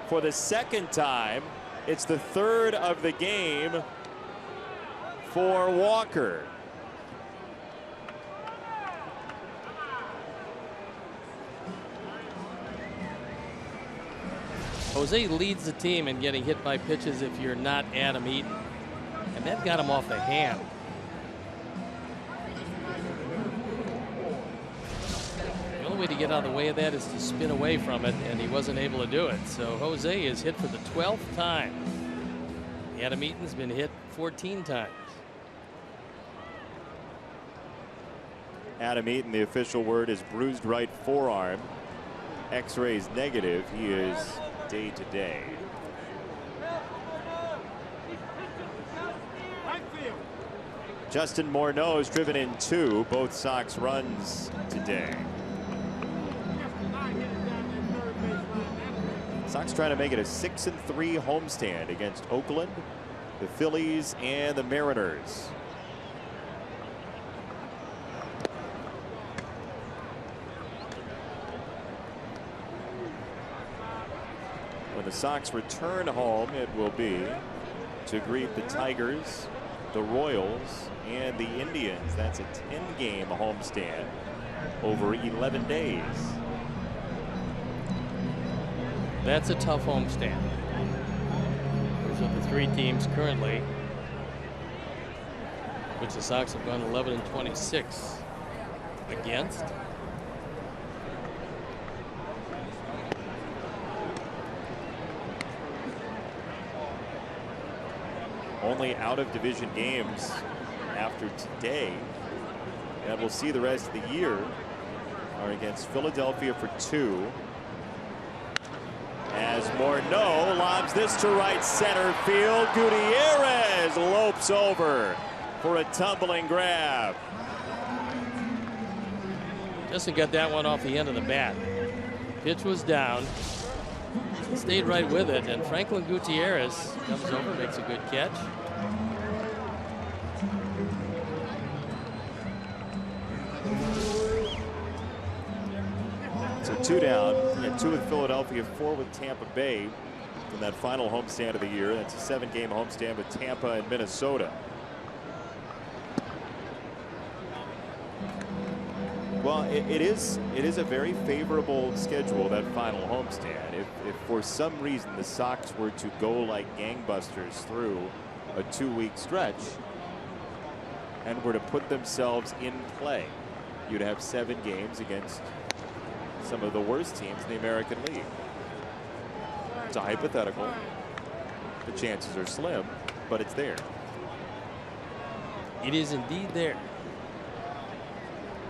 Speaker 1: for the 2nd time. It's the 3rd of the game for Walker.
Speaker 2: Jose leads the team in getting hit by pitches if you're not Adam Eaton. And that got him off the hand. The only way to get out of the way of that is to spin away from it, and he wasn't able to do it. So Jose is hit for the 12th time. Adam Eaton's been hit 14 times.
Speaker 1: Adam Eaton, the official word is bruised right forearm. X-rays negative. He is day to day. Justin Morneau has driven in 2, both Sox runs today. Sox trying to make it a 6-3 homestand against Oakland, the Phillies, and the Mariners. When the Sox return home, it will be to greet the Tigers, the Royals, and the Indians. That's a 10-game homestand over 11 days.
Speaker 2: That's a tough homestand. Those are the 3 teams currently, which the Sox have gone 11-26 against.
Speaker 1: Only out of division games after today, and we'll see the rest of the year, are against Philadelphia for 2. As Morneau lobs this to right center field, Gutierrez lopes over for a tumbling grab.
Speaker 2: Justin got that one off the end of the bat. Pitch was down. Stayed right with it, and Franklin Gutierrez comes over, makes a good catch.
Speaker 1: So 2 down, and 2 with Philadelphia, 4 with Tampa Bay in that final homestand of the year. That's a 7-game homestand with Tampa and Minnesota. Well, it is a very favorable schedule, that final homestand. If for some reason the Sox were to go like gangbusters through a 2-week stretch and were to put themselves in play, you'd have 7 games against some of the worst teams in the American League. It's a hypothetical. The chances are slim, but it's there.
Speaker 2: It is indeed there.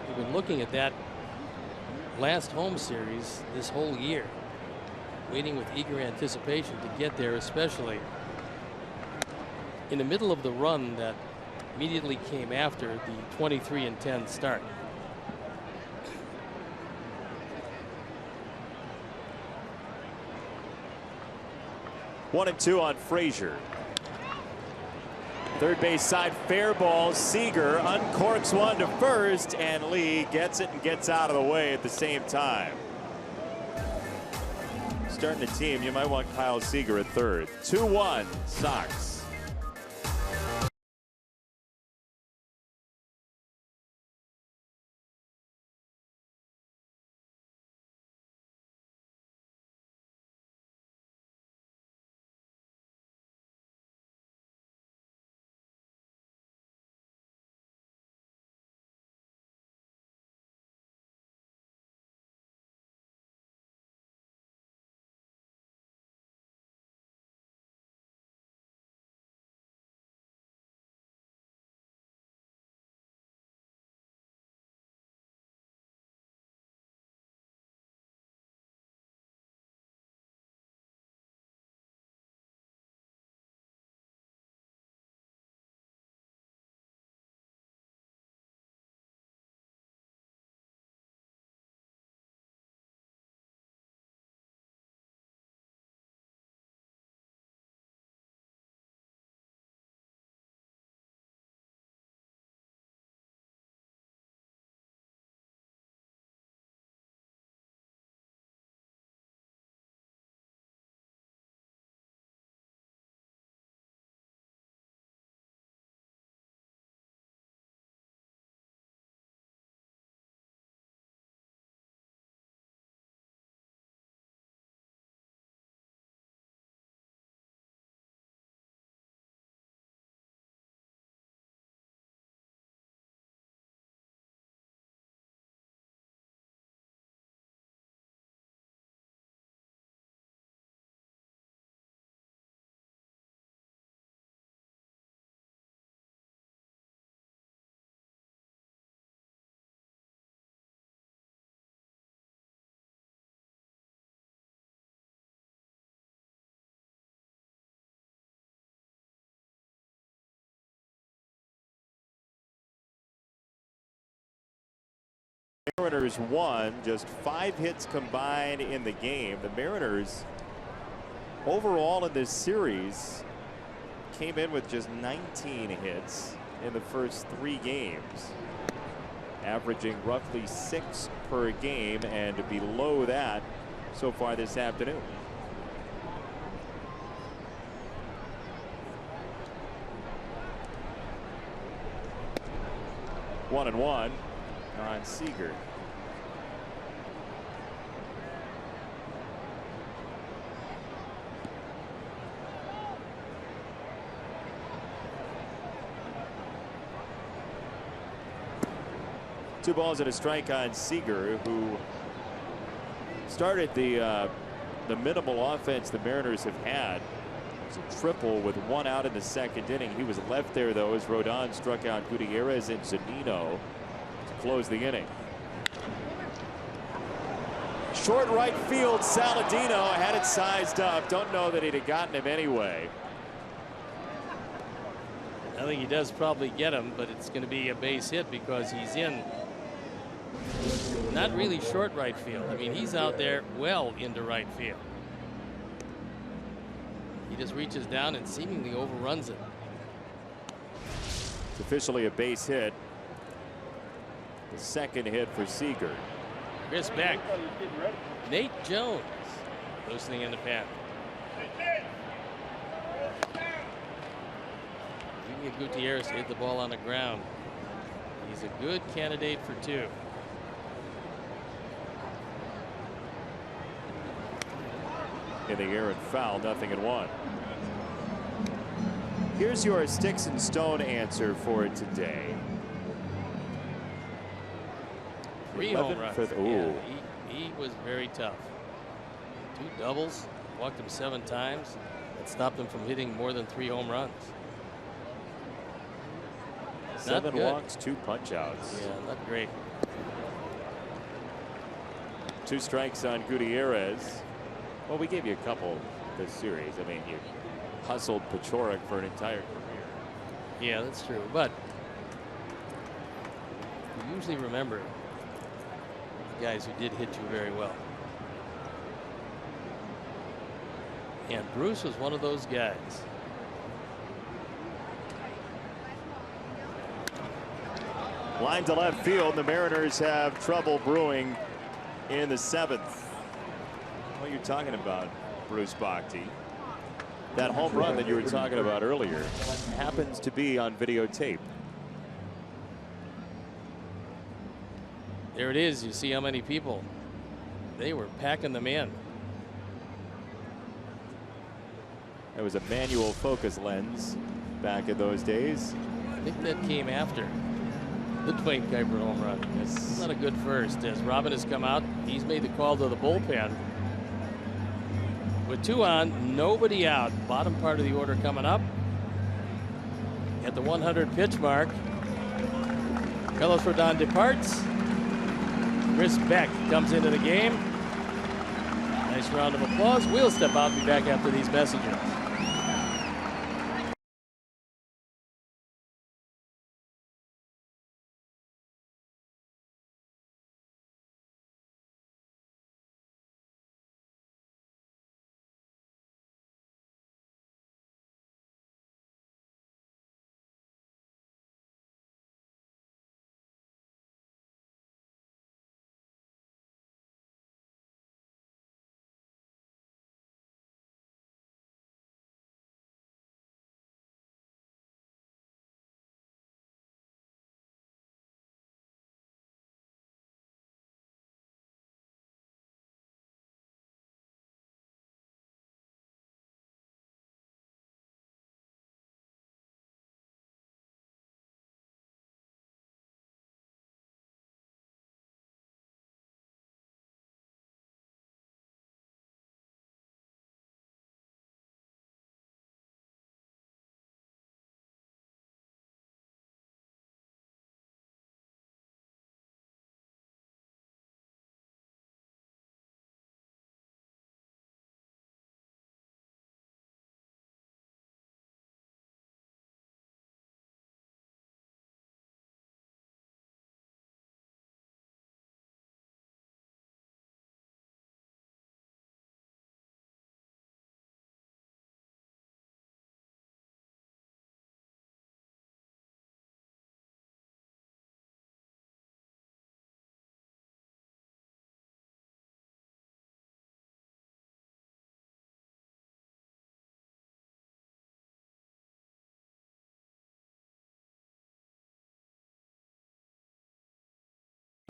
Speaker 2: We've been looking at that last home series this whole year, waiting with eager anticipation to get there, especially in the middle of the run that immediately came after the 23-10 start.
Speaker 1: One and 2 on Frazier. Third base side, fair ball. Seager uncorks one to first, and Lee gets it and gets out of the way at the same time. Starting a team, you might want Kyle Seager at third. 2-1 Sox. Mariners won, just 5 hits combined in the game. The Mariners overall in this series came in with just 19 hits in the first 3 games, averaging roughly 6 per game, and below that so far this afternoon. One and one on Seager. Two balls and a strike on Seager, who started the minimal offense the Mariners have had. It was a triple with 1 out in the 2nd inning. He was left there though as Rodon struck out Gutierrez and Zunino to close the inning. Short right field, Saladino had it sized up. Don't know that he'd have gotten him anyway.
Speaker 2: I think he does probably get him, but it's going to be a base hit because he's in not really short right field. I mean, he's out there well into right field. He just reaches down and seemingly overruns it.
Speaker 1: It's officially a base hit. The 2nd hit for Seager.
Speaker 2: Chris Beck. Nate Jones loosening in the pen. You can get Gutierrez to hit the ball on the ground. He's a good candidate for 2.
Speaker 1: In the air and foul, 0-1. Here's your sticks and stone answer for today.
Speaker 2: 3 home runs.
Speaker 1: Yeah,
Speaker 2: he was very tough. 2 doubles, walked him 7 times. That stopped him from hitting more than 3 home runs.
Speaker 1: 7 walks, 2 punch outs.
Speaker 2: Yeah, not great.
Speaker 1: 2 strikes on Gutierrez. Well, we gave you a couple this series. I mean, you hustled Pachorik for an entire career.
Speaker 2: Yeah, that's true. But you usually remember the guys who did hit you very well. And Bruce was one of those guys.
Speaker 1: Line to left field. The Mariners have trouble brewing in the 7th. What are you talking about, Bruce Bochy? That home run that you were talking about earlier happens to be on videotape.
Speaker 2: There it is. You see how many people. They were packing them in.
Speaker 1: It was a manual focus lens back in those days.
Speaker 2: I think that came after the Dwayne Kuiper home run. It's not a good first. As Robin has come out, he's made the call to the bullpen. With 2 on, nobody out. Bottom part of the order coming up. At the 100 pitch mark, Carlos Rodon departs. Chris Beck comes into the game. Nice round of applause. We'll step out and be back after these messages.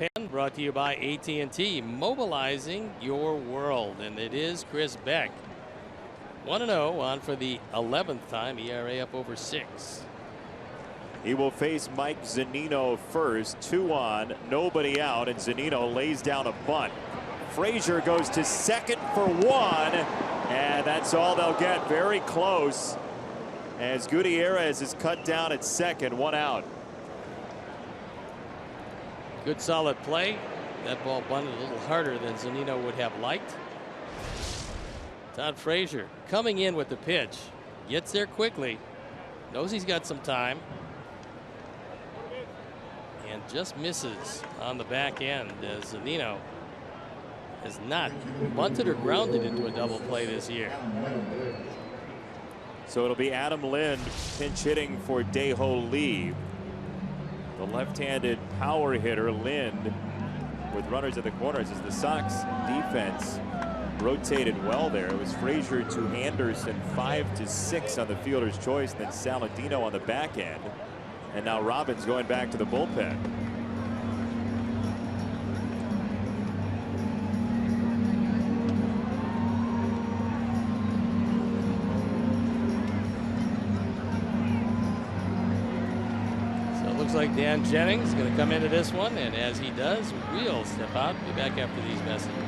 Speaker 2: Bullpen, brought to you by AT&T, mobilizing your world, and it is Chris Beck. 1-0 on for the 11th time, ERA up over 6.
Speaker 1: He will face Mike Zunino first. 2 on, nobody out, and Zunino lays down a bunt. Frazier goes to second for 1, and that's all they'll get. Very close as Gutierrez is cut down at second. 1 out.
Speaker 2: Good solid play. That ball bunted a little harder than Zunino would have liked. Todd Frazier coming in with the pitch. Gets there quickly. Knows he's got some time. And just misses on the back end as Zunino has not bunted or grounded into a double play this year.
Speaker 1: So it'll be Adam Lind pinch hitting for Dae-Ho Lee. The left-handed power hitter Lind with runners at the corners as the Sox defense rotated well there. It was Frazier to Anderson, 5-6 on the fielder's choice, then Saladino on the back end. And now Robbins going back to the bullpen.
Speaker 2: So it looks like Dan Jennings is going to come into this one, and as he does, we'll step out. Be back after these messages.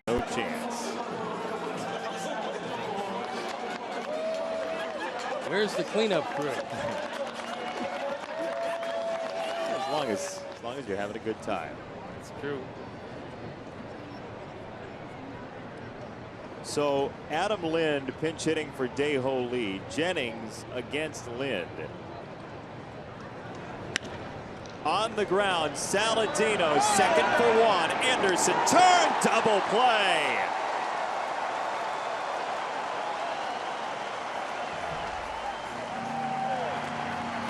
Speaker 1: No chance.
Speaker 2: Where's the cleanup crew?
Speaker 1: As long as you're having a good time.
Speaker 2: It's true.
Speaker 1: So Adam Lind pinch hitting for Dae-Ho Lee. Jennings against Lind. On the ground, Saladino, second for 1. Anderson turn, double play.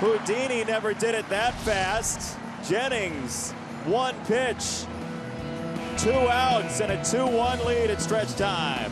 Speaker 1: Houdini never did it that fast. Jennings, 1 pitch, 2 outs, and a 2-1 lead at stretch time.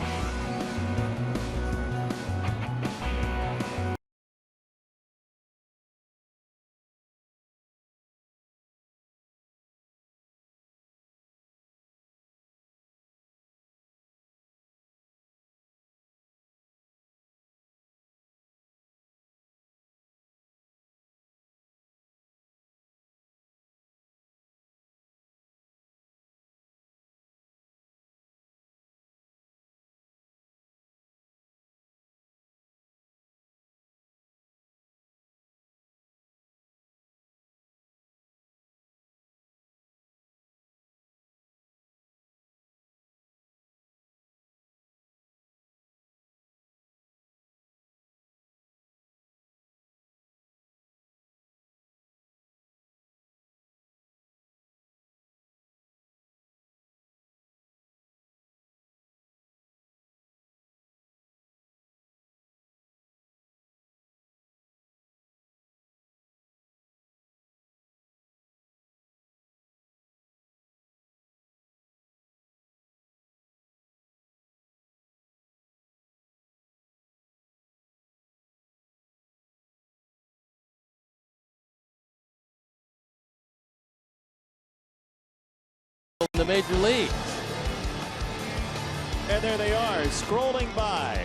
Speaker 2: in the major leagues.
Speaker 1: And there they are, scrolling by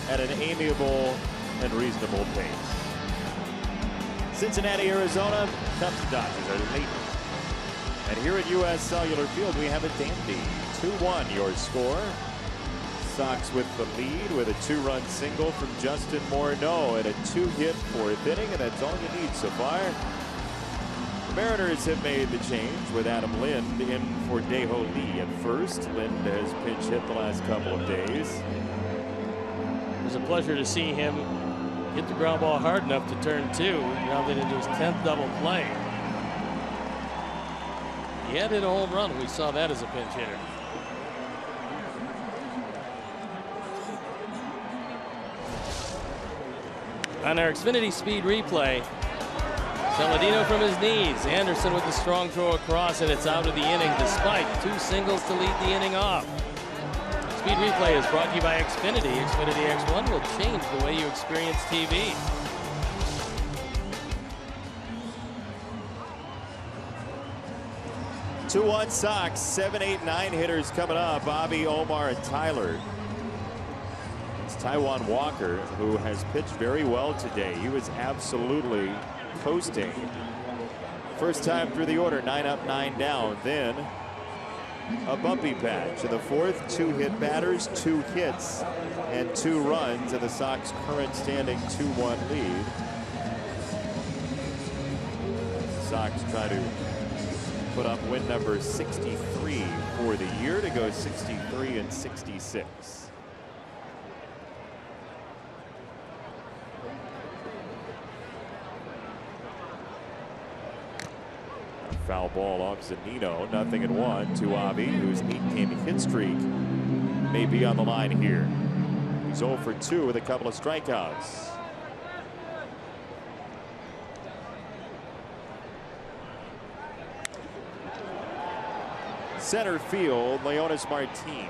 Speaker 1: at an amiable and reasonable pace. Cincinnati, Arizona, Cubs and Dodgers are leading. And here at U.S. Cellular Field, we have a dandy 2-1 your score. Sox with the lead with a 2-run single from Justin Morneau and a 2-hit 4th inning, and that's all you need so far. The Mariners have made the change with Adam Lind in for Dae-Ho Lee at first. Lind has pinch hit the last couple of days.
Speaker 2: It was a pleasure to see him hit the ground ball hard enough to turn 2. He grounded into his 10th double play. He had hit a home run. We saw that as a pinch hitter. On our Xfinity Speed replay, Saladino from his knees. Anderson with the strong throw across, and it's out of the inning despite 2 singles to lead the inning off. Speed replay is brought to you by Xfinity. Xfinity X1 will change the way you experience TV.
Speaker 1: Two-1 Sox, 7, 8, 9 hitters coming up. Bobby, Omar, and Tyler. It's Taijuan Walker, who has pitched very well today. He was absolutely coasting. First time through the order, 9 up, 9 down. Then a bumpy patch. In the 4th, 2 hit batters, 2 hits, and 2 runs, and the Sox current standing 2-1 lead. Sox try to put up win number 63 for the year to go 63 and 66. Foul ball off Zunino, 0-1 to Avi, whose 8-game hit streak may be on the line here. He's 0 for 2 with a couple of strikeouts. Center field, Leonis Martin.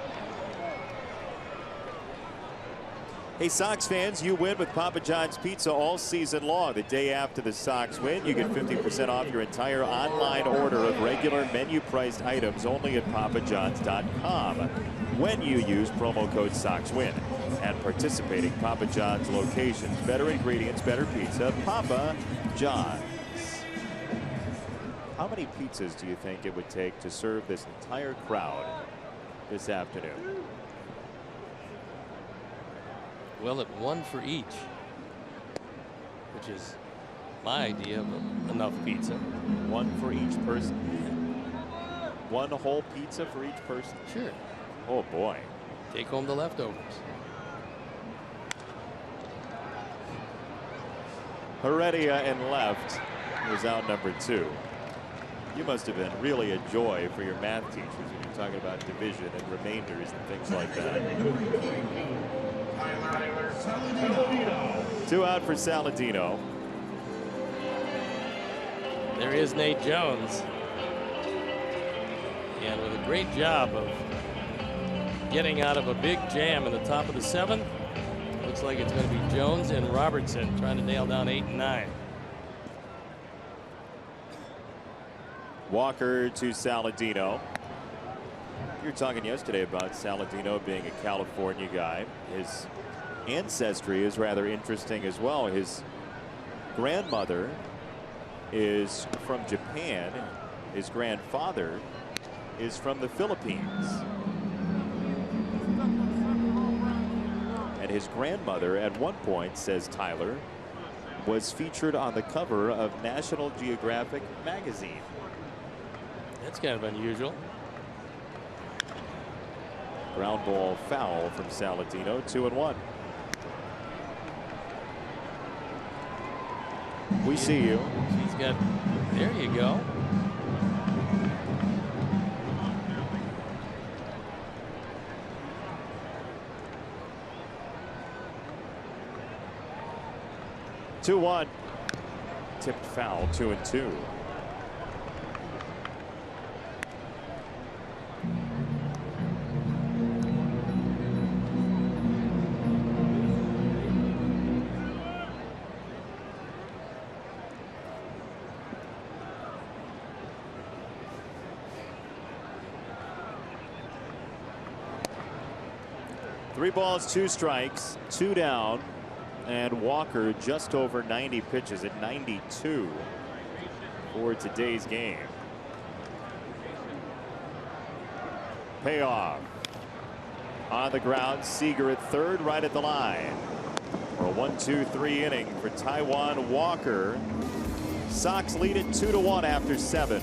Speaker 1: Hey, Sox fans, you win with Papa John's Pizza all season long. The day after the Sox win, you get 50% off your entire online order of regular menu-priced items only at papajohns.com when you use promo code SOXWIN at participating Papa John's locations. Better ingredients, better pizza, Papa John's. How many pizzas do you think it would take to serve this entire crowd this afternoon?
Speaker 2: Well, at 1 for each, which is my idea of enough pizza.
Speaker 1: 1 for each person? 1 whole pizza for each person?
Speaker 2: Sure.
Speaker 1: Oh, boy.
Speaker 2: Take home the leftovers.
Speaker 1: Heredia and left was out number 2. You must have been really a joy for your math teachers when you're talking about division and remainders and things like that. 2 out for Saladino.
Speaker 2: There is Nate Jones. And with a great job of getting out of a big jam in the top of the 7th, looks like it's going to be Jones and Robertson trying to nail down 8 and 9.
Speaker 1: Walker to Saladino. You were talking yesterday about Saladino being a California guy. His ancestry is rather interesting as well. His grandmother is from Japan. His grandfather is from the Philippines. And his grandmother at one point, says Tyler, was featured on the cover of National Geographic magazine.
Speaker 2: That's kind of unusual.
Speaker 1: Ground ball foul from Saladino, 2-1. We see you.
Speaker 2: He's got, there you go.
Speaker 1: Two one. Tipped foul, 2-2. 3 balls, 2 strikes, 2 down, and Walker just over 90 pitches at 92 for today's game. Payoff. On the ground, Seager at third, right at the line. For a 1-2-3 inning for Taijuan Walker. Sox lead it 2-1 after 7.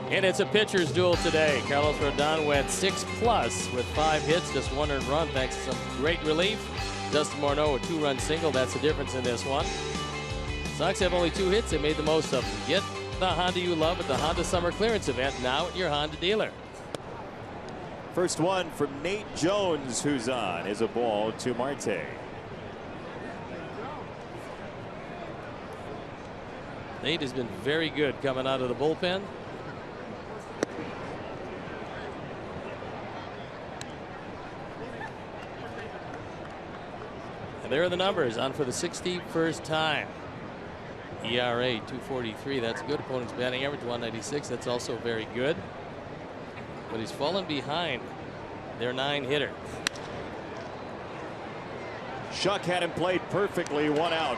Speaker 2: And it's a pitcher's duel today. Carlos Rodon went 6+ with 5 hits, just 1 earned run thanks to some great relief. Dustin Morneau a 2-run single. That's the difference in this one. Sox have only 2 hits. They made the most of them. Get the Honda you love at the Honda Summer Clearance Event now at your Honda dealer.
Speaker 1: First one from Nate Jones, who's on, is a ball to Marte.
Speaker 2: Nate has been very good coming out of the bullpen. And there are the numbers. On for the 61st time. ERA 2.43. That's good. Opponent's batting average 196. That's also very good. But he's fallen behind their 9-hitter.
Speaker 1: Shuck had him played perfectly. 1 out.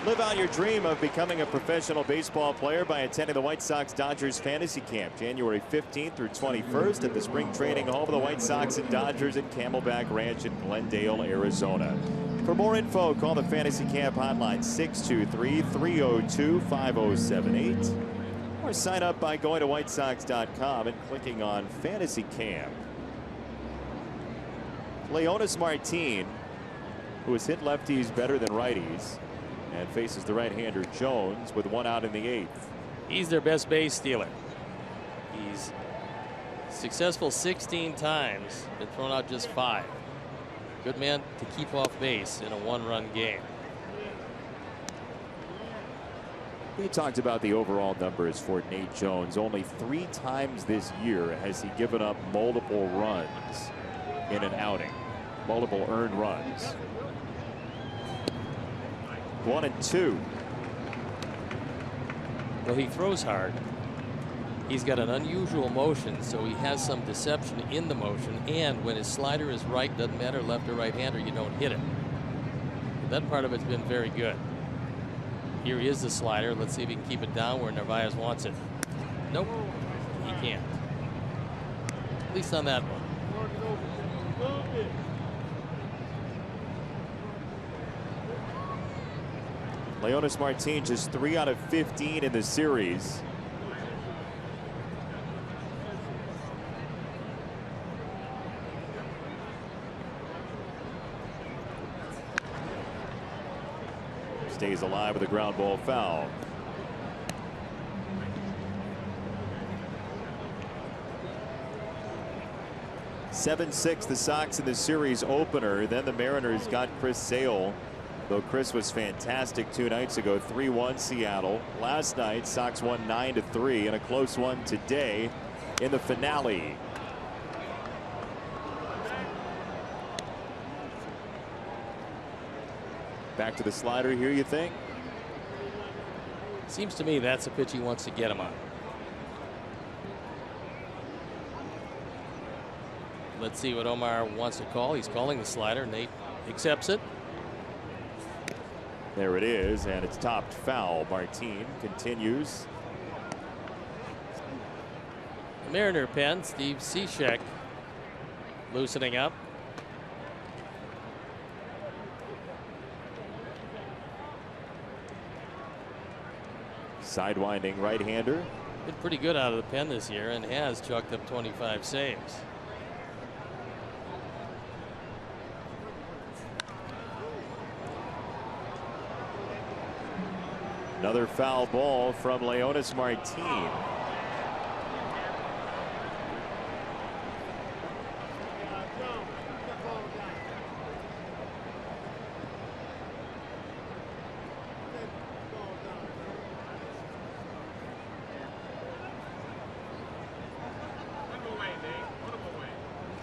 Speaker 1: Live out your dream of becoming a professional baseball player by attending the White Sox Dodgers Fantasy Camp January 15th through 21st at the spring training home of the White Sox and Dodgers at Camelback Ranch in Glendale, Arizona. For more info, call the Fantasy Camp hotline 623-302-5078 or sign up by going to whitesox.com and clicking on Fantasy Camp. Leonis Martin, who has hit lefties better than righties, and faces the right-hander Jones with 1 out in the 8th.
Speaker 2: He's their best base stealer. He's successful 16 times, been thrown out just 5. Good man to keep off base in a 1-run game.
Speaker 1: We talked about the overall numbers for Nate Jones. Only 3 times this year has he given up multiple runs in an outing, multiple earned runs. 1 and 2.
Speaker 2: Well, he throws hard. He's got an unusual motion, so he has some deception in the motion. And when his slider is right, doesn't matter left or right-hander, you don't hit it. That part of it's been very good. Here is the slider. Let's see if he can keep it down where Narvaez wants it. Nope, he can't. At least on that one.
Speaker 1: Leonys Martin just 3 out of 15 in the series. Stays alive with a ground ball foul. (7-6) the Sox in the series opener. Then the Mariners got Chris Sale, though Chris was fantastic 2 nights ago. 3-1 Seattle. Last night Sox won 9-3 and a close one today in the finale. Back to the slider here, you think?
Speaker 2: Seems to me that's a pitch he wants to get him on. Let's see what Omar wants to call. He's calling the slider. Nate accepts it.
Speaker 1: There it is, and it's topped foul. Martin continues.
Speaker 2: The Mariner pen, Steve Cishek loosening up.
Speaker 1: Sidewinding right-hander.
Speaker 2: Been pretty good out of the pen this year and has chucked up 25 saves.
Speaker 1: Another foul ball from Leonys Martin.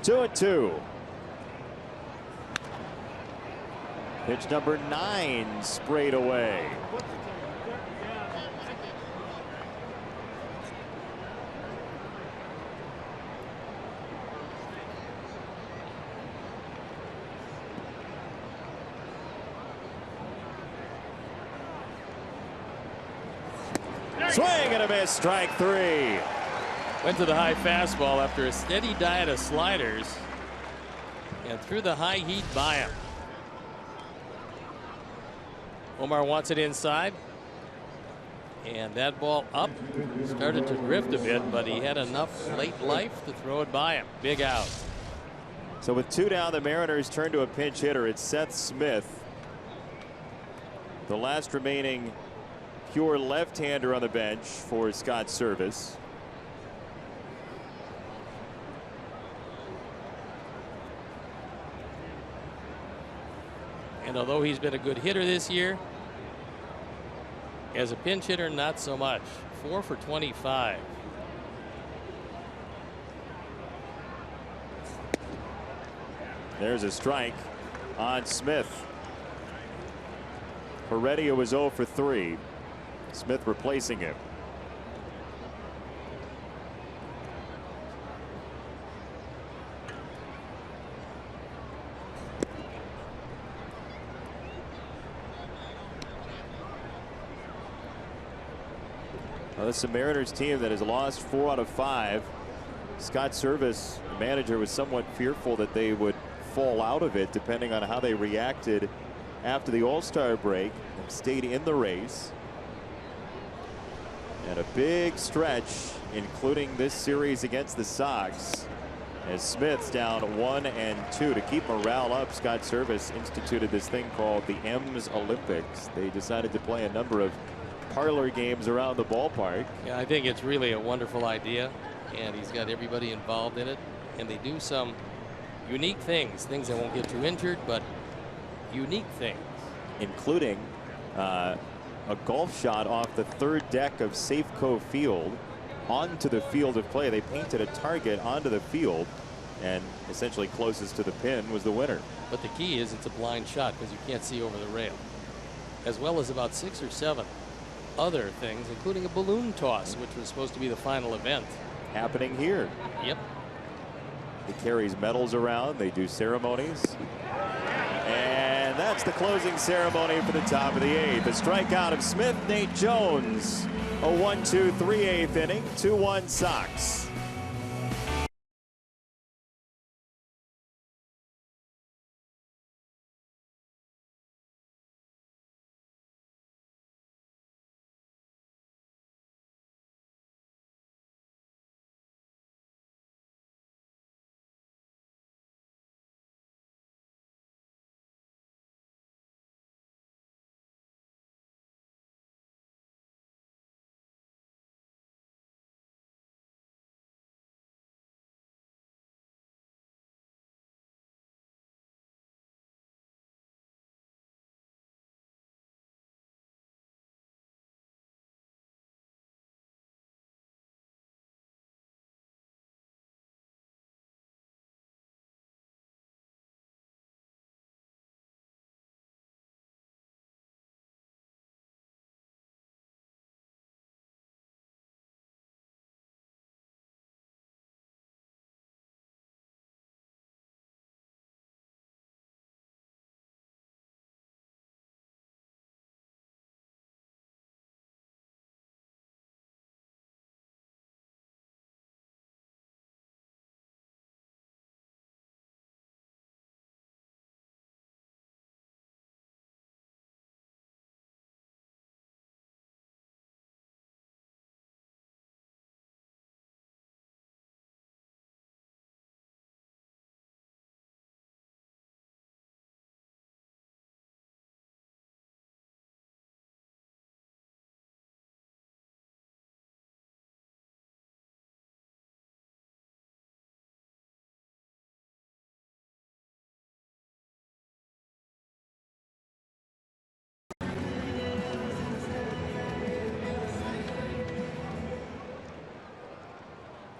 Speaker 1: Two and two. Pitch number 9 sprayed away. Swing and a miss, strike 3.
Speaker 2: Went to the high fastball after a steady diet of sliders and threw the high heat by him. Omar wants it inside, and that ball up started to drift a bit, but he had enough late life to throw it by him. Big out.
Speaker 1: So with 2 down, the Mariners turn to a pinch hitter. It's Seth Smith, the last remaining pure left-hander on the bench for Scott Service.
Speaker 2: And although he's been a good hitter this year, as a pinch hitter, not so much. 4 for 25.
Speaker 1: There's a strike on Smith. Heredia was 0 for 3. Smith replacing him. Well, this is a Mariners team that has lost 4 out of 5. Scott Service, the manager, was somewhat fearful that they would fall out of it depending on how they reacted after the All-Star break and stayed in the race. And a big stretch, including this series against the Sox, as Smith's down 1-2. To keep morale up, Scott Service instituted this thing called the M's Olympics. They decided to play a number of parlor games around the ballpark.
Speaker 2: Yeah, I think it's really a wonderful idea, and he's got everybody involved in it, and they do some unique things that won't get you injured, but unique things,
Speaker 1: including a golf shot off the 3rd deck of Safeco Field onto the field of play. They painted a target onto the field, and essentially closest to the pin was the winner.
Speaker 2: But the key is it's a blind shot because you can't see over the rail, as well as about 6 or 7 other things, including a balloon toss, which was supposed to be the final event.
Speaker 1: Happening here.
Speaker 2: Yep.
Speaker 1: He carries medals around. They do ceremonies. And that's the closing ceremony for the top of the 8th. A strikeout of Smith. Nate Jones. A 1-2 3/8 inning. 2-1 Sox.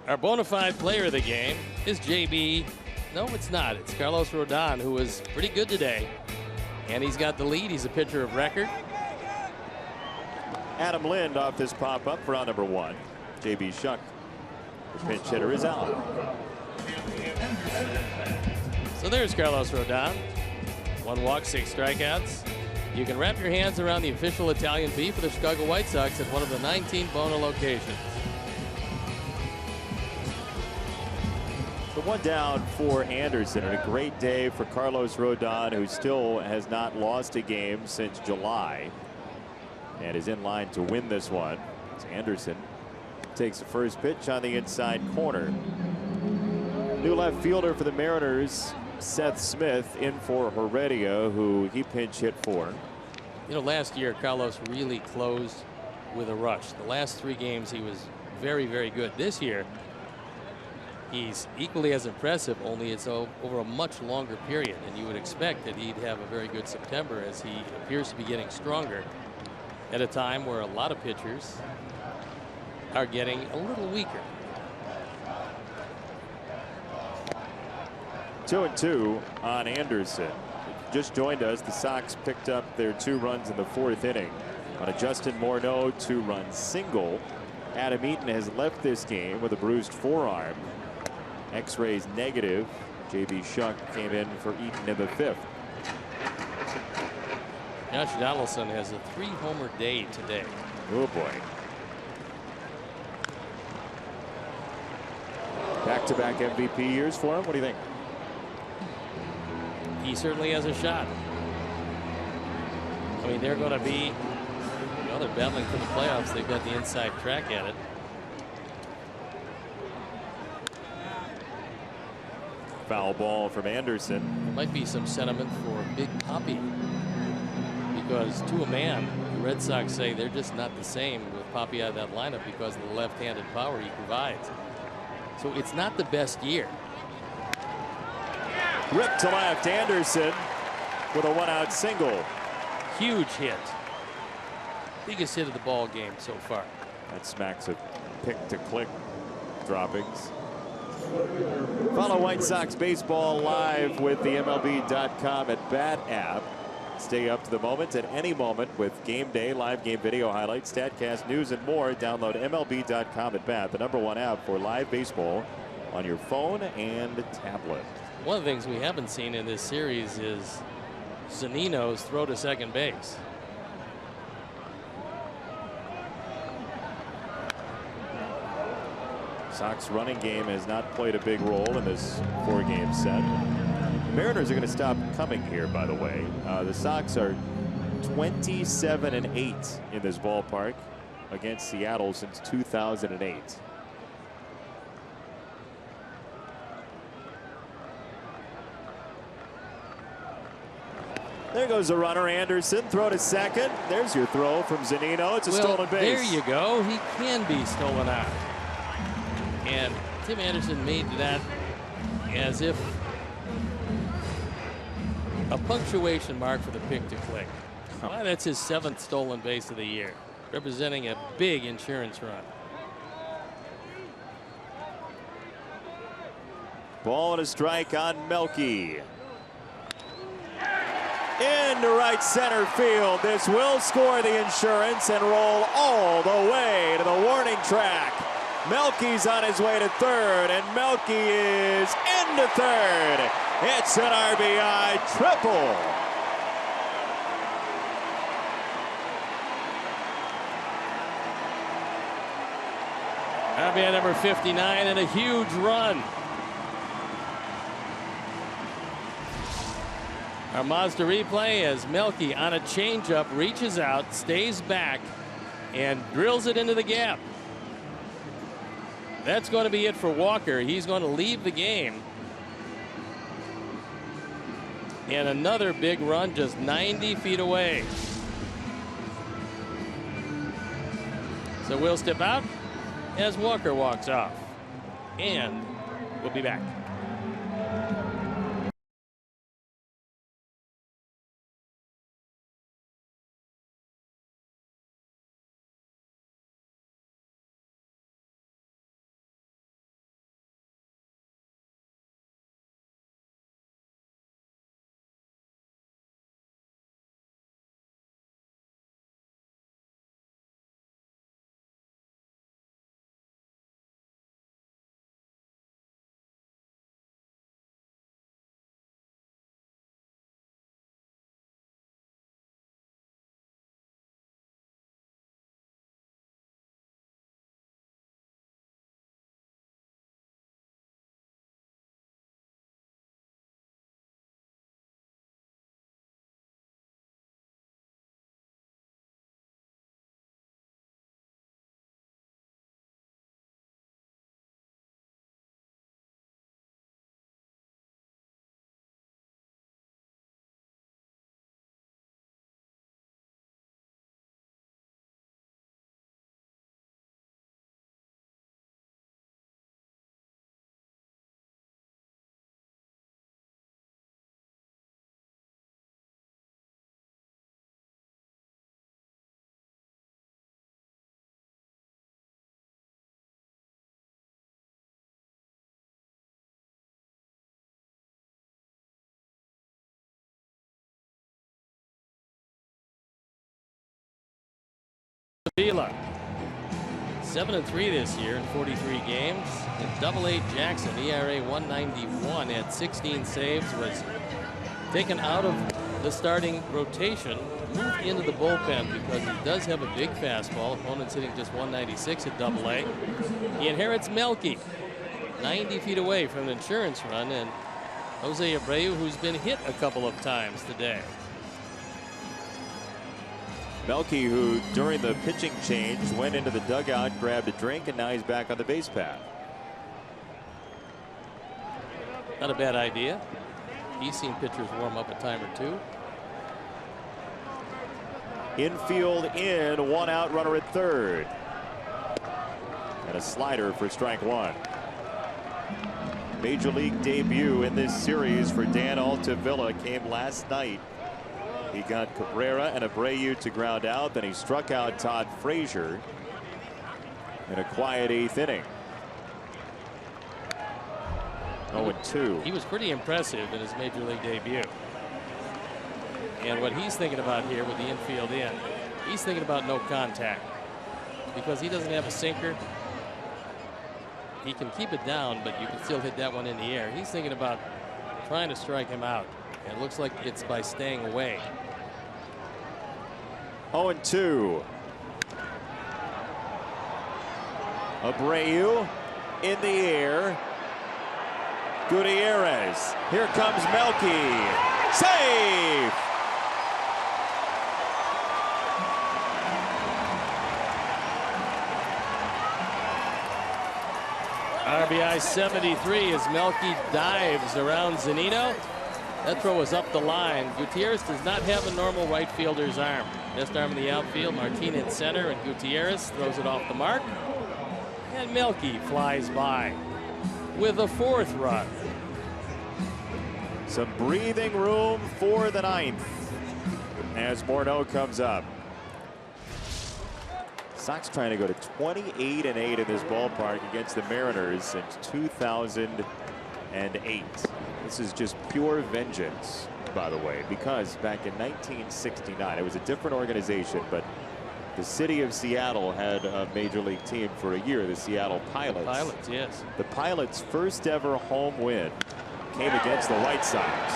Speaker 2: Our bona fide player of the game is JB. No, it's not. It's Carlos Rodon, who was pretty good today. And he's got the lead. He's a pitcher of record.
Speaker 1: Adam Lind off this pop-up for round number 1. JB Shuck, the pinch hitter, is out.
Speaker 2: So there's Carlos Rodon. 1 walk, 6 strikeouts. You can wrap your hands around the official Italian beef of the Chicago White Sox at one of the 19 Bona locations.
Speaker 1: The 1 down for Anderson, and a great day for Carlos Rodon, who still has not lost a game since July and is in line to win this one. As Anderson takes the first pitch on the inside corner. New left fielder for the Mariners, Seth Smith, in for Heredia, who he pinch hit for.
Speaker 2: You know, last year Carlos really closed with a rush. The last 3 games he was very, very good. This year he's equally as impressive, only it's over a much longer period, and you would expect that he'd have a very good September, as he appears to be getting stronger at a time where a lot of pitchers are getting a little weaker.
Speaker 1: 2-2 on Anderson. Just joined us. The Sox picked up their 2 runs in the 4th inning on a Justin Morneau 2-run single. Adam Eaton has left this game with a bruised forearm. X-rays negative. JB Shuck came in for Eaton in the 5th.
Speaker 2: Josh Donaldson has a 3-homer day today.
Speaker 1: Oh boy. Back-to-back MVP years for him. What do you think?
Speaker 2: He certainly has a shot. I mean, they're going to be, they're battling for the playoffs. They've got the inside track at it.
Speaker 1: Foul ball from Anderson.
Speaker 2: There might be some sentiment for Big Poppy, because to a man, the Red Sox say they're just not the same with Poppy out of that lineup because of the left-handed power he provides. So it's not the best year.
Speaker 1: Ripped to left, Anderson with a 1-out single.
Speaker 2: Huge hit. Biggest hit of the ball game so far.
Speaker 1: That smacks of pick-to-click droppings. Follow White Sox baseball live with the MLB.com at Bat app. Stay up to the moment at any moment with game day, live game video highlights, StatCast news, and more. Download MLB.com at Bat, the #1 app for live baseball on your phone and tablet.
Speaker 2: One of the things we haven't seen in this series is Zunino's throw to second base.
Speaker 1: Sox running game has not played a big role in this 4-game set. Mariners are going to stop coming here, by the way. The Sox are 27-8 in this ballpark against Seattle since 2008. There goes the runner, Anderson. Throw to second. There's your throw from Zunino. It's a stolen base.
Speaker 2: There you go. He can be stolen out. And Tim Anderson made that as if a punctuation mark for the pick to click. Why, that's his 7th stolen base of the year, representing a big insurance run.
Speaker 1: Ball and a strike on Melky. Into right center field. This will score the insurance and roll all the way to the warning track. Melky's on his way to third, and Melky is into third. It's an RBI triple.
Speaker 2: RBI number 59 and a huge run. Our Mazda replay as Melky on a changeup reaches out, stays back, and drills it into the gap. That's going to be it for Walker. He's going to leave the game. And another big run just 90 feet away. So we'll step out as Walker walks off. And we'll be back. Avila. 7-3 this year in 43 games. And Double-A Jackson, ERA 191 at 16 saves, was taken out of the starting rotation, moved into the bullpen because he does have a big fastball. Opponent's hitting just 196 at Double-A. He inherits Melky, 90 feet away from an insurance run, and Jose Abreu, who's been hit a couple of times today.
Speaker 1: Melky, who during the pitching change went into the dugout, grabbed a drink, and now he's back on the base path.
Speaker 2: Not a bad idea. He's seen pitchers warm up a time or two.
Speaker 1: Infield in, one out, runner at third. And a slider for strike one. Major League debut in this series for Dan Altavilla came last night. He got Cabrera and Abreu to ground out. Then he struck out Todd Frazier in a quiet 8th inning. 0-2.
Speaker 2: He was pretty impressive in his Major League debut. And what he's thinking about here with the infield in, he's thinking about no contact because he doesn't have a sinker. He can keep it down, but you can still hit that one in the air. He's thinking about trying to strike him out. And it looks like it's by staying away.
Speaker 1: 0-2. Abreu in the air. Gutierrez. Here comes Melky. Save!
Speaker 2: RBI 73 as Melky dives around Zunino. That throw is up the line. Gutierrez does not have a normal right fielder's arm. Best arm in the outfield, Martin in center, and Gutierrez throws it off the mark. And Melky flies by with a 4th run.
Speaker 1: Some breathing room for the 9th as Morneau comes up. Sox trying to go to 28-8 in this ballpark against the Mariners since 2008. This is just pure vengeance, by the way, because back in 1969, it was a different organization, but the city of Seattle had a major league team for a year, the Seattle Pilots.
Speaker 2: Pilots, yes.
Speaker 1: The Pilots' first ever home win came against the White Sox.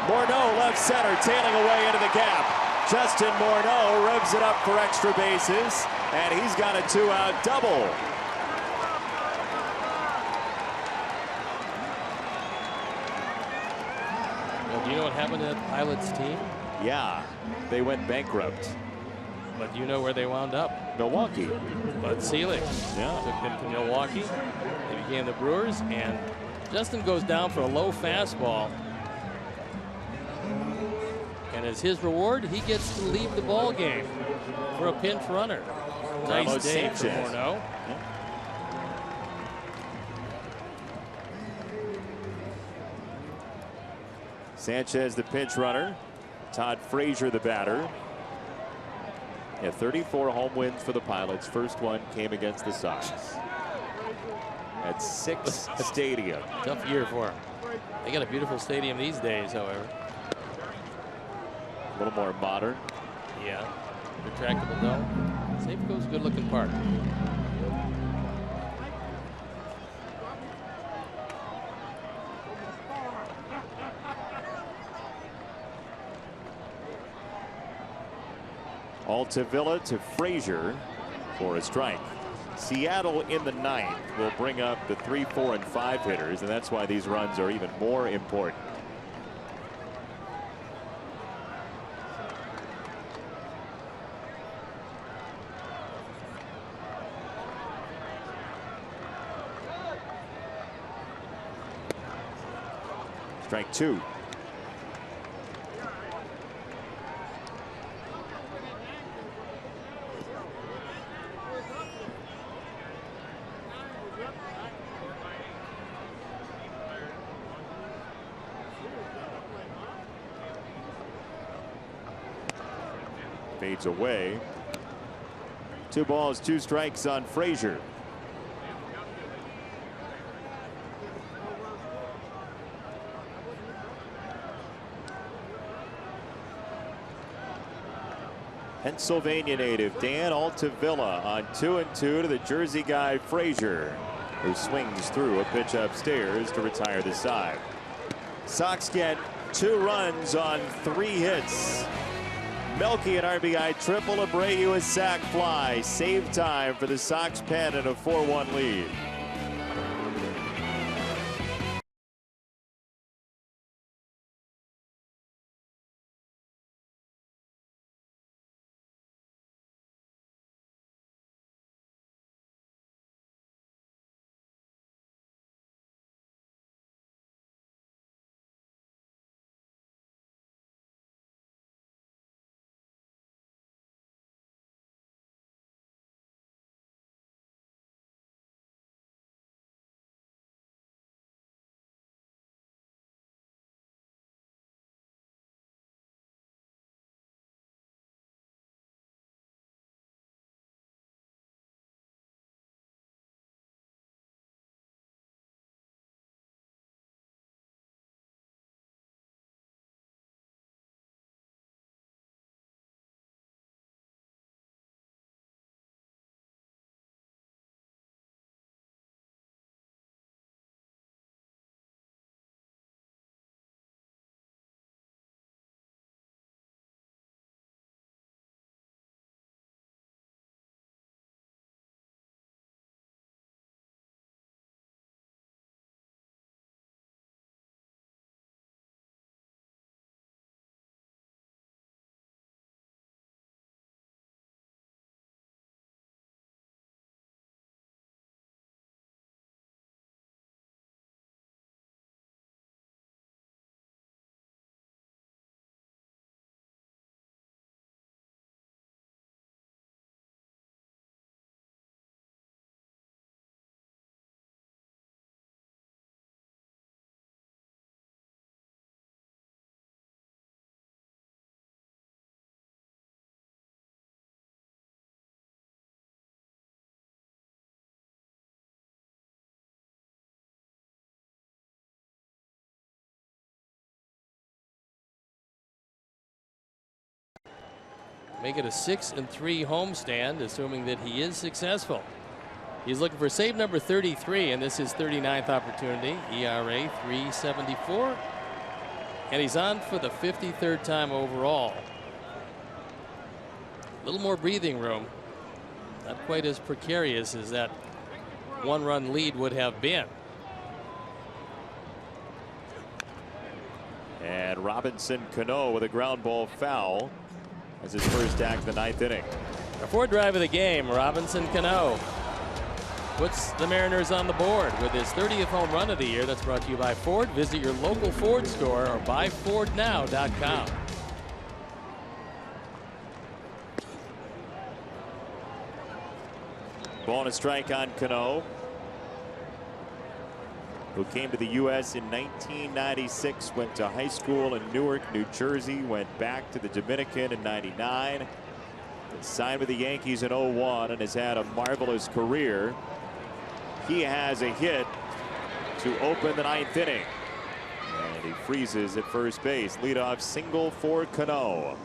Speaker 1: Morneau left center, tailing away into the gap. Justin Morneau revs it up for extra bases, and he's got a 2-out double.
Speaker 2: Well, do you know what happened to that Pilots team?
Speaker 1: Yeah, they went bankrupt.
Speaker 2: But do you know where they wound up?
Speaker 1: Milwaukee.
Speaker 2: Bud Selig.
Speaker 1: Yeah.
Speaker 2: Took them to Milwaukee. They became the Brewers, and Justin goes down for a low fastball. And as his reward, he gets to leave the ball game for a pinch runner. Nice day for Morneau.
Speaker 1: Yeah. Sanchez, the pinch runner. Todd Frazier, the batter. Yeah, 34 home wins for the Pilots. First one came against the Sox at 6 Stadium.
Speaker 2: Tough year for them. They got a beautiful stadium these days, however.
Speaker 1: A little more modern.
Speaker 2: Yeah. Retractable dome. Safeco's good looking park.
Speaker 1: Altavilla to Frazier for a strike. Seattle in the 9th will bring up the 3, 4, and 5 hitters, and that's why these runs are even more important. Strike 2. Fades away. 2 balls, 2 strikes on Frazier. Pennsylvania native Dan Altavilla on 2-2 to the Jersey guy Frazier, who swings through a pitch upstairs to retire the side. Sox get 2 runs on 3 hits. Melky an RBI triple, Abreu a sac fly. Save time for the Sox pen in a 4-1 lead.
Speaker 2: Make it a 6-3 homestand, assuming that he is successful. He's looking for save number 33, and this is 39th opportunity. ERA 3.74, and he's on for the 53rd time overall. A little more breathing room. Not quite as precarious as that 1-run lead would have been.
Speaker 1: And Robinson Cano with a ground ball foul as his first act of the 9th inning.
Speaker 2: A 4th drive of the game, Robinson Cano puts the Mariners on the board with his 30th home run of the year. That's brought to you by Ford. Visit your local Ford store or buyfordnow.com.
Speaker 1: Ball and a strike on Cano, who came to the U.S. in 1996, went to high school in Newark, New Jersey, went back to the Dominican in '99, signed with the Yankees in '01, and has had a marvelous career. He has a hit to open the 9th inning, and he freezes at first base. Leadoff single for Cano.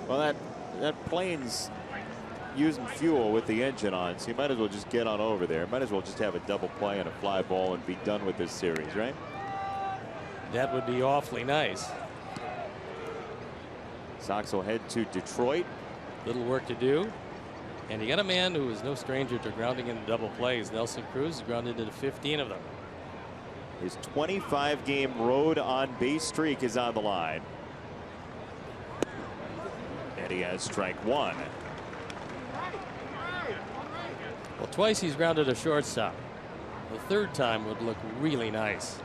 Speaker 1: Well, that plane's using fuel with the engine on, so you might as well just get on over there. Might as well just have a double play and a fly ball and be done with this series, right?
Speaker 2: That would be awfully nice.
Speaker 1: Sox will head to Detroit.
Speaker 2: Little work to do. And you got a man who is no stranger to grounding into double plays. Nelson Cruz has grounded into 15 of them.
Speaker 1: His 25-game road on base streak is on the line. And he has strike 1.
Speaker 2: Well, twice he's grounded a shortstop. The 3rd time would look really nice.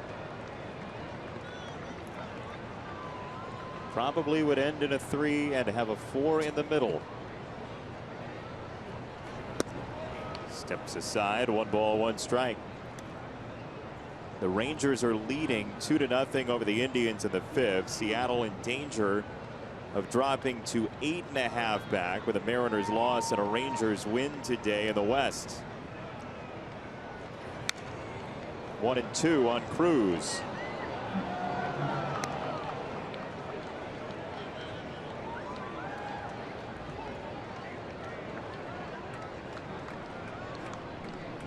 Speaker 1: Probably would end in a 3 and have a 4 in the middle. Steps aside, 1 ball, 1 strike. The Rangers are leading 2-0 over the Indians in the 5th. Seattle in danger of dropping to 8.5 back with a Mariners loss and a Rangers win today in the West. 1-2 on Cruz.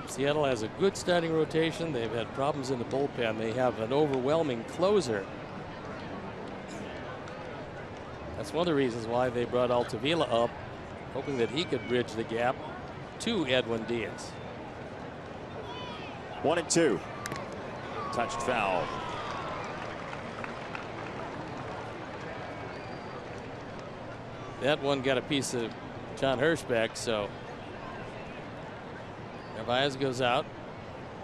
Speaker 2: Seattle has a good starting rotation. They've had problems in the bullpen. They have an overwhelming closer. That's one of the reasons why they brought Altavilla up, hoping that he could bridge the gap to Edwin Diaz.
Speaker 1: 1-2. Touched foul.
Speaker 2: That one got a piece of John Hirschbeck, so Narvaez goes out.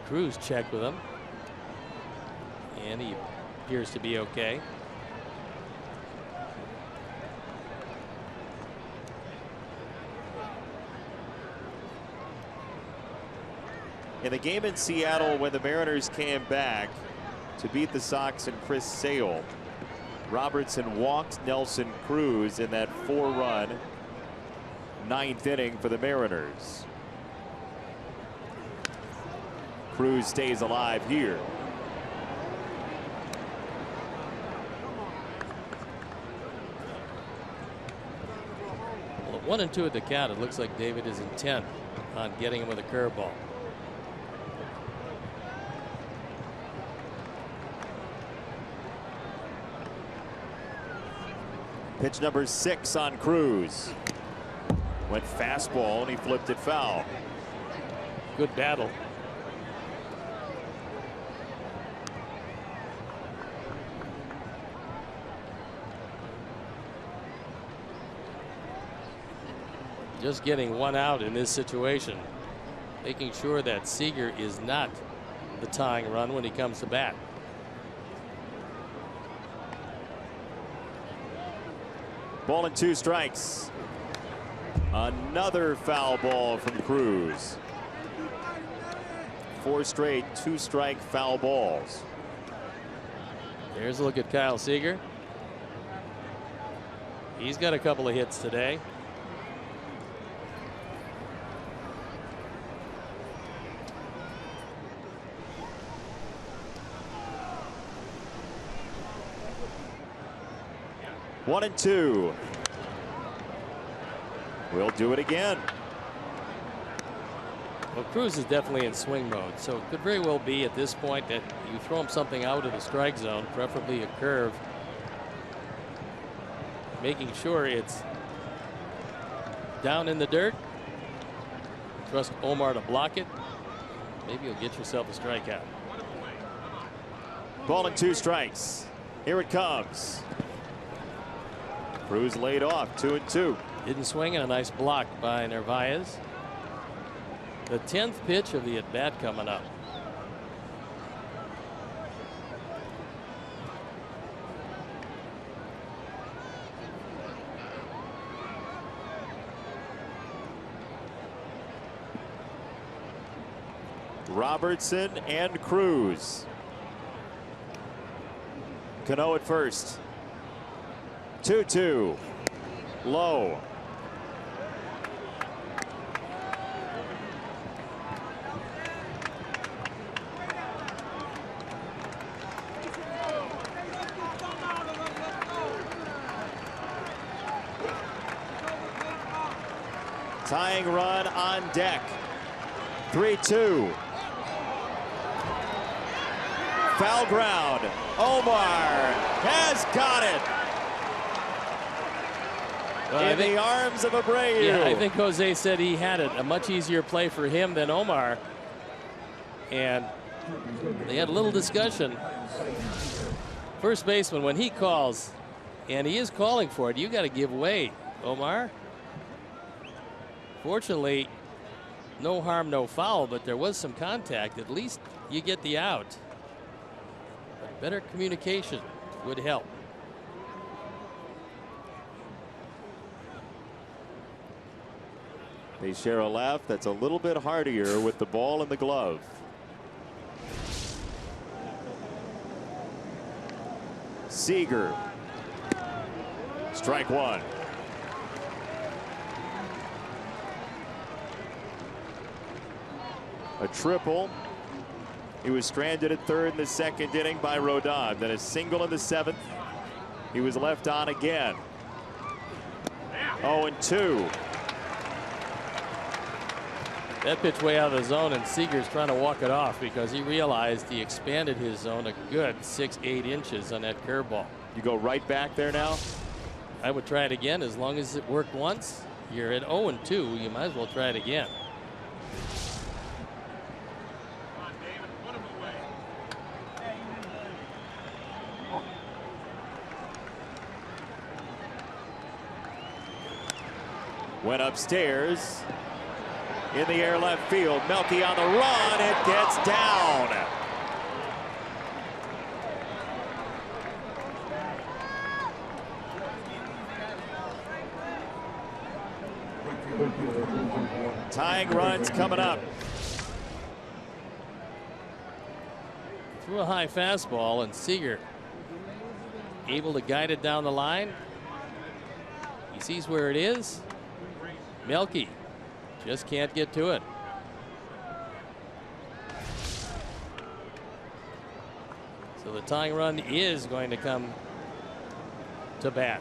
Speaker 2: Cruz checked with him, and he appears to be okay.
Speaker 1: In the game in Seattle, when the Mariners came back to beat the Sox and Chris Sale, Robertson walked Nelson Cruz in that 4-run 9th inning for the Mariners. Cruz stays alive here.
Speaker 2: Well, at 1-2 at the count, it looks like David is intent on getting him with a curveball.
Speaker 1: Pitch number 6 on Cruz. Went fastball and he flipped it foul.
Speaker 2: Good battle. Just getting one out in this situation, making sure that Seager is not the tying run when he comes to bat.
Speaker 1: Ball and 2 strikes. Another foul ball from Cruz. 4 straight 2-strike foul balls.
Speaker 2: There's a look at Kyle Seager. He's got a couple of hits today.
Speaker 1: One and 2. We'll do it again.
Speaker 2: Well, Cruz is definitely in swing mode, so it could very well be at this point that you throw him something out of the strike zone, preferably a curve, making sure it's down in the dirt. Trust Omar to block it. Maybe you'll get yourself a strikeout.
Speaker 1: Ball and 2 strikes. Here it comes. Cruz laid off, 2-2.
Speaker 2: Didn't swing, and a nice block by Narvaez. The 10th pitch of the at-bat coming up.
Speaker 1: Robertson and Cruz. Cano at first. 2-2. Low. Tying run on deck. 3-2. Foul ground. Omar has got it. In the arms of Abreu.
Speaker 2: Yeah, I think Jose said he had it. A much easier play for him than Omar. And they had a little discussion. First baseman, when he calls, and he is calling for it, you got to give way, Omar. Fortunately, no harm, no foul, but there was some contact. At least you get the out. But better communication would help.
Speaker 1: They share a laugh that's a little bit heartier with the ball in the glove. Seager. Strike 1. A triple He was stranded at third in the second inning by Rodon. Then a single in the seventh. He was left on again. 0-2.
Speaker 2: That pitch way out of the zone, and Seager's trying to walk it off because he realized he expanded his zone a good 6-8 inches on that curveball.
Speaker 1: You go right back there now?
Speaker 2: I would try it again. As long as it worked once, you're at 0-2. You might as well try it again.
Speaker 1: Went upstairs. In the air left field. Melky on the run. It gets down. Tying runs coming up.
Speaker 2: Threw a high fastball, and Seager able to guide it down the line. He sees where it is. Melky just can't get to it. So the tying run is going to come to bat.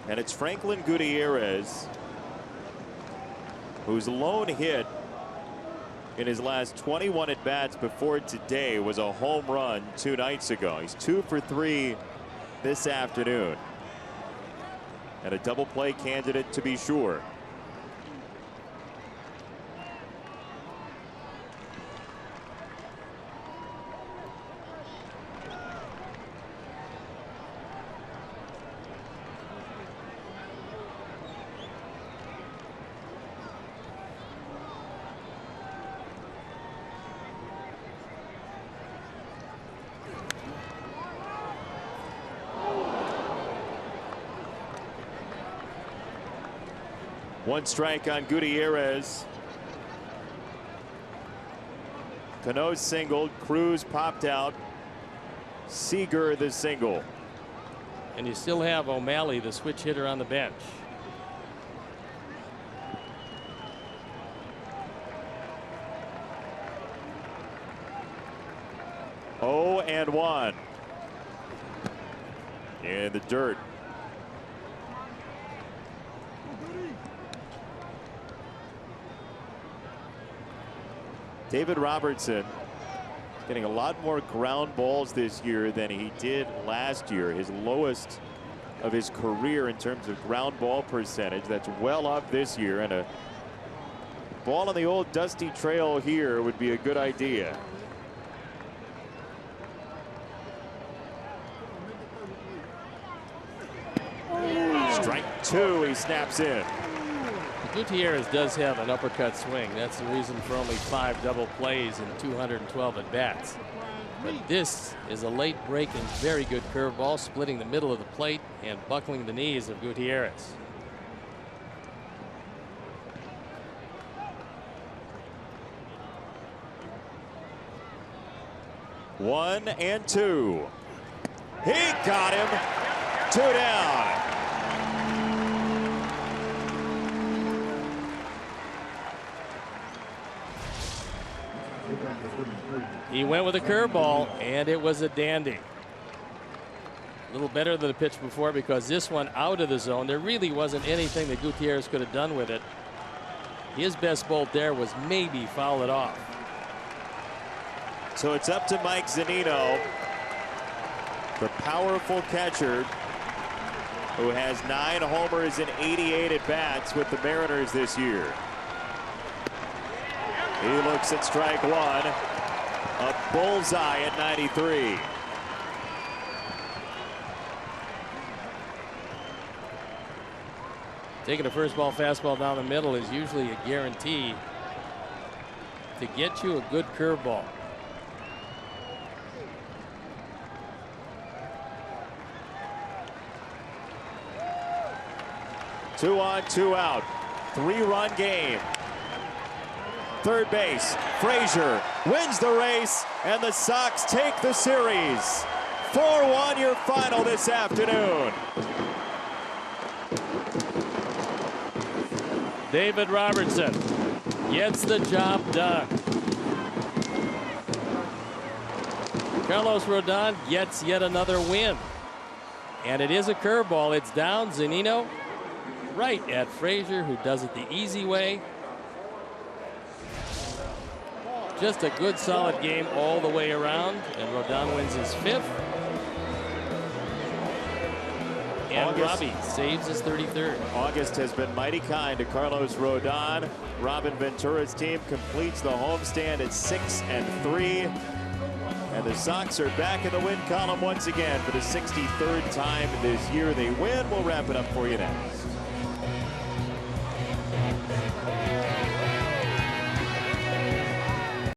Speaker 1: And it's Franklin Gutierrez, whose lone hit in his last 21 at bats before today was a home run 2 nights ago. He's 2 for 3 this afternoon. And a double play candidate to be sure. One strike on Gutierrez. Cano singled. Cruz popped out. Seager the single.
Speaker 2: And you still have O'Malley, the switch hitter, on the bench.
Speaker 1: Oh, and 1 in the dirt. David Robertson getting a lot more ground balls this year than he did last year. His lowest of his career in terms of ground ball percentage. That's well up this year, and a ball on the old dusty trail here would be a good idea. Strike 2, he snaps in.
Speaker 2: Gutierrez does have an uppercut swing. That's the reason for only 5 double plays and 212 at bats. But this is a late breaking, very good curveball, splitting the middle of the plate and buckling the knees of Gutierrez.
Speaker 1: One and 2. He got him. 2 down.
Speaker 2: He went with a curveball, and it was a dandy. A little better than the pitch before, because this one out of the zone, there really wasn't anything that Gutierrez could have done with it. His best bolt there was maybe foul it off.
Speaker 1: So it's up to Mike Zunino, the powerful catcher who has 9 homers and 88 at bats with the Mariners this year. He looks at strike 1. A bullseye at 93.
Speaker 2: Taking a first ball fastball down the middle is usually a guarantee to get you a good curveball.
Speaker 1: Two on, 2 out. 3-run game. Third base, Frazier wins the race, and the Sox take the series. 4-1 your final this afternoon.
Speaker 2: David Robertson gets the job done. Carlos Rodon gets yet another win. And it is a curveball. It's down. Zunino right at Frazier, who does it the easy way. Just a good, solid game all the way around. And Rodon wins his 5th. And Robbie saves his 33rd.
Speaker 1: August has been mighty kind to Carlos Rodon. Robin Ventura's team completes the homestand at 6-3. And the Sox are back in the win column once again for the 63rd time this year. They win. We'll wrap it up for you next.